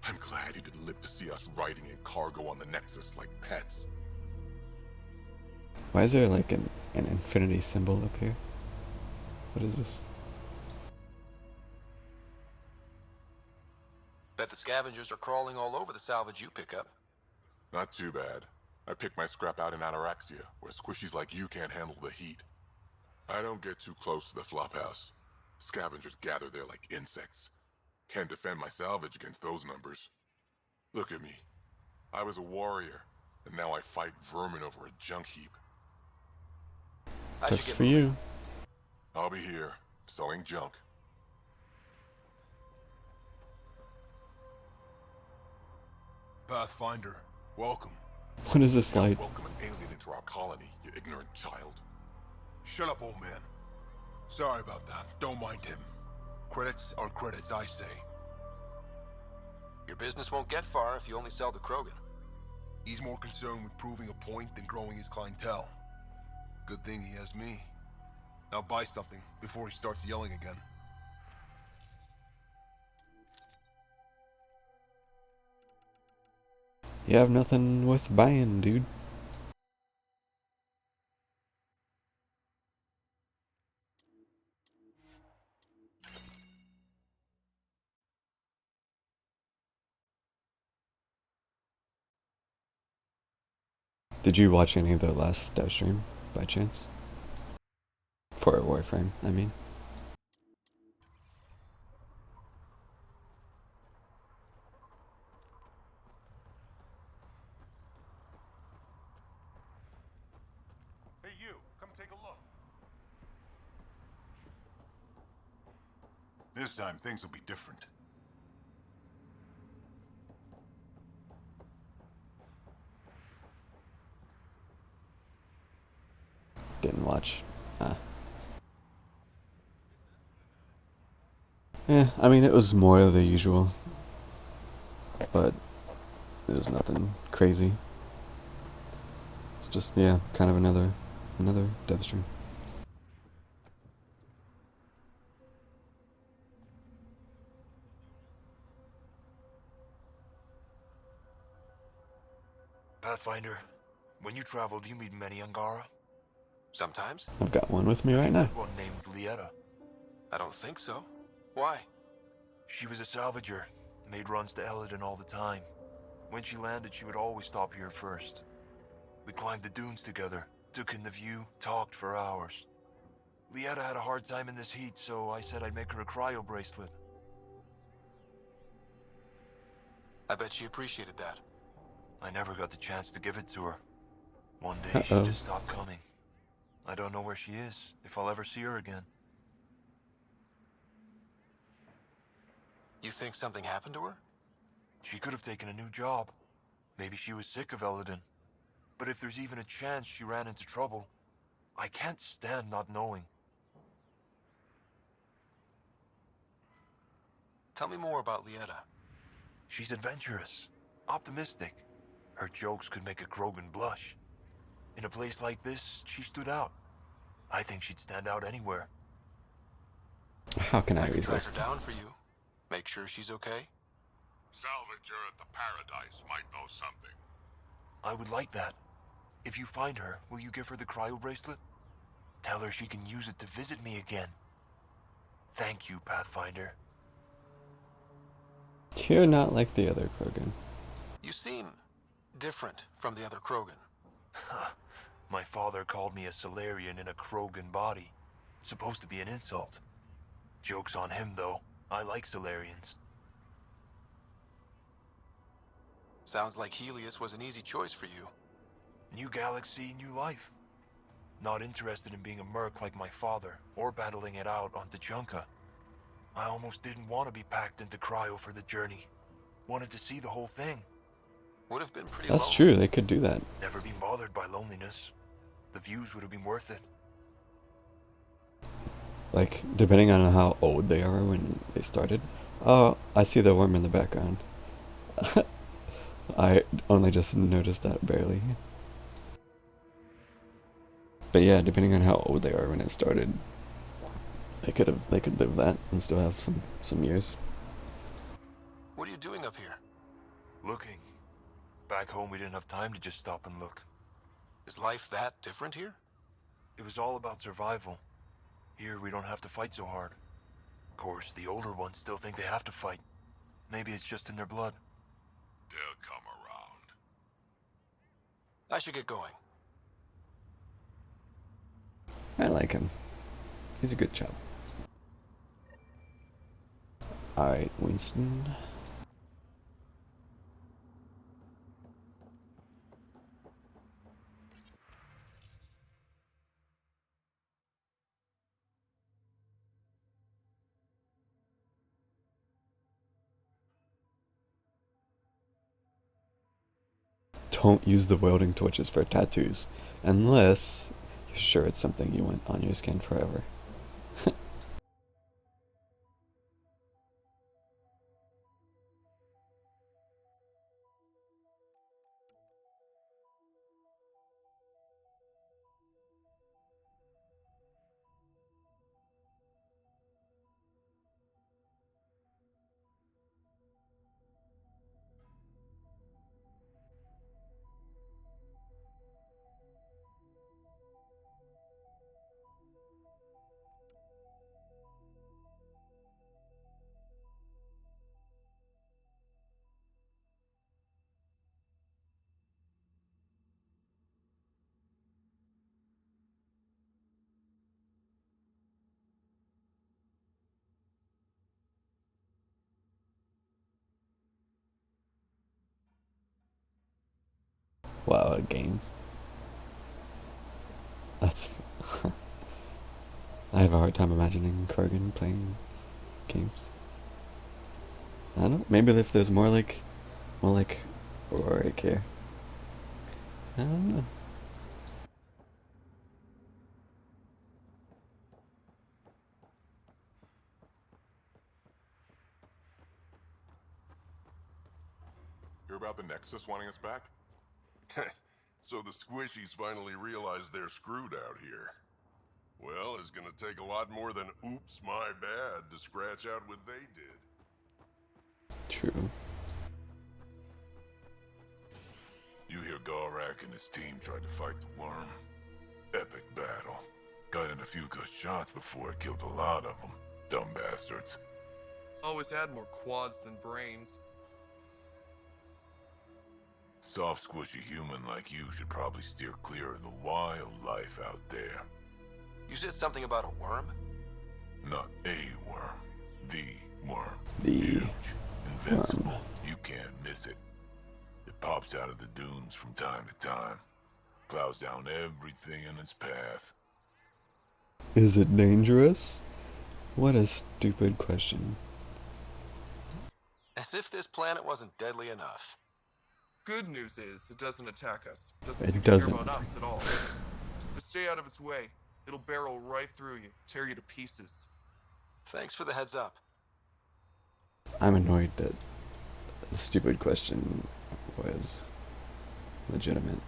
I'm glad he didn't live to see us riding in cargo on the Nexus like pets. Why is there like an infinity symbol up here? What is this? Bet the scavengers are crawling all over the salvage you pick up. Not too bad. I picked my scrap out in Ataraxia, where squishies like you can't handle the heat. I don't get too close to the flophouse. Scavengers gather there like insects. Can't defend my salvage against those numbers. Look at me. I was a warrior, and now I fight vermin over a junk heap. That's for you. I'll be here, selling junk. Pathfinder, welcome. What is this like? Welcome an alien into our colony, you ignorant child. Shut up, old man. Sorry about that. Don't mind him. Credits are credits, I say. Your business won't get far if you only sell to Krogan. He's more concerned with proving a point than growing his clientele. Good thing he has me. Now buy something before he starts yelling again. You have nothing worth buying, dude. Did you watch any of the last dev stream, by chance? For a Warframe, I mean. Hey you, come take a look. This time things will be different. didn't watch. Yeah, I mean, it was more of the usual, but it was nothing crazy. It's just, yeah, kind of another dev stream. Pathfinder, when you travel, do you meet many Angara? Sometimes. I've got one with me right now. One named Lieta. I don't think so. Why? She was a salvager, made runs to Eladin all the time. When she landed, she would always stop here first. We climbed the dunes together, took in the view, talked for hours. Lieta had a hard time in this heat, so I said I'd make her a cryo bracelet. I bet she appreciated that. I never got the chance to give it to her. One day she just stopped coming. I don't know where she is, if I'll ever see her again. You think something happened to her? She could have taken a new job. Maybe she was sick of Eladin. But if there's even a chance she ran into trouble, I can't stand not knowing. Tell me more about Lieta. She's adventurous, optimistic. Her jokes could make a Krogan blush. In a place like this, she stood out. I think she'd stand out anywhere. How can I Track her resist? down for you. Make sure she's okay. Salvager at the Paradise might know something. I would like that. If you find her, will you give her the cryo bracelet? Tell her she can use it to visit me again. Thank you, Pathfinder. You're not like the other Krogan. You seem different from the other Krogan. My father called me a Solarian in a Krogan body. Supposed to be an insult. Joke's on him, though. I like Solarians. Sounds like Helios was an easy choice for you. New galaxy, new life. Not interested in being a merc like my father, or battling it out on Tuchanka. I almost didn't want to be packed into cryo for the journey. Wanted to see the whole thing. Would have been pretty That's lonely. true, they could do that. Never been bothered by loneliness. The views would have been worth it. Like, depending on how old they are when they started. Oh, I see the worm in the background. I only just noticed that barely. But yeah, depending on how old they are when it started, they could live that and still have some years. What are you doing up here? Looking. Back home we didn't have time to just stop and look. Is life that different here? It was all about survival. Here we don't have to fight so hard. Of course, the older ones still think they have to fight. Maybe it's just in their blood. They'll come around. I should get going. I like him. He's a good chap. Alright, Winston. Don't use the welding torches for tattoos, unless you're sure it's something you want on your skin forever. Wow, a game. That's... I have a hard time imagining Krogan playing games. I don't know, maybe if there's more like Auroric here. I don't know. about the Nexus wanting us back? So the squishies finally realize they're screwed out here. Well, it's gonna take a lot more than oops, my bad to scratch out what they did. True. You hear Gorak and his team tried to fight the worm. Epic battle. Got in a few good shots before it killed a lot of them. Dumb bastards. Always had more quads than brains. Soft, squishy human like you should probably steer clear of the wildlife out there. You said something about a worm? Not a worm. The worm. The Huge. Invincible. worm. You can't miss it. It pops out of the dunes from time to time. Plows down everything in its path. Is it dangerous? What a stupid question. As if this planet wasn't deadly enough. Good news is, it doesn't attack us. It seem to doesn't. care about us at all. But stay out of its way. It'll barrel right through you, tear you to pieces. Thanks for the heads up. I'm annoyed that the stupid question was legitimate.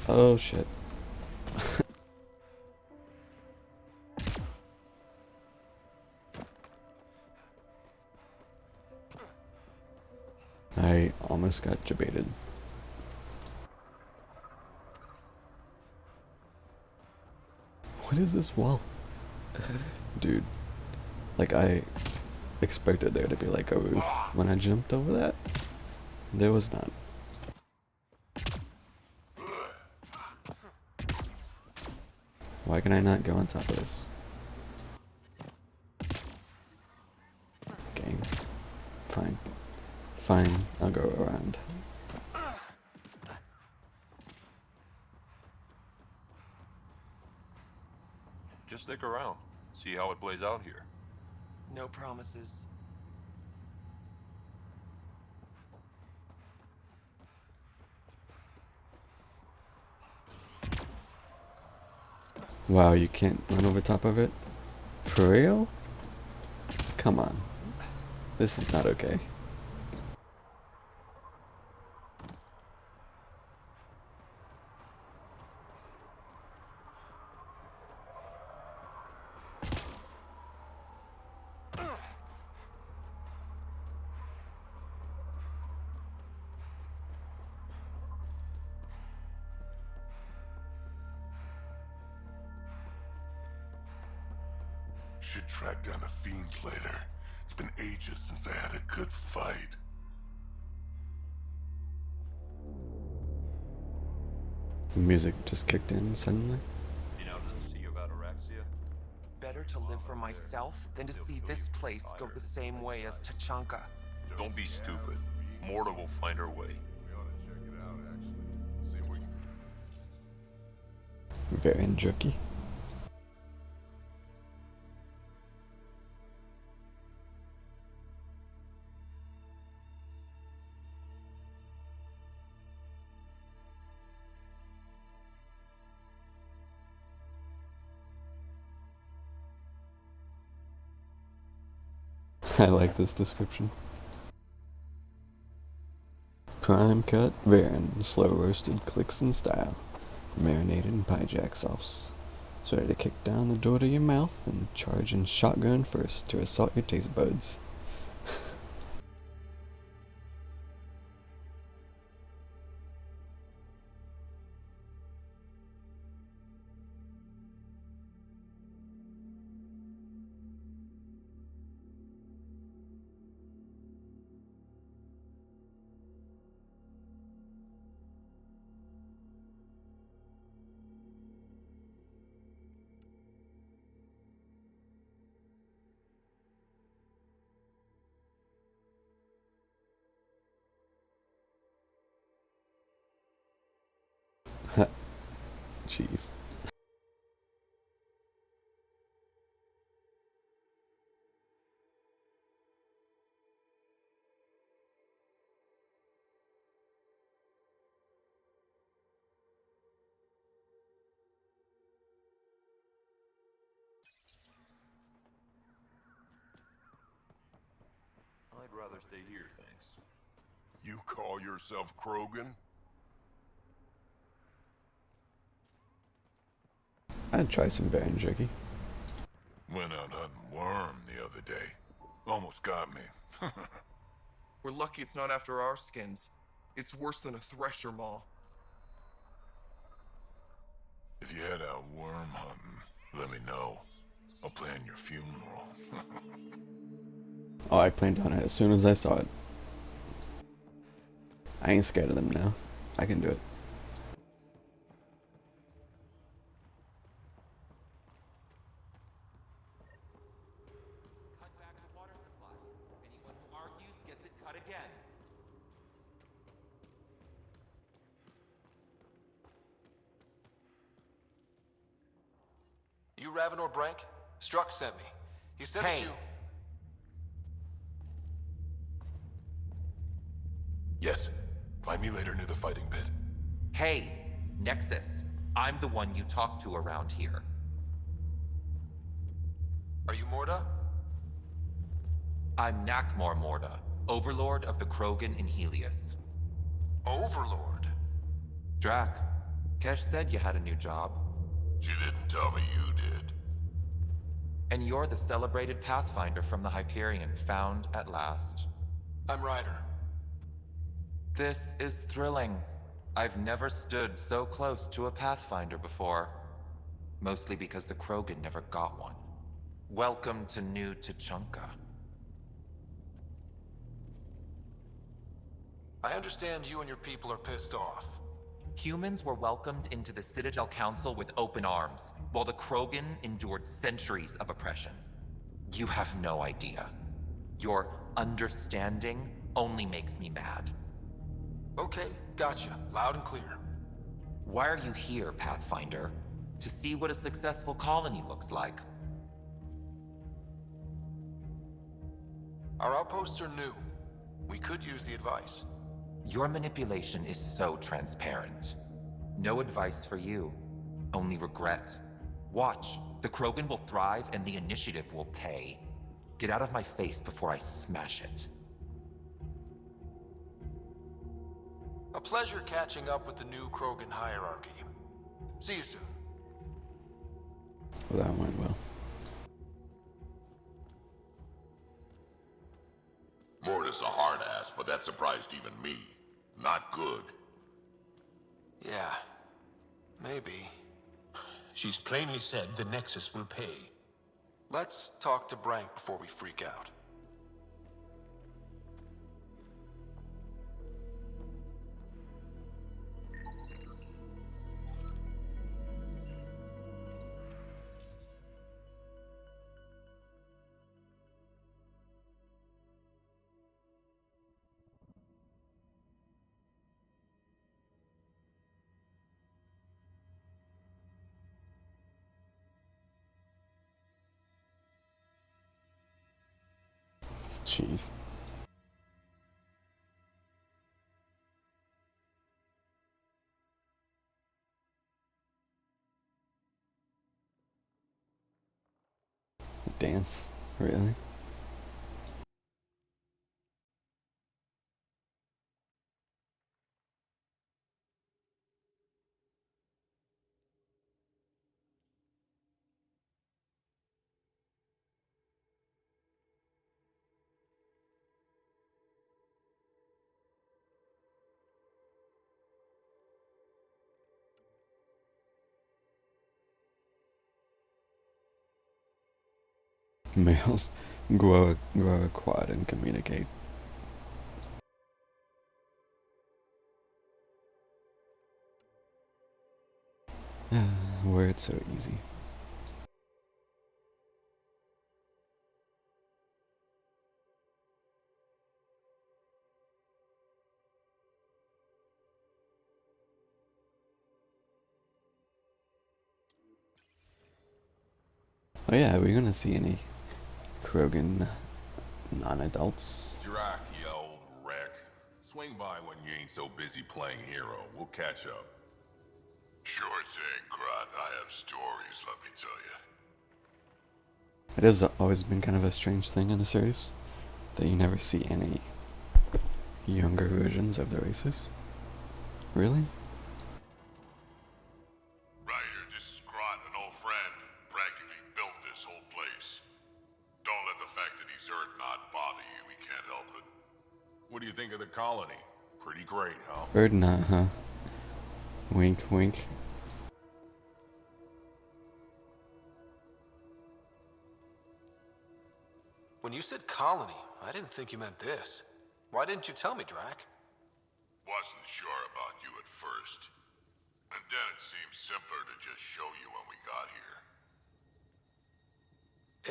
Oh shit. I almost got debated. What is this wall? Dude, like I expected there to be like a roof when I jumped over that. There was not. Why can I not go on top of this? Game. Fine. Fine, I'll go around. Just stick around. See how it plays out here. No promises. Wow, you can't run over top of it? For real? Come on. This is not okay. Should track down a fiend later. It's been ages since I had a good fight. The music just kicked in suddenly. Been out to the Sea of Ataraxia? Better to live for myself than to see this place go the same way as Tachanka. Don't be stupid. Morta will find her way. Very jerky. I like this description. Prime cut, Varen, slow roasted clicks in style, marinated in pie jack sauce. It's ready to kick down the door to your mouth and charge in shotgun first to assault your taste buds. Jeez. I'd rather stay here, thanks. You call yourself Krogan? I'd try some Baron jerky. Went out hunting worm the other day. Almost got me. We're lucky it's not after our skins. It's worse than a thresher maw. If you head out worm hunting, let me know. I'll plan your funeral. Oh, I planned on it as soon as I saw it. I ain't scared of them now. I can do it. Cut back the water supply. Anyone who argues gets it cut again. You Ravenor Brank? Struck sent me. He said that you... Yes. Find me later near the fighting pit. Hey, Nexus. I'm the one you talk to around here. Are you Morda? I'm Nakmor Morda, Overlord of the Krogan in Helios. Overlord? Drac, Kesh said you had a new job. She didn't tell me you did. And you're the celebrated Pathfinder from the Hyperion, found at last. I'm Ryder. This is thrilling. I've never stood so close to a Pathfinder before. Mostly because the Krogan never got one. Welcome to New Tuchanka. I understand you and your people are pissed off. Humans were welcomed into the Citadel Council with open arms, while the Krogan endured centuries of oppression. You have no idea. Your understanding only makes me mad. Okay, gotcha. Loud and clear. Why are you here, Pathfinder? To see what a successful colony looks like. Our outposts are new. We could use the advice. Your manipulation is so transparent. No advice for you, only regret. Watch, the Krogan will thrive and the initiative will pay. Get out of my face before I smash it. A pleasure catching up with the new Krogan hierarchy. See you soon. Well, that went well. Morda's a hard ass, but that surprised even me. Not good. Yeah, maybe. She's plainly said the Nexus will pay. Let's talk to Brank before we freak out. Jeez. Dance? Really? Males grow a quad and communicate. Where it's so easy. Oh yeah, are we gonna see any Krogan non-adults? Drac, you old wreck. Swing by when you ain't so busy playing hero. We'll catch up. Sure thing, Grodd. I have stories, let me tell you. It has always been kind of a strange thing in the series that you never see any younger versions of the races. Really? Ryder, this is Grodd, an old friend. Practically built this whole place. Don't let the fact that he's Urdnot bother you. We can't help it. What do you think of the colony? Pretty great, huh? Urdnot, huh? Wink, wink. When you said colony, I didn't think you meant this. Why didn't you tell me, Drac? Wasn't sure about you at first. And then it seemed simpler to just show you when we got here.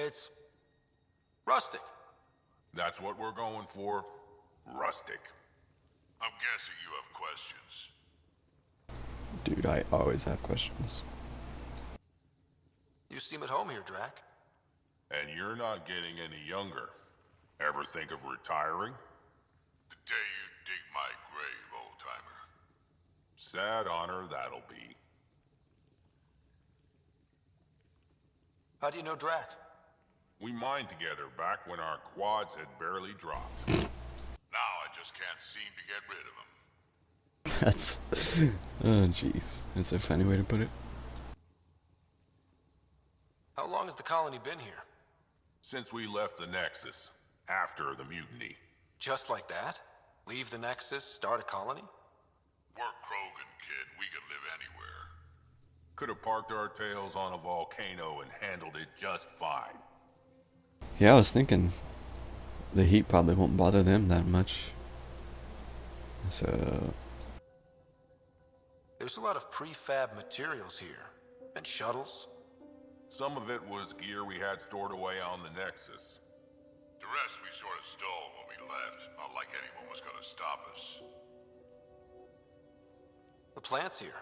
It's rustic. That's what we're going for. Rustic. I'm guessing you have questions. Dude, I always have questions. You seem at home here, Drac. And you're not getting any younger. Ever think of retiring? The day you dig my grave, old-timer. Sad honor that'll be. How do you know Drac? We mined together back when our quads had barely dropped. Now I just can't seem to get rid of him. That's... oh, jeez. That's a funny way to put it. How long has the colony been here? Since we left the Nexus, after the mutiny. Just like that? Leave the Nexus, start a colony? We're Krogan, kid. We can live anywhere. Could have parked our tails on a volcano and handled it just fine. Yeah, I was thinking the heat probably won't bother them that much. So... There's a lot of prefab materials here. And shuttles. Some of it was gear we had stored away on the Nexus. The rest we sort of stole when we left. Not like anyone was gonna stop us. The plants here.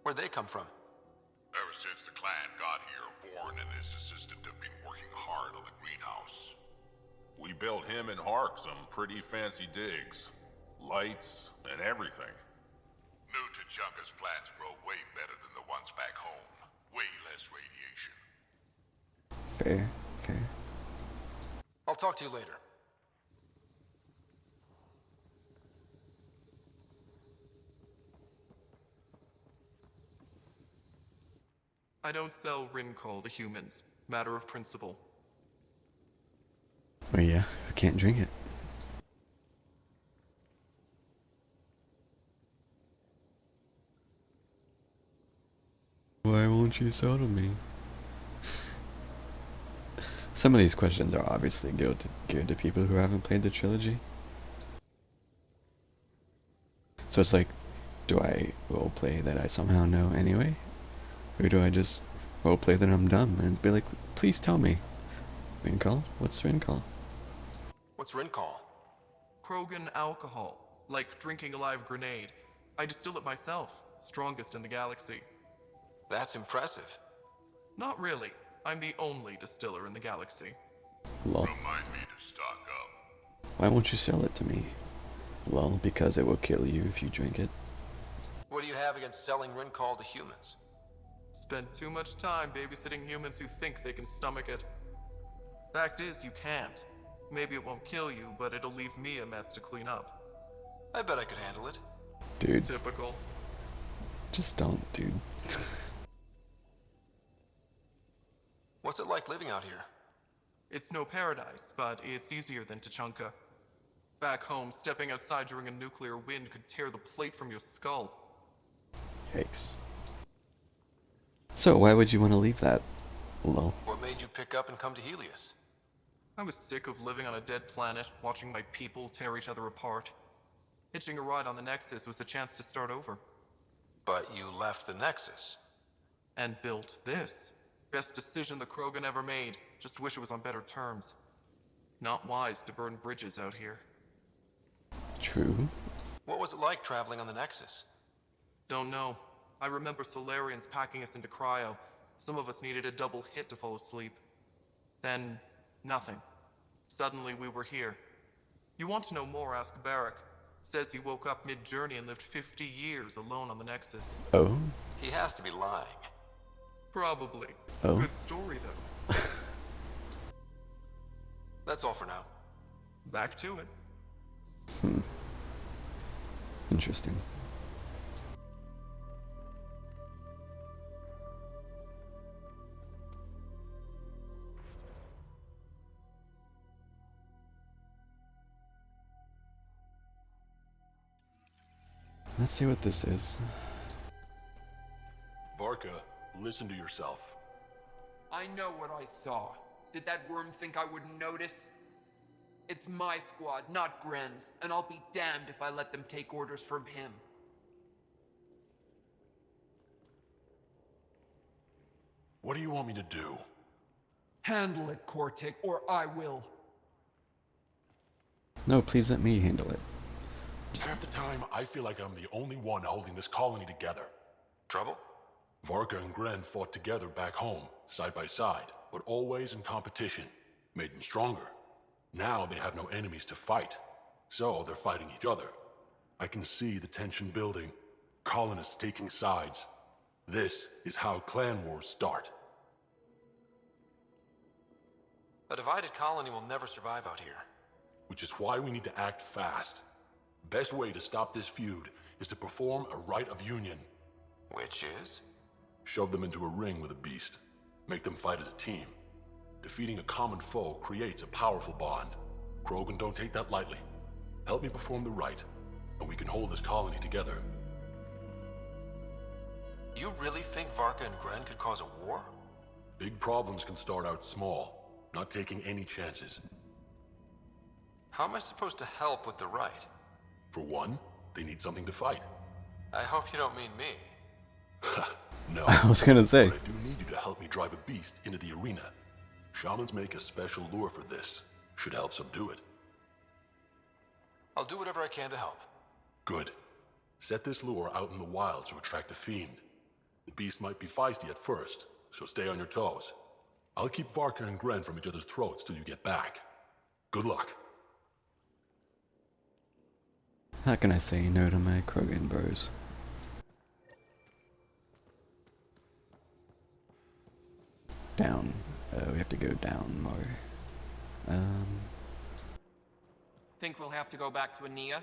Where'd they come from? Ever since the clan got here, Vorn and his assistant have been working hard on the greenhouse. We built him and Hark some pretty fancy digs. Lights and everything. New Tuchanka's plants grow way better than the ones back home. Way less radiation. Fair, fair. I'll talk to you later. I don't sell Rincoal to humans. Matter of principle. Oh yeah, we can't drink it. Why won't you sell to me? Some of these questions are obviously geared to people who haven't played the trilogy. So it's like, do I roleplay that I somehow know anyway? Or do I just roleplay that I'm dumb and be like, please tell me. Rincoal? What's Rincoal? What's Rincoal? Krogan alcohol. Like drinking a live grenade. I distill it myself. Strongest in the galaxy. That's impressive. Not really. I'm the only distiller in the galaxy. Lol. Remind me to stock up. Why won't you sell it to me? Well, because it will kill you if you drink it. What do you have against selling Rincoal to humans? Spend too much time babysitting humans who think they can stomach it. Fact is, you can't. Maybe it won't kill you, but it'll leave me a mess to clean up. I bet I could handle it. Dude. Typical. Just don't, dude. What's it like living out here? It's no paradise, but it's easier than Tuchanka. Back home, stepping outside during a nuclear wind could tear the plate from your skull. Yikes. So, why would you want to leave that? Lol. What made you pick up and come to Helios? I was sick of living on a dead planet, watching my people tear each other apart. Hitching a ride on the Nexus was a chance to start over. But you left the Nexus. And built this. Best decision the Krogan ever made. Just wish it was on better terms. Not wise to burn bridges out here. True. What was it like traveling on the Nexus? Don't know. I remember Solarians packing us into cryo. Some of us needed a double hit to fall asleep. Then, nothing. Suddenly we were here. You want to know more, ask Barrack. Says he woke up mid-journey and lived 50 years alone on the Nexus. Oh? He has to be lying. Probably. Oh. Good story, though. That's all for now. Back to it. Hmm. Interesting. Let's see what this is. Varka, listen to yourself. I know what I saw. Did that worm think I wouldn't notice? It's my squad, not Gren's, and I'll be damned if I let them take orders from him. What do you want me to do? Handle it, Kortik, or I will. No, please let me handle it. Half the time, I feel like I'm the only one holding this colony together. Trouble? Varka and Gren fought together back home, side by side, but always in competition. Made them stronger. Now they have no enemies to fight, so they're fighting each other. I can see the tension building, colonists taking sides. This is how clan wars start. A divided colony will never survive out here. Which is why we need to act fast. Best way to stop this feud is to perform a rite of union. Which is? Shove them into a ring with a beast. Make them fight as a team. Defeating a common foe creates a powerful bond. Krogan don't take that lightly. Help me perform the rite, and we can hold this colony together. You really think Varka and Gren could cause a war? Big problems can start out small, not taking any chances. How am I supposed to help with the rite? For one, they need something to fight. I hope you don't mean me. No. I was gonna say. But I do need you to help me drive a beast into the arena. Shamans make a special lure for this. Should help subdue it. I'll do whatever I can to help. Good. Set this lure out in the wilds to attract a fiend. The beast might be feisty at first, so stay on your toes. I'll keep Varka and Gren from each other's throats till you get back. Good luck. How can I say no to my Krogan bros? Down. We have to go down more. Think we'll have to go back to Ania?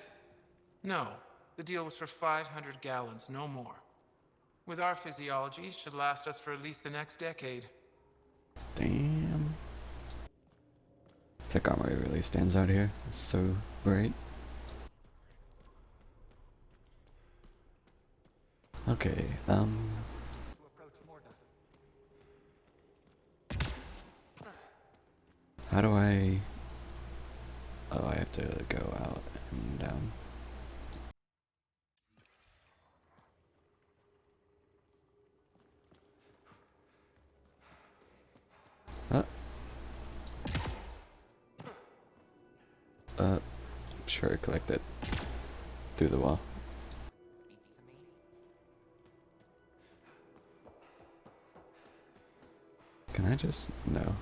No. The deal was for 500 gallons, no more. With our physiology, it should last us for at least the next decade. Damn. Tech armor really stands out here. It's so bright. Okay, how do I... Oh, I have to go out and down. Sure, collect it through the wall. Can I just... No.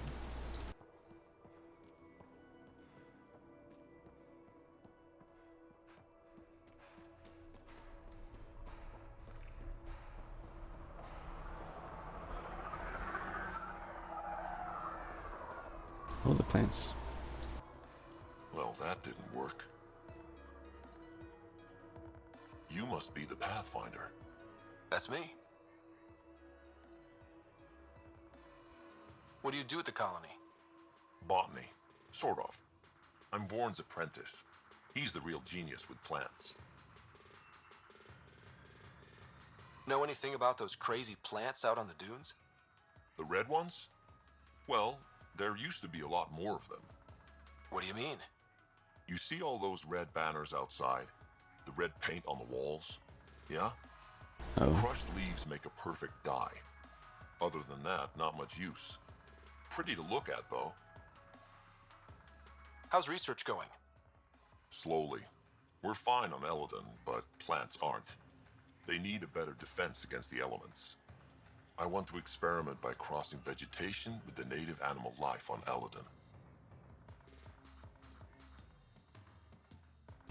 Oh, the plants. Well, that didn't work. You must be the Pathfinder. That's me. What do you do at the colony? Botany. Sort of. I'm Vorn's apprentice. He's the real genius with plants. Know anything about those crazy plants out on the dunes? The red ones? Well, there used to be a lot more of them. What do you mean? You see all those red banners outside? The red paint on the walls? Yeah? Oh. Crushed leaves make a perfect dye. Other than that, not much use. Pretty to look at, though. How's research going? Slowly. We're fine on Eladin, but plants aren't. They need a better defense against the elements. I want to experiment by crossing vegetation with the native animal life on Eladin.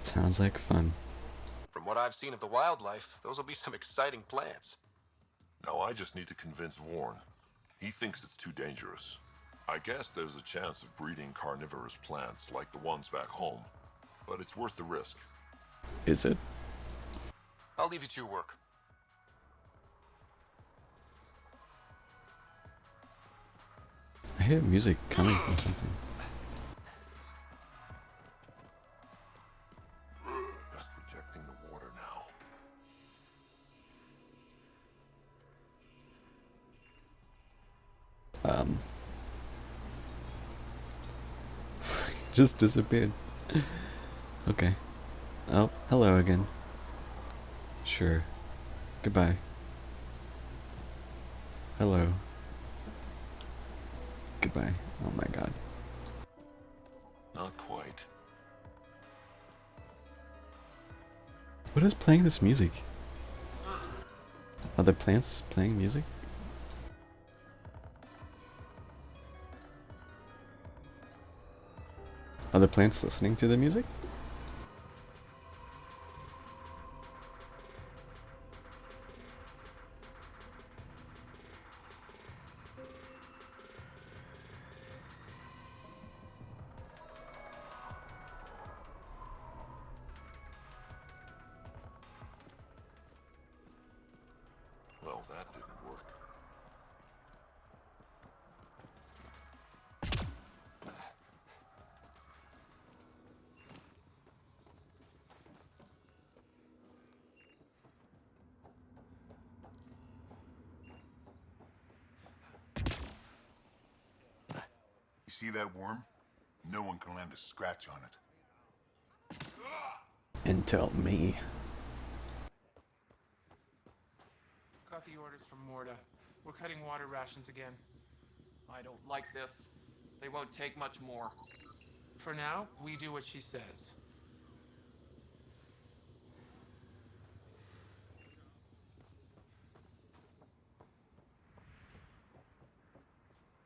Sounds like fun. From what I've seen of the wildlife, those will be some exciting plants. Now I just need to convince Vorn. He thinks it's too dangerous. I guess there's a chance of breeding carnivorous plants like the ones back home, but it's worth the risk. Is it? I'll leave you to your work. I hear music coming from something. Just rejecting the water now. Just disappeared. Okay. Oh, hello again. Sure. Goodbye. Hello. Goodbye. Oh my god. Not quite. What is playing this music? Are the plants playing music? Are the plants listening to the music? Well, that didn't work. You see that worm? No one can land a scratch on it. Until me. Got the orders from Morda. We're cutting water rations again. I don't like this. They won't take much more. For now, we do what she says.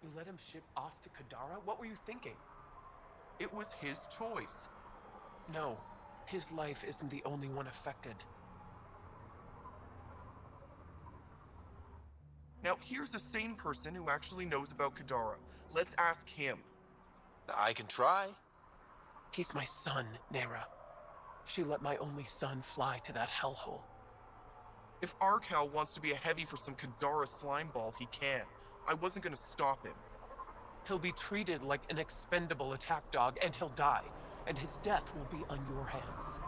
You let him ship off to Kadara? What were you thinking? It was his choice. No, his life isn't the only one affected. Now, here's a sane person who actually knows about Kadara. Let's ask him. I can try. He's my son, Nera. She let my only son fly to that hellhole. If Arcal wants to be a heavy for some Kadara slimeball, he can. I wasn't gonna stop him. He'll be treated like an expendable attack dog, and he'll die. And his death will be on your hands.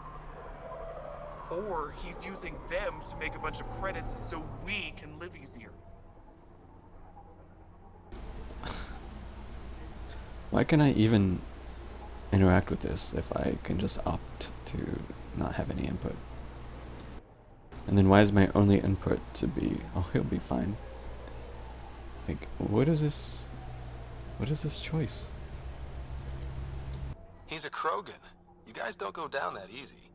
Or he's using them to make a bunch of credits so we can live easier. Why can I even interact with this if I can just opt to not have any input? And then why is my only input to be, oh, he'll be fine? Like, what is this? What is this choice? He's a Krogan. You guys don't go down that easy.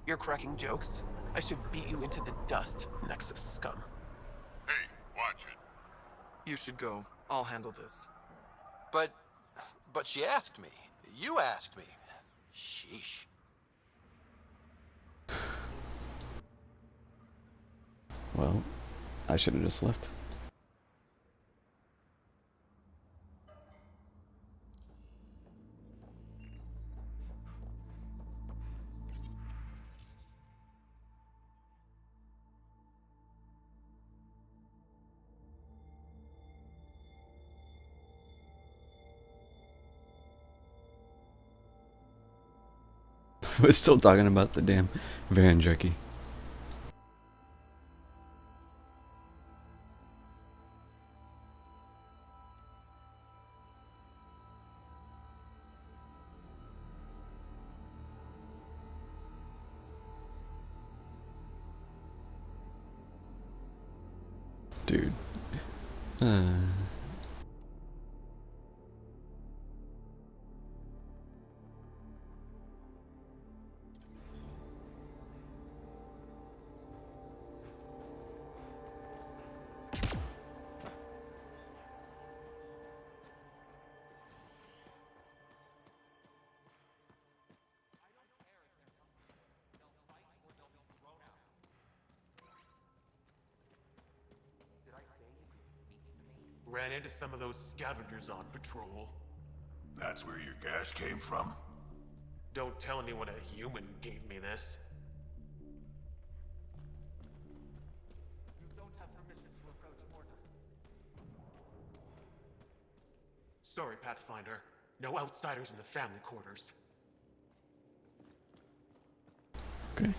You're cracking jokes. I should beat you into the dust, Nexus scum. Hey, watch it. You should go. I'll handle this. But she asked me. You asked me. Sheesh. Well, I should have just left. We're still talking about the damn Varan jerky. Dude. Ran into some of those scavengers on patrol. That's where your gas came from? Don't tell anyone a human gave me this. You don't have permission to approach Morta. Sorry, Pathfinder. No outsiders in the family quarters. Okay.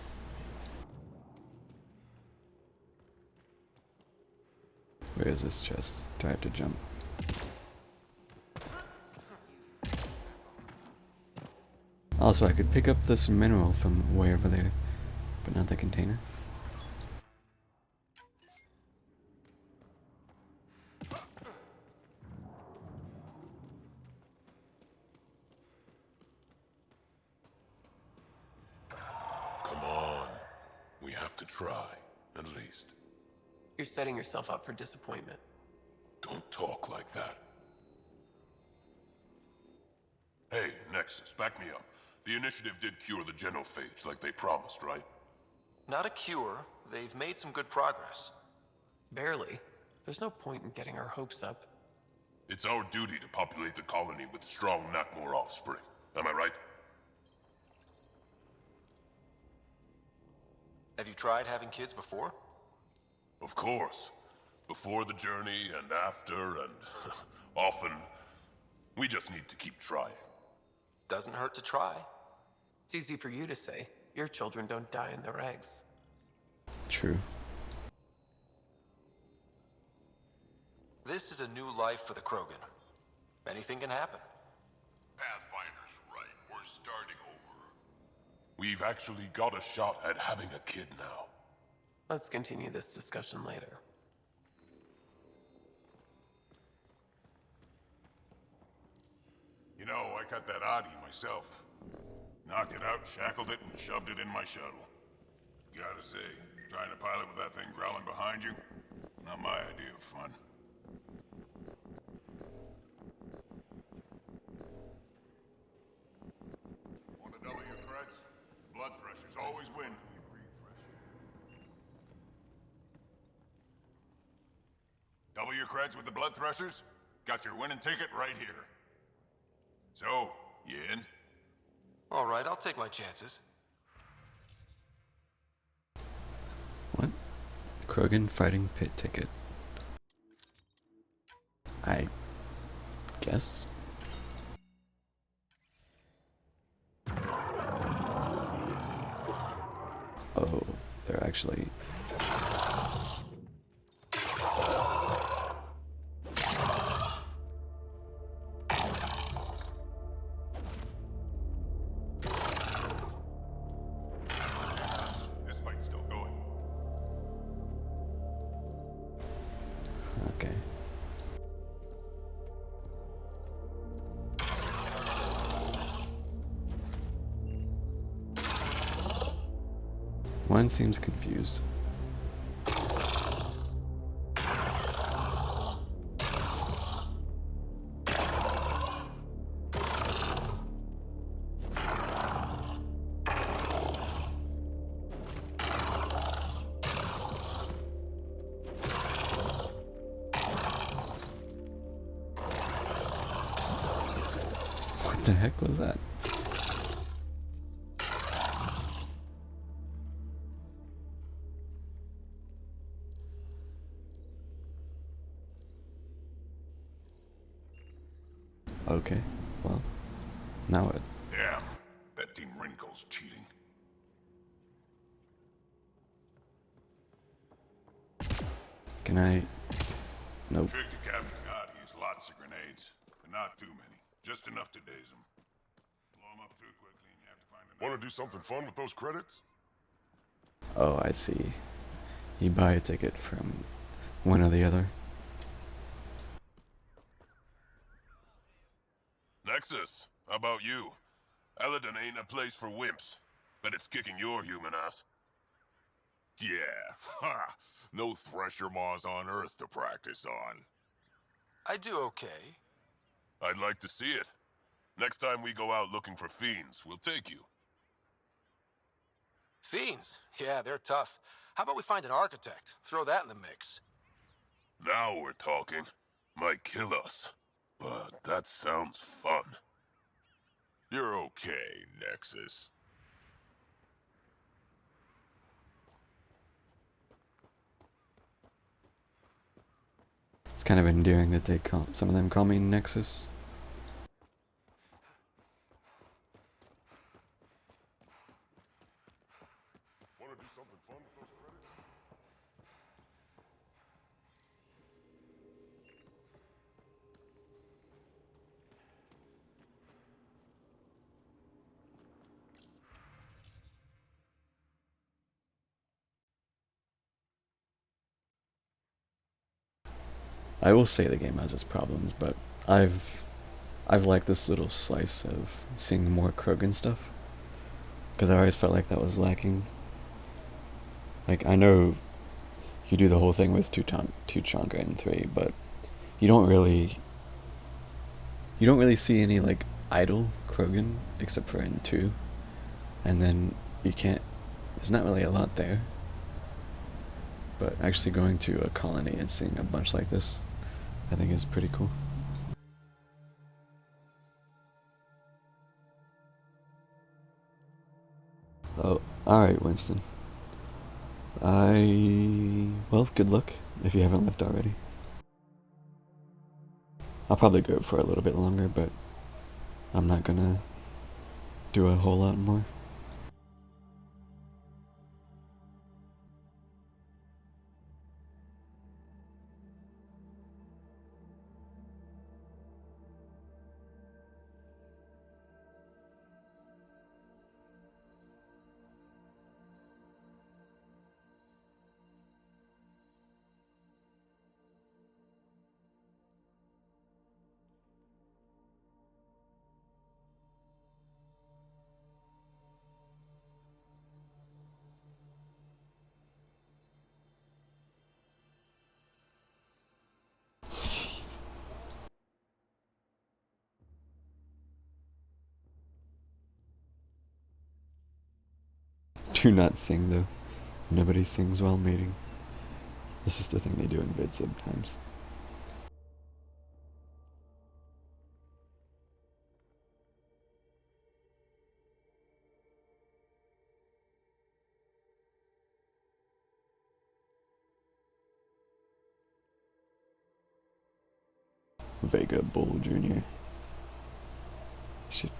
Where is this chest? Do I have to jump? Also, I could pick up this mineral from way over there, but not the container. Come on. We have to try, at least. You're setting yourself up for disappointment. Don't talk like that. Hey, Nexus, back me up. The Initiative did cure the genophage like they promised, right? Not a cure. They've made some good progress. Barely. There's no point in getting our hopes up. It's our duty to populate the colony with strong Nakmor offspring. Am I right? Have you tried having kids before? Of course. Before the journey and after and often. We just need to keep trying. Doesn't hurt to try. It's easy for you to say. Your children don't die in their eggs. True. This is a new life for the Krogan. Anything can happen. Pathfinder's right. We're starting over. We've actually got a shot at having a kid now. Let's continue this discussion later. You know, I cut that Adi myself. Knocked it out, shackled it, and shoved it in my shuttle. Gotta say, trying to pilot with that thing growling behind you, not my idea of fun. Want to double your creds? Blood threshers always win when you breathe fresh. Double your creds with the blood threshers? Got your winning ticket right here. So, you in? All right, I'll take my chances. What? Krogan fighting pit ticket. I guess. Oh, they're actually. This fight's still going. Okay. One seems confused. What the heck was that? Okay, well, now what? Damn, that Team Wrinkle's cheating. Can I? Nope. Trick to capturing Adi is lots of grenades, but not too many. Just enough to daze them. Blow them up too quickly and you have to find another. Want to do something fun with those credits? Oh, I see. You buy a ticket from one or the other. Nexus, how about you? Eladin ain't a place for wimps, but it's kicking your human ass. Yeah, ha! No thresher maws on Earth to practice on. I do okay. I'd like to see it. Next time we go out looking for fiends, we'll take you. Fiends? Yeah, they're tough. How about we find an architect? Throw that in the mix. Now we're talking. Might kill us, but that sounds fun. You're okay, Nexus. It's kind of endearing that some of them call me Nexus. Wanna do something fun with those credits? I will say the game has its problems, but I've liked this little slice of seeing more Krogan stuff, because I always felt like that was lacking. Like, I know you do the whole thing with Tuchanka in 3, but you don't really see any like idle Krogan except for in 2, and then there's not really a lot there. But actually going to a colony and seeing a bunch like this, I think is pretty cool. Oh, alright, Winston. Well, good luck if you haven't left already. I'll probably go for a little bit longer, but I'm not gonna do a whole lot more. Do not sing though. Nobody sings while mating. This is the thing they do in vid sometimes. Vega Bull Jr. Shit.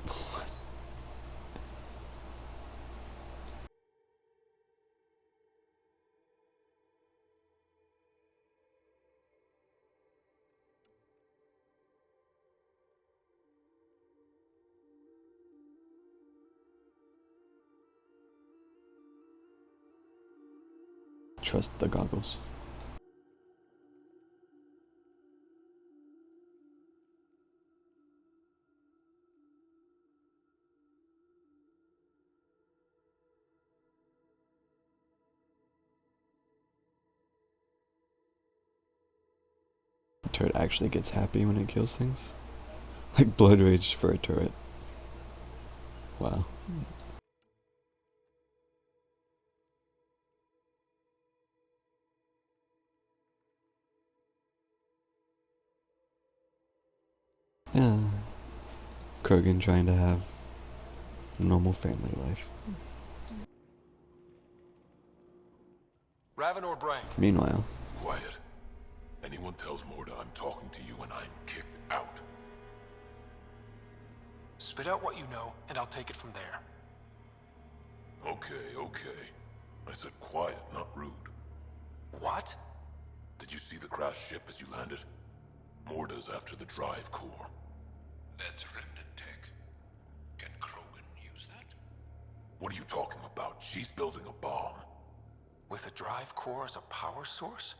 Trust the goggles. The turret actually gets happy when it kills things. Like blood rage for a turret. Wow. Yeah. Krogan trying to have a normal family life. Raven or Brank? Meanwhile. Quiet. Anyone tells Morda I'm talking to you and I'm kicked out. Spit out what you know, and I'll take it from there. Okay, okay. I said quiet, not rude. What? Did you see the crashed ship as you landed? Morda's after the drive core. That's remnant tech. Can Krogan use that? What are you talking about? She's building a bomb. With a drive core as a power source?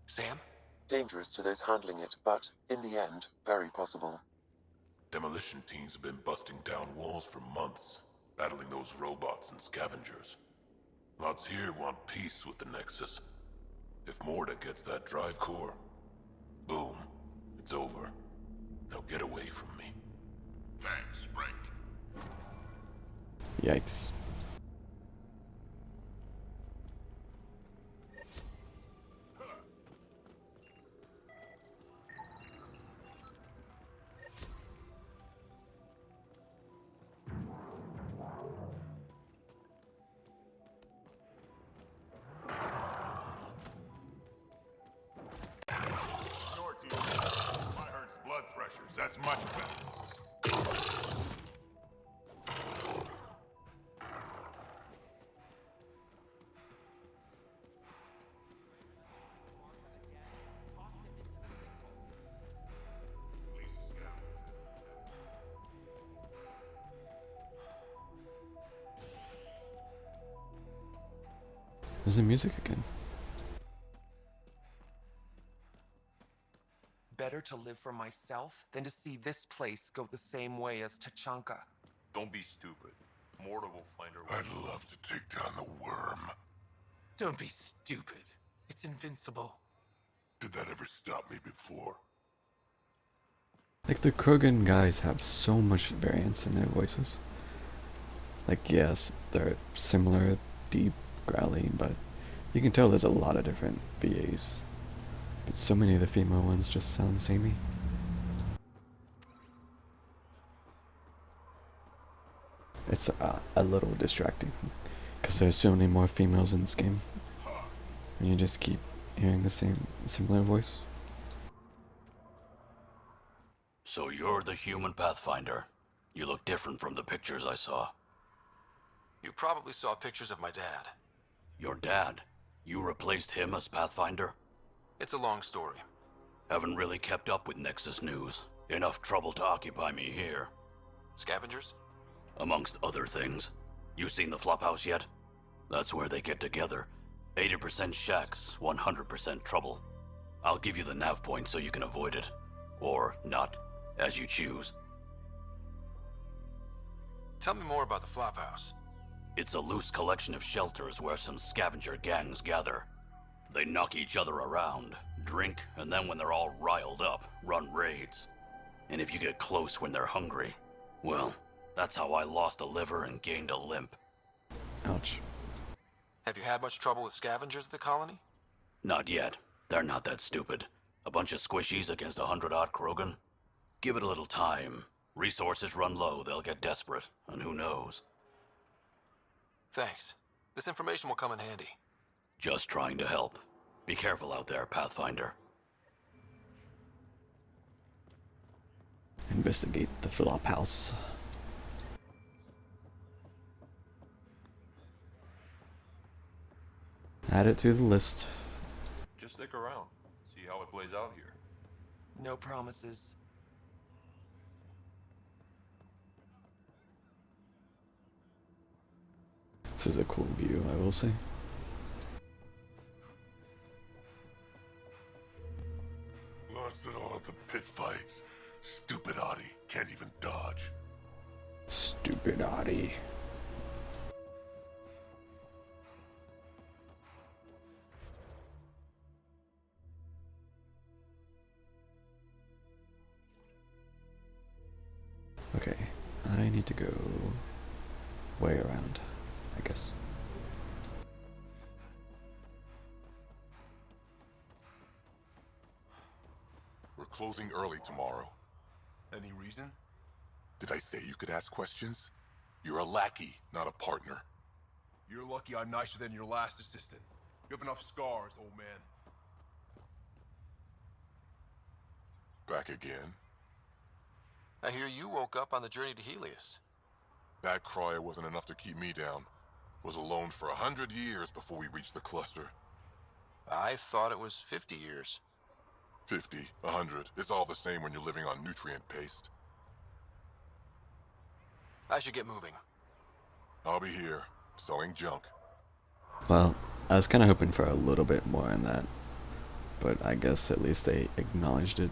Sam? Dangerous to those handling it, but, in the end, very possible. Demolition teams have been busting down walls for months, battling those robots and scavengers. Lots here want peace with the Nexus. If Morda gets that drive core, boom, it's over. Now get away from me. Thanks, Frank. Yikes. Much better. There's the music again. Better to live for myself than to see this place go the same way as Tachanka. Don't be stupid. Morta will find her way. I'd love to take down the worm. Don't be stupid. It's invincible. Did that ever stop me before? Like, the Krogan guys have so much variance in their voices. Like, yes, they're similar, deep, growly, but you can tell there's a lot of different VAs. But so many of the female ones just sound samey. It's a little distracting, because there's so many more females in this game. And you just keep hearing the same, similar voice. So you're the human Pathfinder. You look different from the pictures I saw. You probably saw pictures of my dad. Your dad? You replaced him as Pathfinder? It's a long story. Haven't really kept up with Nexus news. Enough trouble to occupy me here. Scavengers? Amongst other things. You seen the Flophouse yet? That's where they get together. 80% shacks, 100% trouble. I'll give you the nav point so you can avoid it. Or not, as you choose. Tell me more about the Flophouse. It's a loose collection of shelters where some scavenger gangs gather. They knock each other around, drink, and then when they're all riled up, run raids. And if you get close when they're hungry, well, that's how I lost a liver and gained a limp. Ouch. Have you had much trouble with scavengers at the colony? Not yet. They're not that stupid. A bunch of squishies against 100-odd Krogan? Give it a little time. Resources run low, they'll get desperate, and who knows? Thanks. This information will come in handy. Just trying to help. Be careful out there, Pathfinder. Investigate the Flophouse. Add it to the list. Just stick around. See how it plays out here. No promises. This is a cool view, I will say. Lost it all at the pit fights. Stupid Adi can't even dodge. Stupid Adi. Okay, I need to go way around, I guess. We're closing early tomorrow. Any reason? Did I say you could ask questions? You're a lackey, not a partner. You're lucky I'm nicer than your last assistant. You have enough scars, old man. Back again? I hear you woke up on the journey to Helios. That cry wasn't enough to keep me down. Was alone for 100 years before we reached the cluster. I thought it was 50 years. 50, 100. It's all the same when you're living on nutrient paste. I should get moving. I'll be here, selling junk. Well, I was kind of hoping for a little bit more on that, but I guess at least they acknowledged it.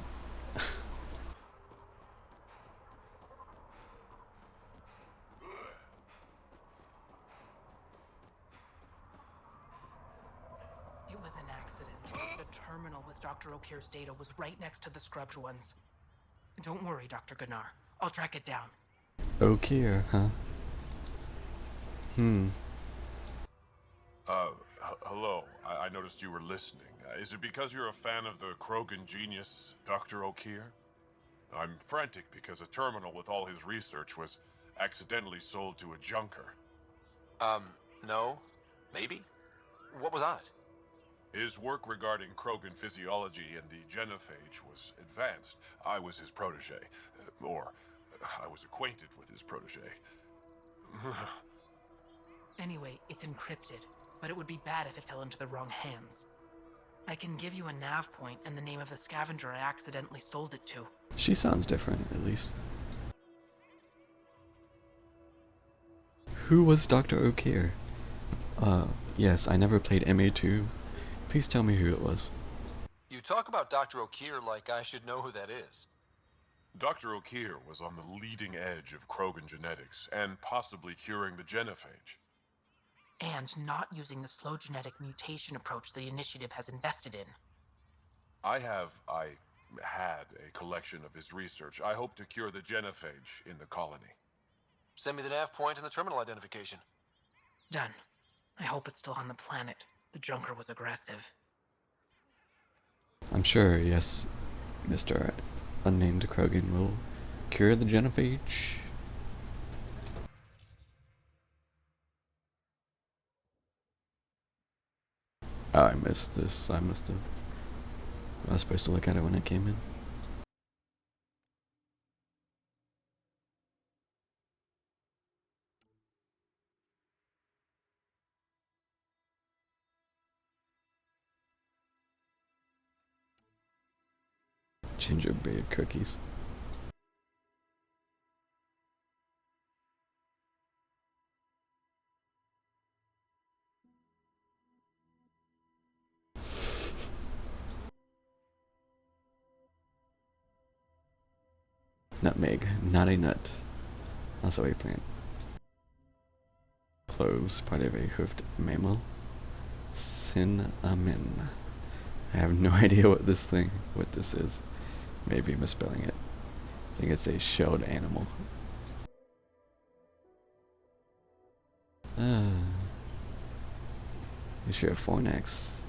It was an accident. The terminal with Dr. Okir's data was right next to the scrubbed ones. Don't worry, Dr. Gunnar. I'll track it down. Okir, huh? Hello. I noticed you were listening. Is it because you're a fan of the Krogan genius, Dr. Okir? I'm frantic because a terminal with all his research was accidentally sold to a junker. No. Maybe? What was on it? His work regarding Krogan physiology and the genophage was advanced. I was his protege. Or, I was acquainted with his protege. Anyway, it's encrypted, but it would be bad if it fell into the wrong hands. I can give you a nav point and the name of the scavenger I accidentally sold it to. She sounds different, at least. Who was Dr. O'Keefe? Yes, I never played MA2. Please tell me who it was. You talk about Dr. O'Keefe like I should know who that is. Dr. O'Keefe was on the leading edge of Krogan genetics, and possibly curing the genophage. And not using the slow genetic mutation approach the Initiative has invested in. I had a collection of his research. I hope to cure the genophage in the colony. Send me the nav point and the terminal identification. Done. I hope it's still on the planet. The Junker was aggressive. I'm sure, yes, Mr. Unnamed Krogan will cure the genophage. Oh, I missed this. I must have. I was supposed to look at it when I came in. Gingerbread cookies. Nutmeg, not a nut. Also a plant. Cloves, part of a hoofed mammal. Cinnamon. I have no idea what this is. Maybe I'm misspelling it. I think it's a shelled animal. Is your fornax?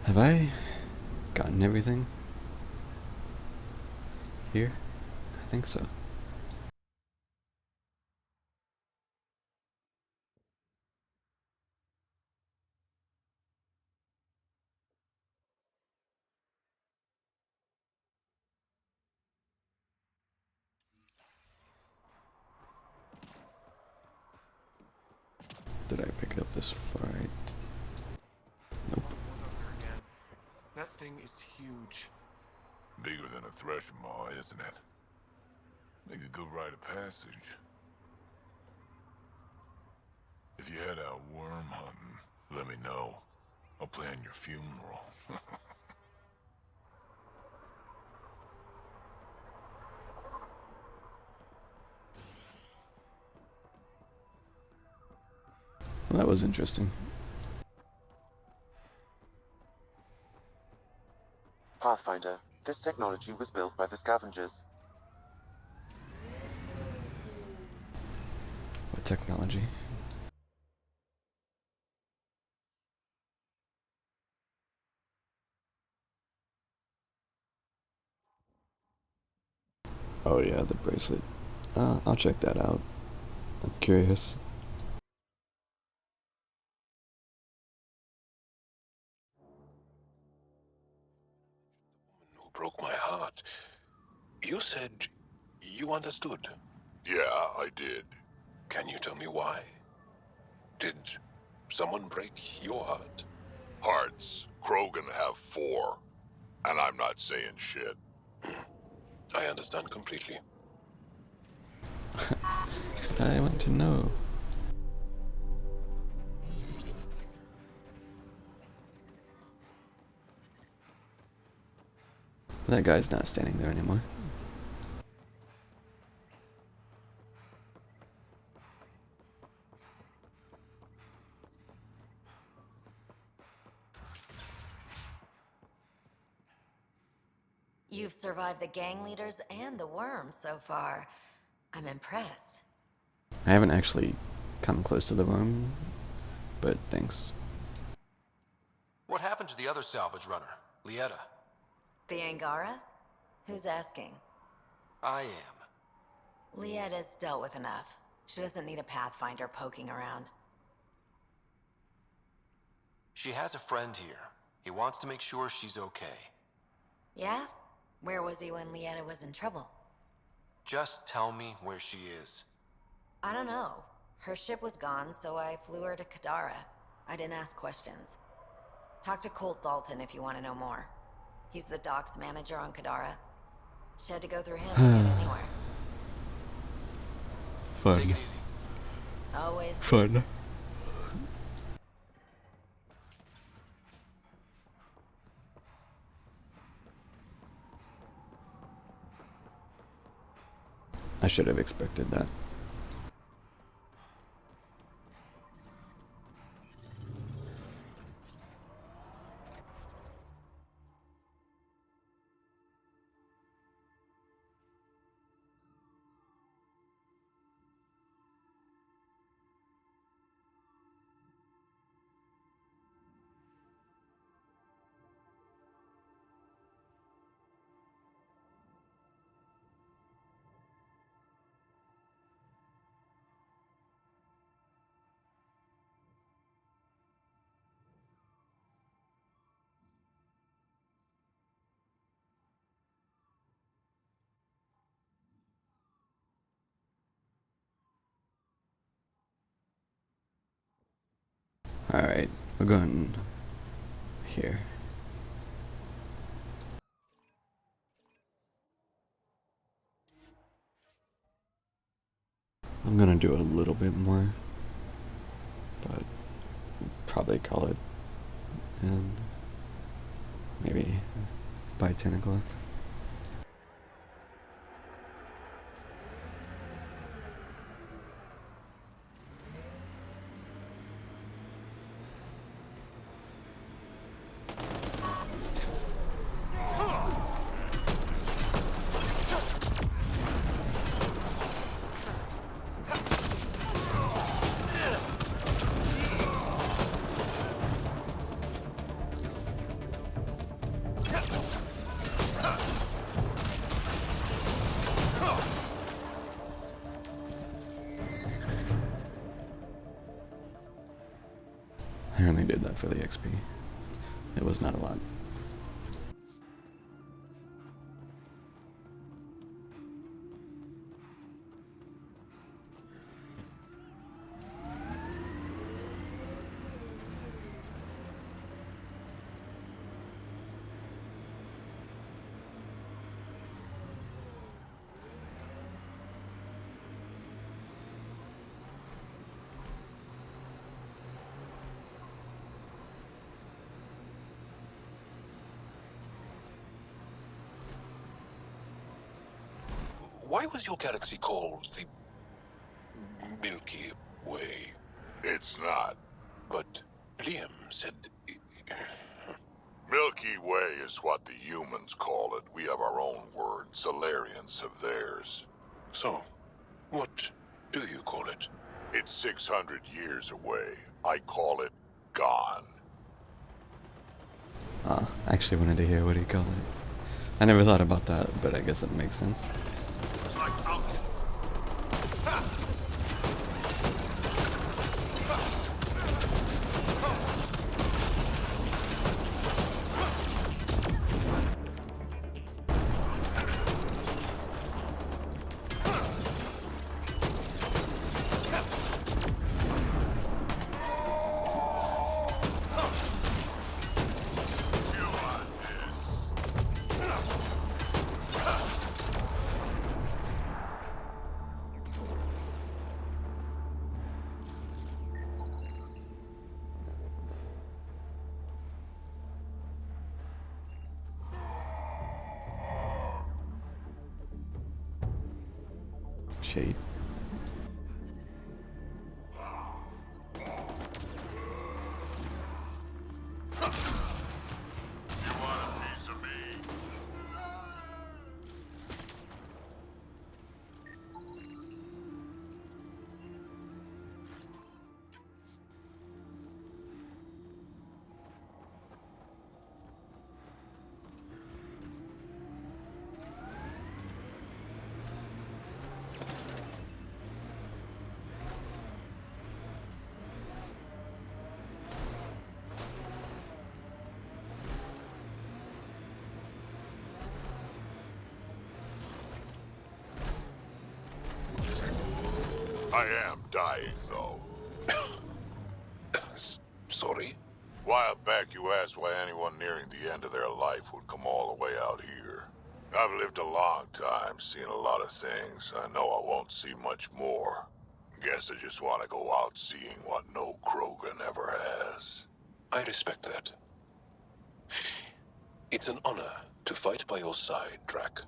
Have I gotten everything here? I think so. Did I pick up this flight? Nope. That thing is huge. Bigger than a Thresher Maw, isn't it? Make a good rite of passage. If you head out worm hunting, let me know. I'll plan your funeral. Well, that was interesting. Pathfinder, this technology was built by the Scavengers. What technology? Oh yeah, the bracelet. I'll check that out. I'm curious. Who broke my heart? You said you understood. Yeah, I did. Can you tell me why? Did someone break your heart? Hearts. Krogan have 4. And I'm not saying shit. I understand completely. I want to know. That guy's not standing there anymore. You've survived the gang leaders and the worms so far. I'm impressed. I haven't actually come close to the worm, but thanks. What happened to the other salvage runner, Lieta? The Angara? Who's asking? I am. Lieta's dealt with enough. She doesn't need a Pathfinder poking around. She has a friend here. He wants to make sure she's okay. Yeah? Where was he when Lieta was in trouble? Just tell me where she is. I don't know. Her ship was gone, so I flew her to Kadara. I didn't ask questions. Talk to Colt Dalton if you want to know more. He's the docks manager on Kadara. She had to go through him to get anywhere. Fun. Take it easy. Always. Fun. I should have expected that. Alright, we're going here. I'm gonna do a little bit more, but probably call it in maybe by 10 o'clock. I only did that for the XP. It was not a lot. Why was your galaxy called the Milky Way? It's not. But Liam said... Milky Way is what the humans call it. We have our own word. Solarians have theirs. So, what do you call it? It's 600 years away. I call it gone. I actually wanted to hear what he called it. I never thought about that, but I guess it makes sense. Shade. I am dying, though. Sorry? A while back, you asked why anyone nearing the end of their life would come all the way out here. I've lived a long time, seen a lot of things. I know I won't see much more. Guess I just want to go out seeing what no Krogan ever has. I respect that. It's an honor to fight by your side, Drac.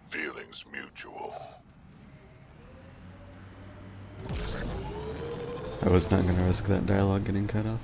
Feelings mutual. I was not gonna risk that dialogue getting cut off.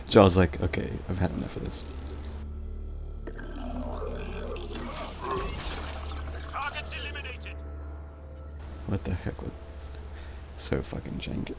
Jaw's like, okay, I've had enough of this. Targets eliminated. What the heck was so fucking janky?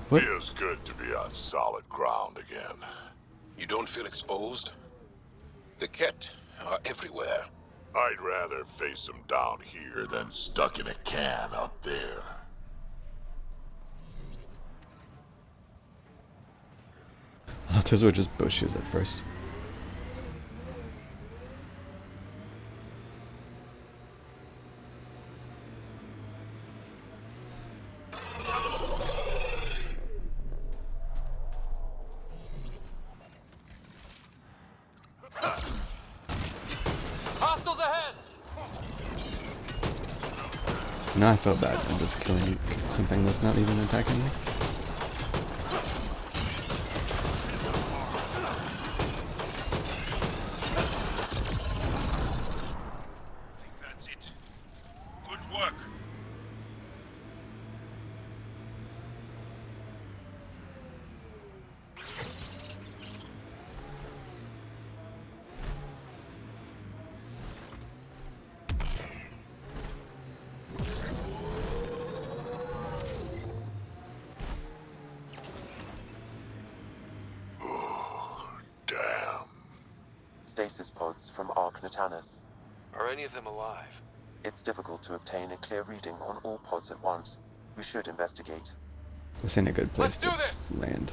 What? Feels good to be on solid ground again. You don't feel exposed? The Ket are everywhere. I'd rather face them down here than stuck in a can up there. Oh, those were just bushes at first. Hostiles ahead! Now I feel bad. I'm just killing something that's not even attacking me. That's it. Good work. stasis pods from Ark Natanus. Are any of them alive? It's difficult to obtain a clear reading on all pods at once. We should investigate. This ain't a good place Let's do to this! land.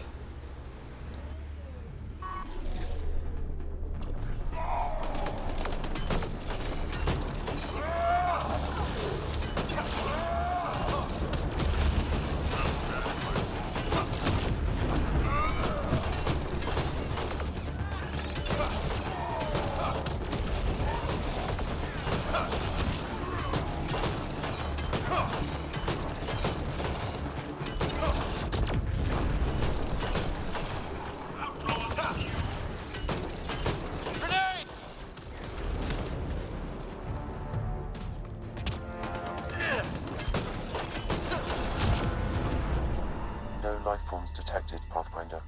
No life forms detected, Pathfinder.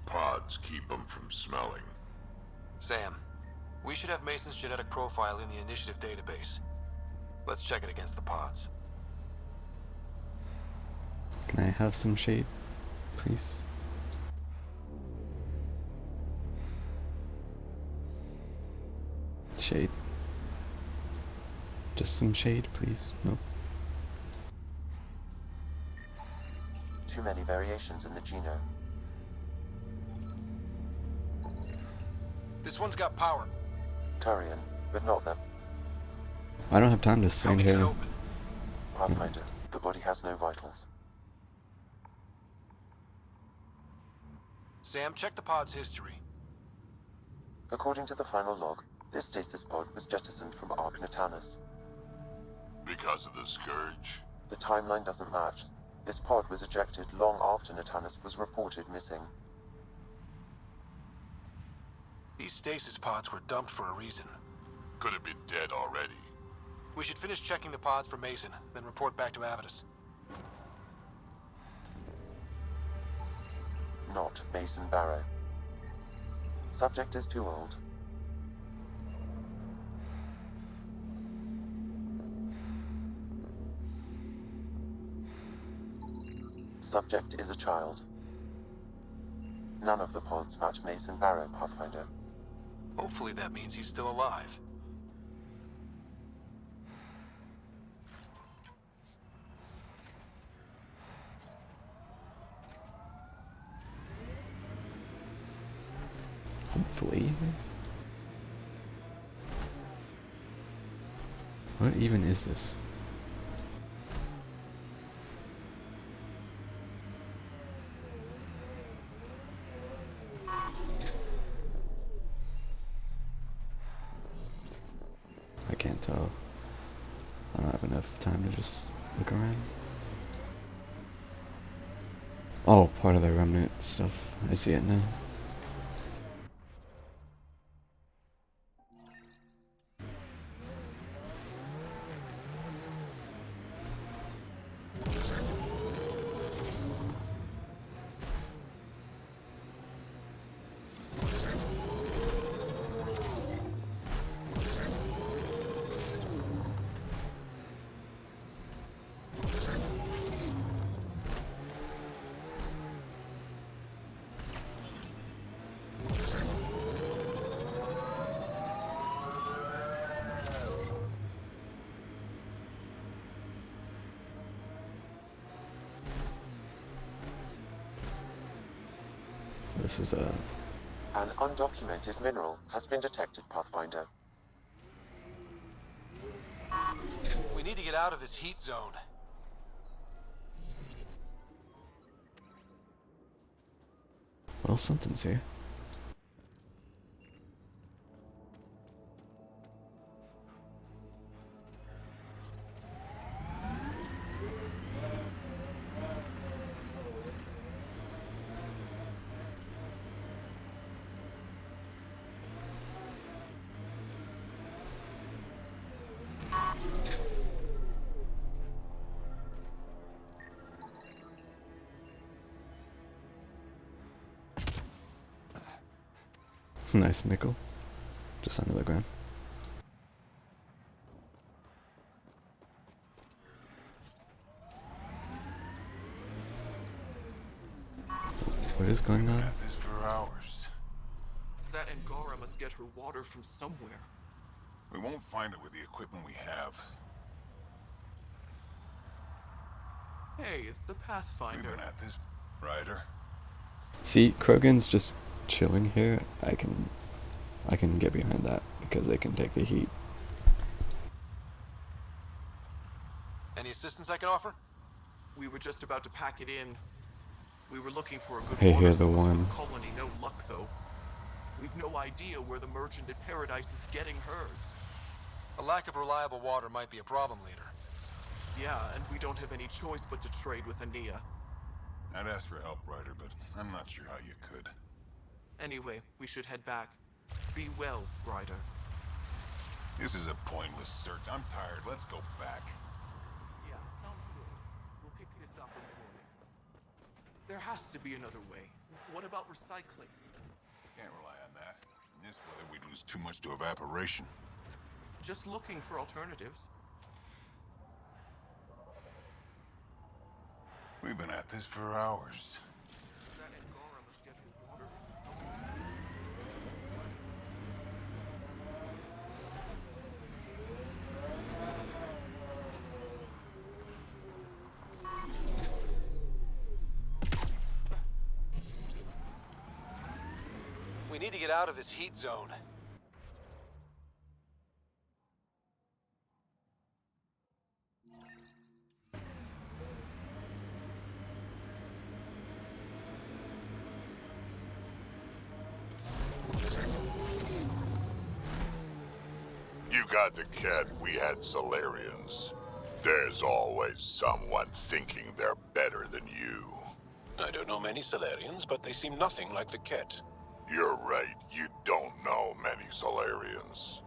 Pods keep them from smelling. Sam, we should have Mason's genetic profile in the initiative database. Let's check it against the pods. Can I have some shade, please? Shade. Just some shade, please. Nope. Too many variations in the genome. This one's got power. Turian, but not them. I don't have time to stand here. Pathfinder, the body has no vitals. Sam, check the pod's history. According to the final log, this stasis pod was jettisoned from Ark Natanus. Because of the Scourge? The timeline doesn't match. This pod was ejected long after Natanus was reported missing. These stasis pods were dumped for a reason. Could have been dead already. We should finish checking the pods for Mason, then report back to Avitus. Not Mason Barrow. Subject is too old. Subject is a child. None of the pods match Mason Barrow, Pathfinder. Hopefully that means he's still alive. Hopefully. What even is this? I can't tell. I don't have enough time to just look around. Oh, part of the remnant stuff. I see it now. This is a... An undocumented mineral has been detected, Pathfinder. We need to get out of this heat zone. Well, something's here. Nice nickel. Just under the ground. What is going on? This for hours. That Angora must get her water from somewhere. We won't find it with the equipment we have. Hey, it's the Pathfinder. We've been at this, Ryder. See, Krogan's just chilling here. I can get behind that because they can take the heat. Any assistance I can offer? We were just about to pack it in. We were looking for a good Hey, water here, the source for one. the colony. No luck, though. We've no idea where the merchant at Paradise is getting hers. A lack of reliable water might be a problem, leader. Yeah, and we don't have any choice but to trade with Ania. I'd ask for help, Ryder, but I'm not sure how you could. Anyway, we should head back. Be well, Ryder. This is a pointless search. I'm tired. Let's go back. Yeah, sounds good. We'll pick this up in the morning. There has to be another way. What about recycling? Can't rely on that. In this weather, we'd lose too much to evaporation. Just looking for alternatives. We've been at this for hours. That Angara must get her water from somewhere. We need to get out of this heat zone. You got the kid, we had Solarians. There's always someone thinking they're better than you. I don't know many Solarians, but they seem nothing like the Ket. You're right, you don't know many Solarians.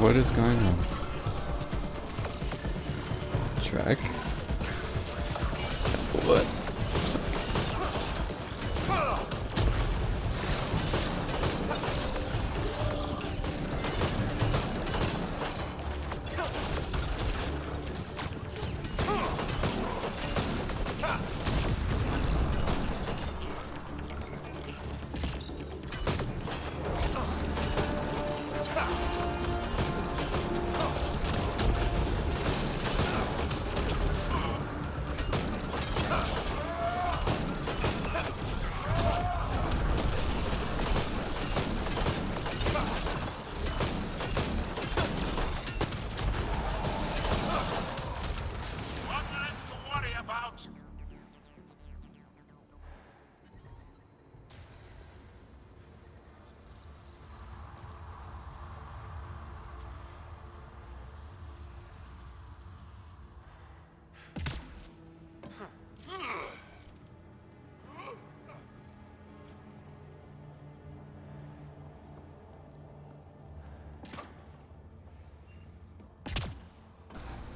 What is going on? Track? What?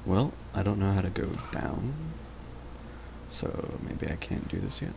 Well, I don't know how to go down, so maybe I can't do this yet.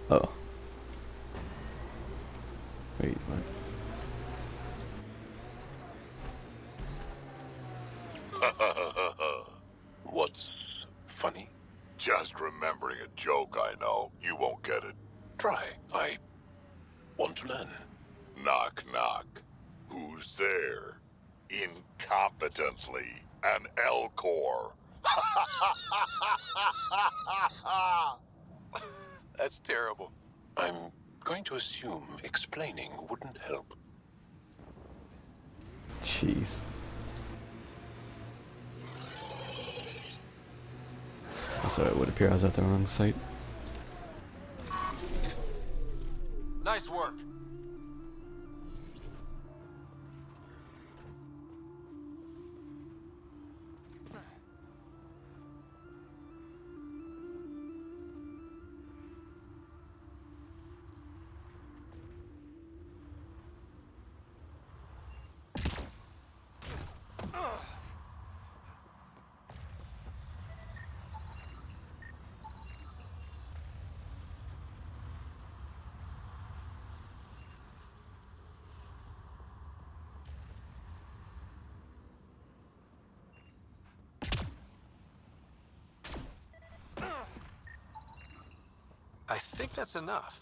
Oh. Wait, what? What's funny? Just remembering a joke, I know. You won't get it. Try. I want to learn. Knock, knock. Who's there? Incompetently, an Elcor. That's terrible. I'm going to assume explaining wouldn't help. Jeez. So it would appear I was at the wrong site. Nice work. I think that's enough.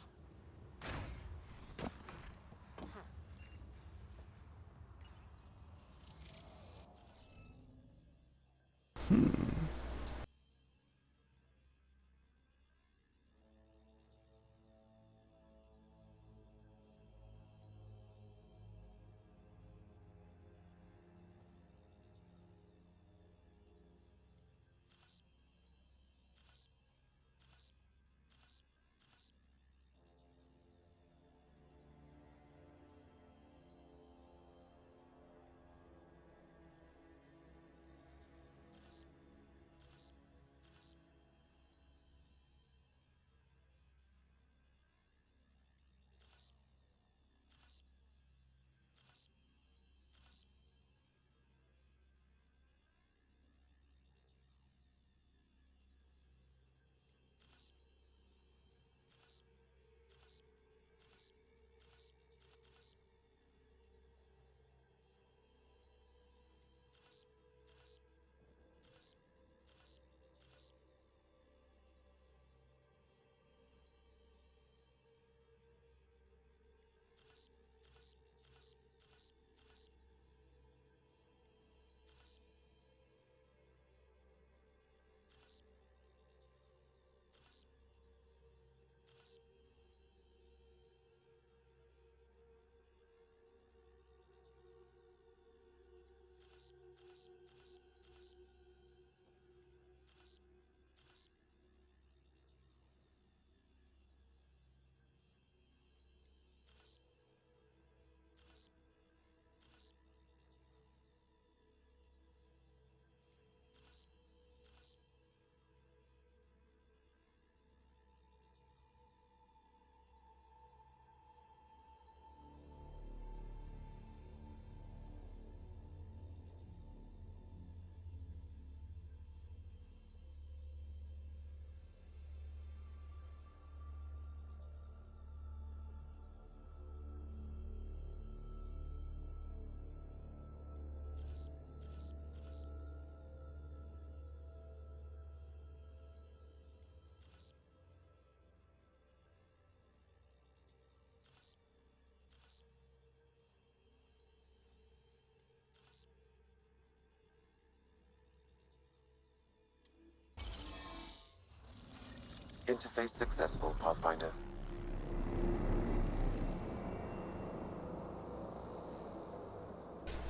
Interface successful, Pathfinder.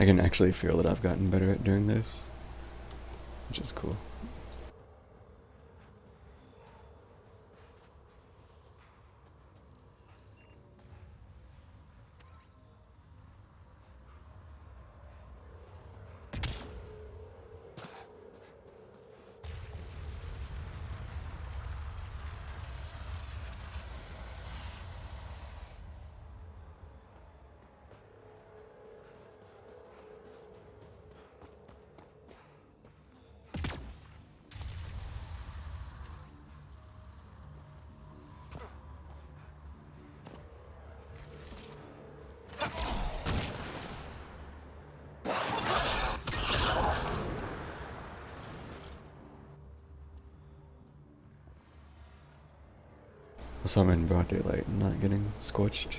I can actually feel that I've gotten better at doing this, which is cool. So I'm in broad daylight and not getting scorched.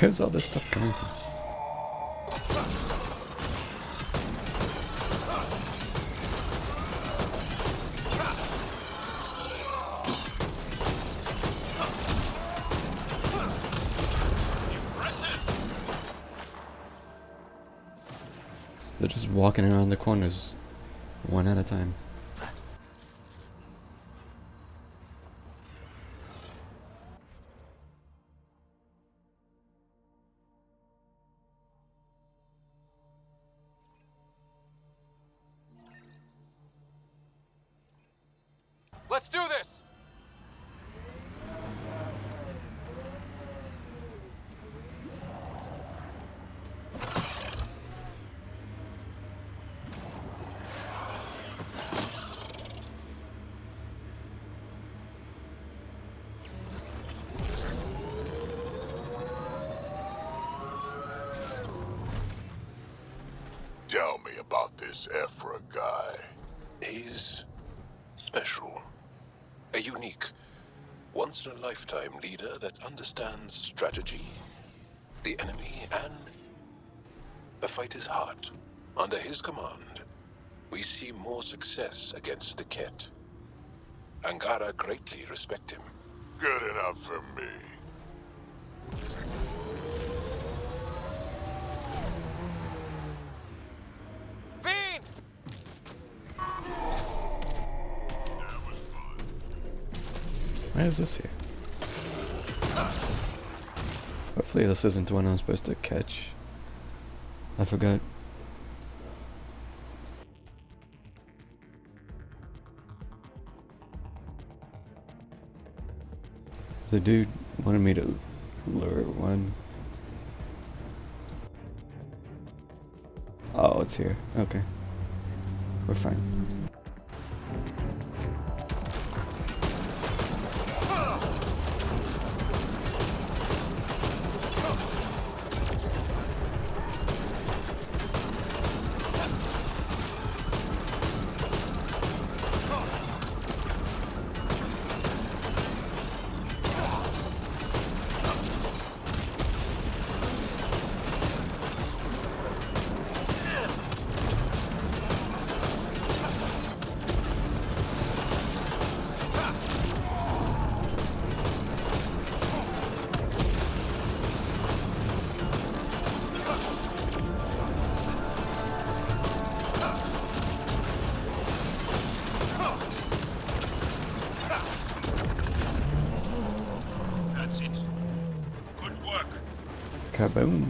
Where's all this stuff coming from? They're just walking around the corners, one at a time. Let's do this! Tell me about this Ephra guy. He's special. A unique, once-in-a-lifetime leader that understands strategy, the enemy, and the fight is hot. Under his command, we see more success against the Ket. Angara greatly respect him. Good enough for me. Fiend! Why is this here? Hopefully this isn't the one I'm supposed to catch. I forgot. The dude wanted me to lure one. Oh, it's here. Okay. We're fine. Kaboom.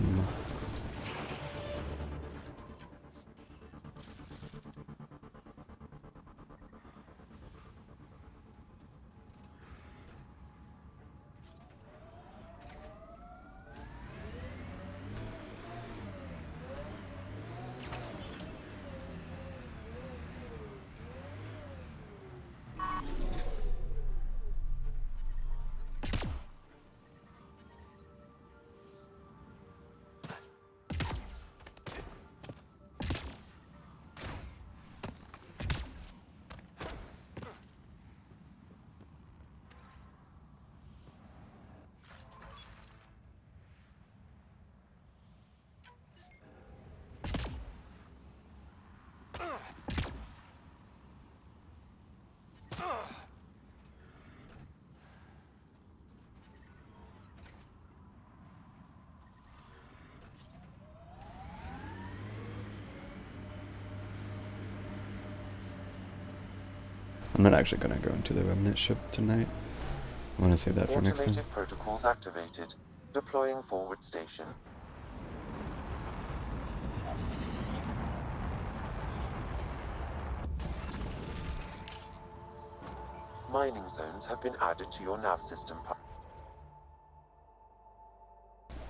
I'm not actually gonna go into the remnant ship tonight. I want to save that for next time. Automated protocols activated. Deploying forward station. Mining zones have been added to your nav system.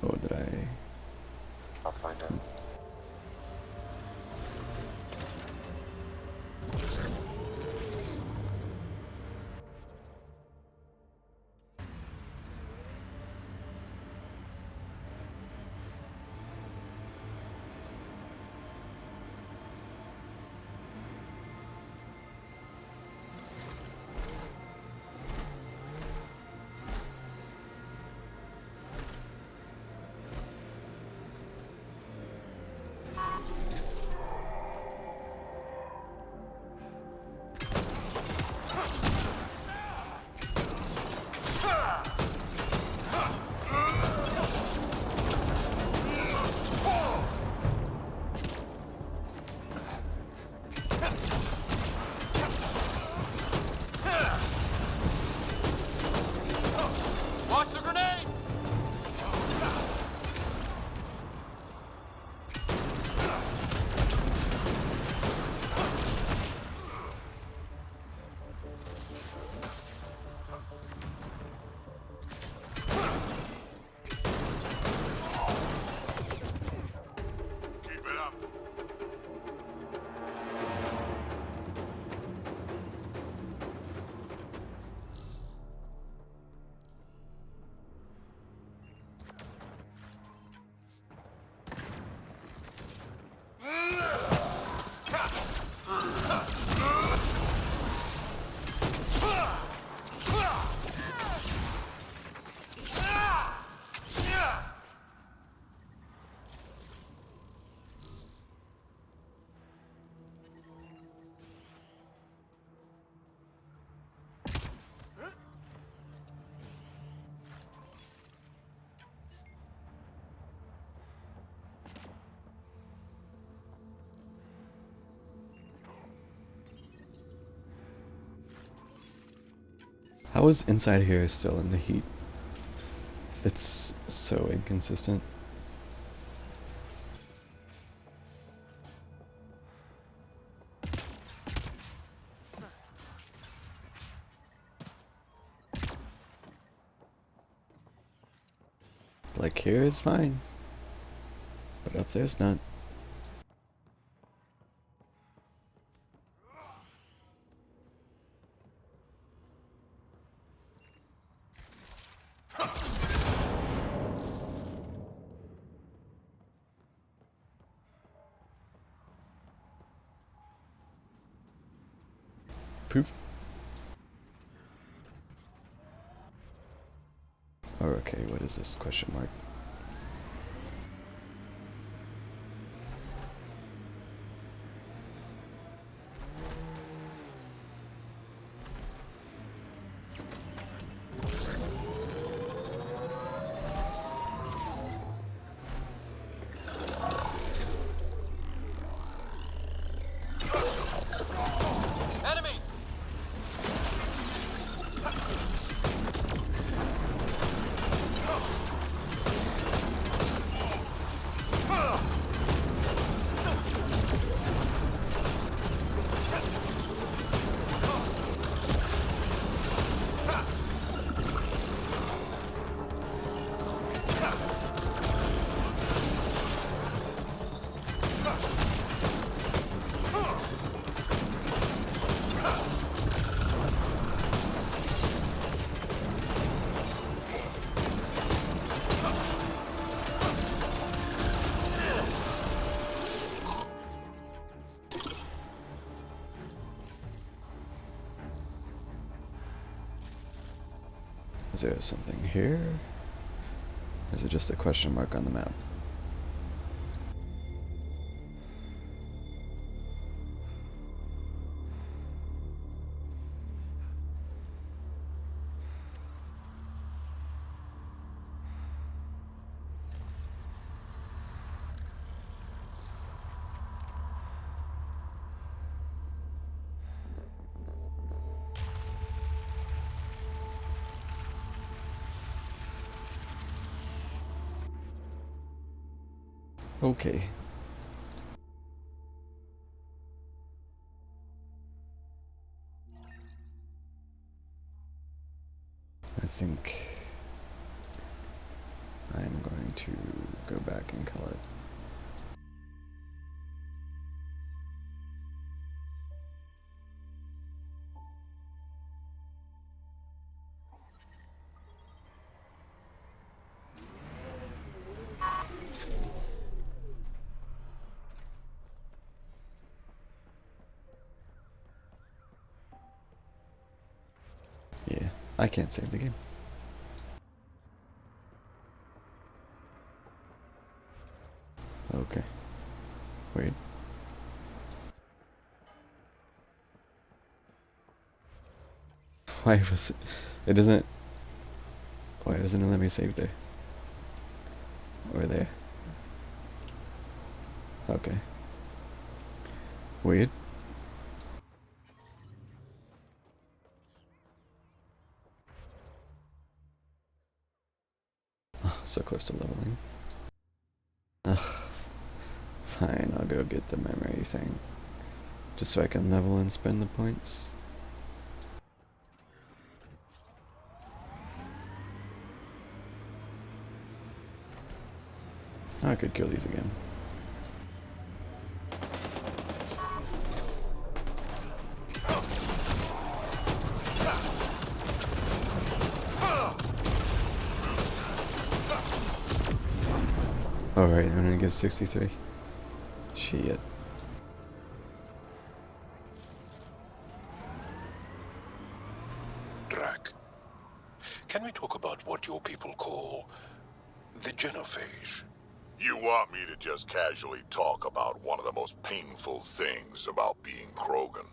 Oh, did I? I'll find out. How is inside here still in the heat? It's so inconsistent. Like here is fine, but up there's not. Poof. Oh, okay, what is this question mark? Is there something here? Or is it just a question mark on the map? Okay. I think I'm going to go back and call it. Yeah, I can't save the game. Okay. Wait. Why was it? It doesn't. Why doesn't it let me save there? Or there? Okay. Weird. So close to leveling. Ugh. Fine, I'll go get the memory thing. Just so I can level and spend the points. I could kill these again. Alright, I'm gonna give 63. Shit. Drac, can we talk about what your people call the genophage? You want me to just casually talk about one of the most painful things about being Krogan?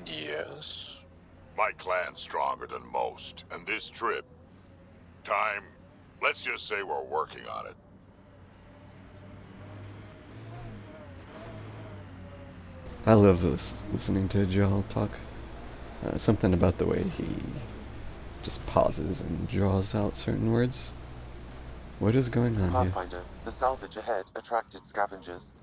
Yes? My clan's stronger than most, and this trip... let's just say we're working on it. I love listening to Jaal talk. Something about the way he just pauses and draws out certain words. What is going on here? Pathfinder, the salvage ahead attracted scavengers.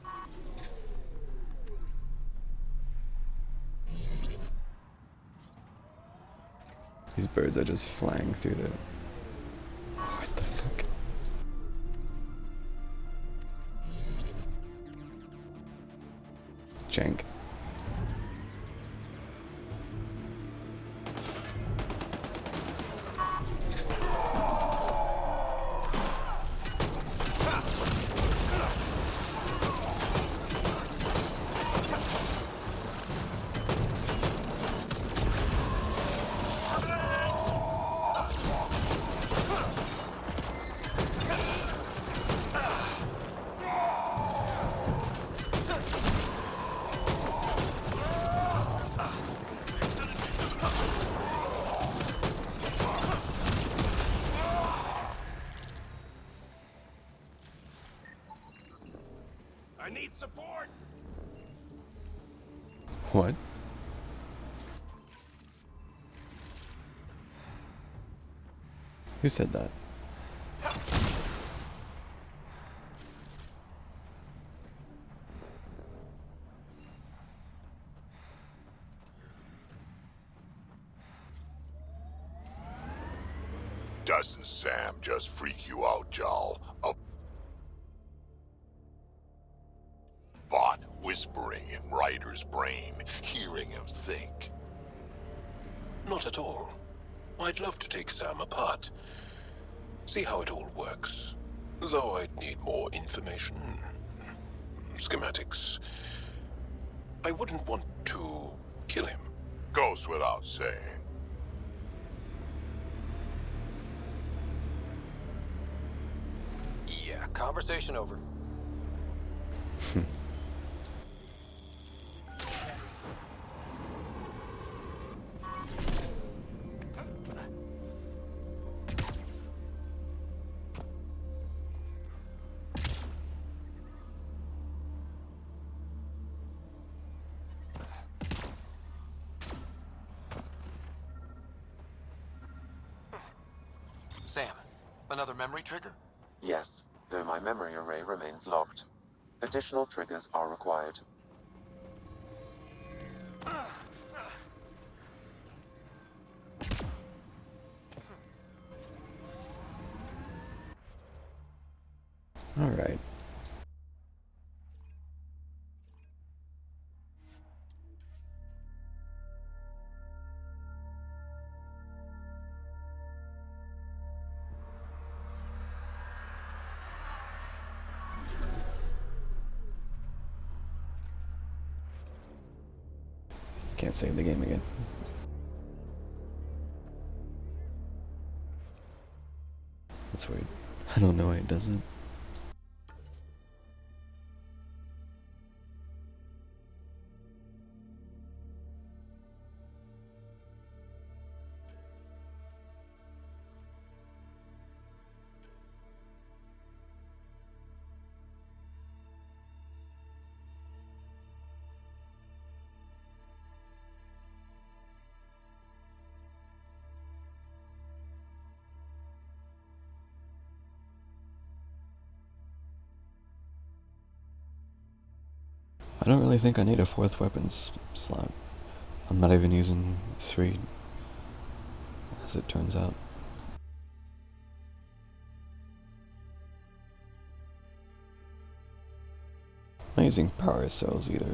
These birds are just flying through the... What the fuck? Jank. I need support! What? Who said that? Doesn't Sam just freak you out, Jal? A bot whispering in Ryder's brain, hearing him think. Not at all. I'd love to take Sam apart. See how it all works. Though I'd need more information. Schematics. I wouldn't want to kill him. Goes without saying. Yeah, conversation over. Sam, another memory trigger? Yes, though my memory array remains locked. Additional triggers are required. Alright. Can't save the game again. That's weird. I don't know why it does that. I don't really think I need a fourth weapons slot. I'm not even using 3, as it turns out. I'm not using power cells either.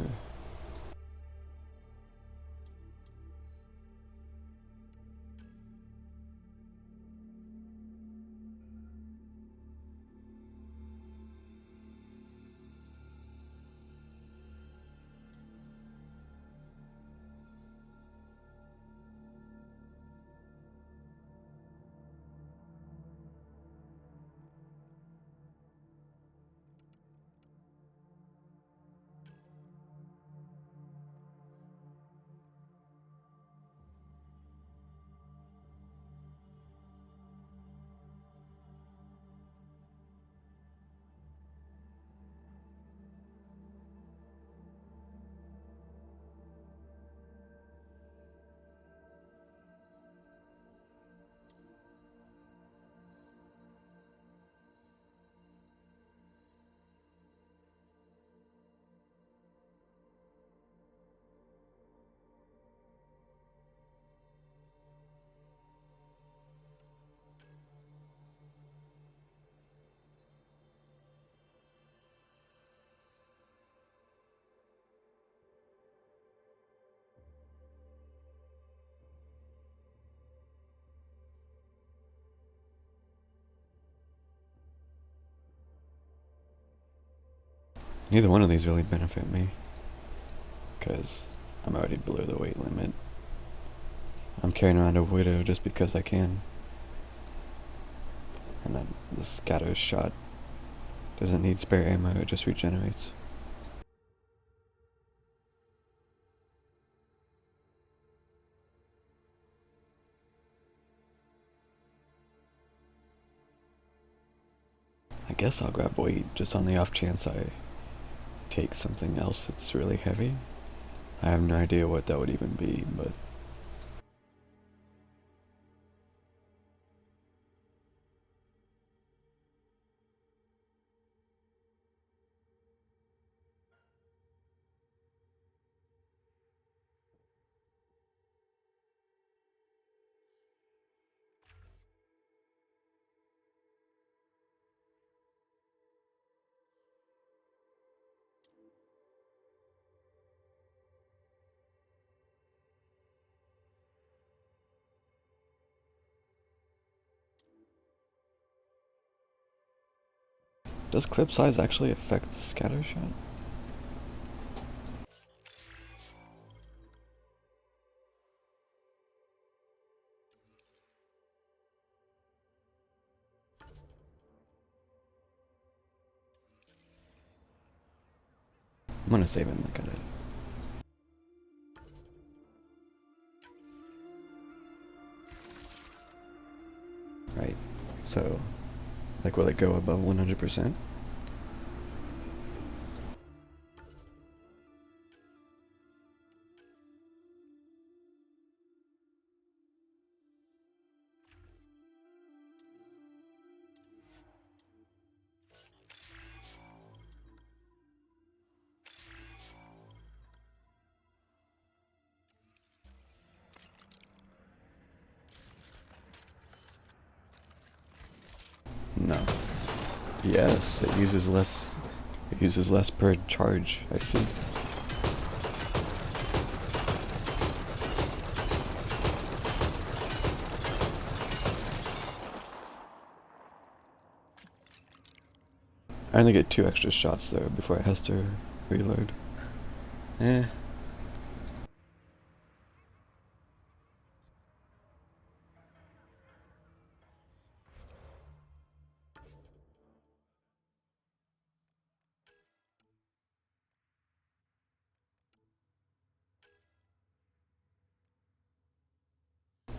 Neither one of these really benefit me, because I'm already below the weight limit. I'm carrying around a widow just because I can. And then the scatter shot doesn't need spare ammo, it just regenerates. I guess I'll grab weight just on the off chance I take something else that's really heavy. I have no idea what that would even be, but does clip size actually affect scatter shot? I'm gonna save and look at it. Right, so, like, will it go above 100%? No. Yes, it uses less. It uses less per charge. I see. I only get 2 extra shots though before it has to reload. Eh.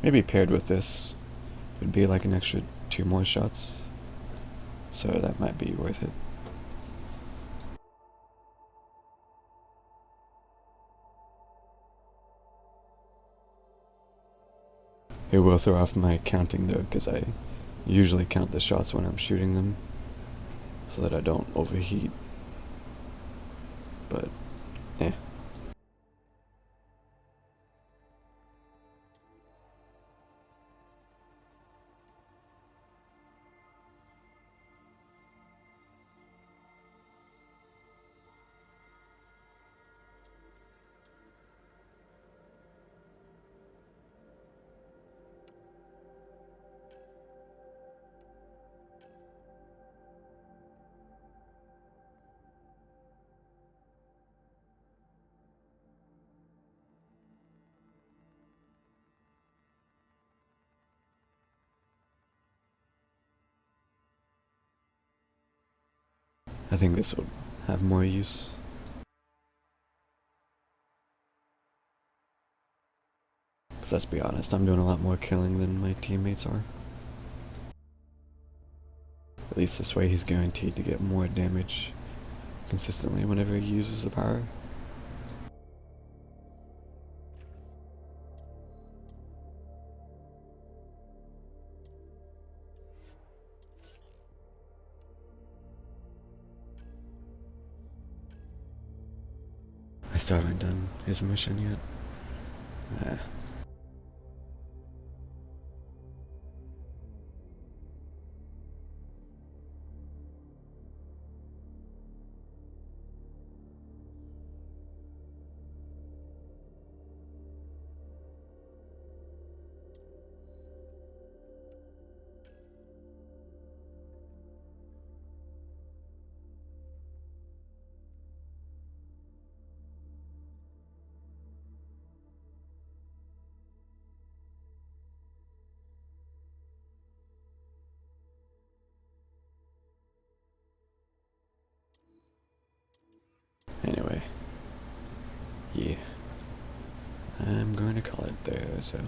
Maybe paired with this, it'd be like an extra 2 more shots. So that might be worth it. It will throw off my counting though, because I usually count the shots when I'm shooting them, so that I don't overheat. But, yeah. I think this will have more use. Because let's be honest, I'm doing a lot more killing than my teammates are. At least this way he's guaranteed to get more damage consistently whenever he uses the power. I still haven't done his mission yet. yeah, I'm going to call it there, so.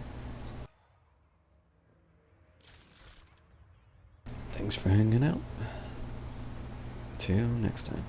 Thanks for hanging out. Till next time.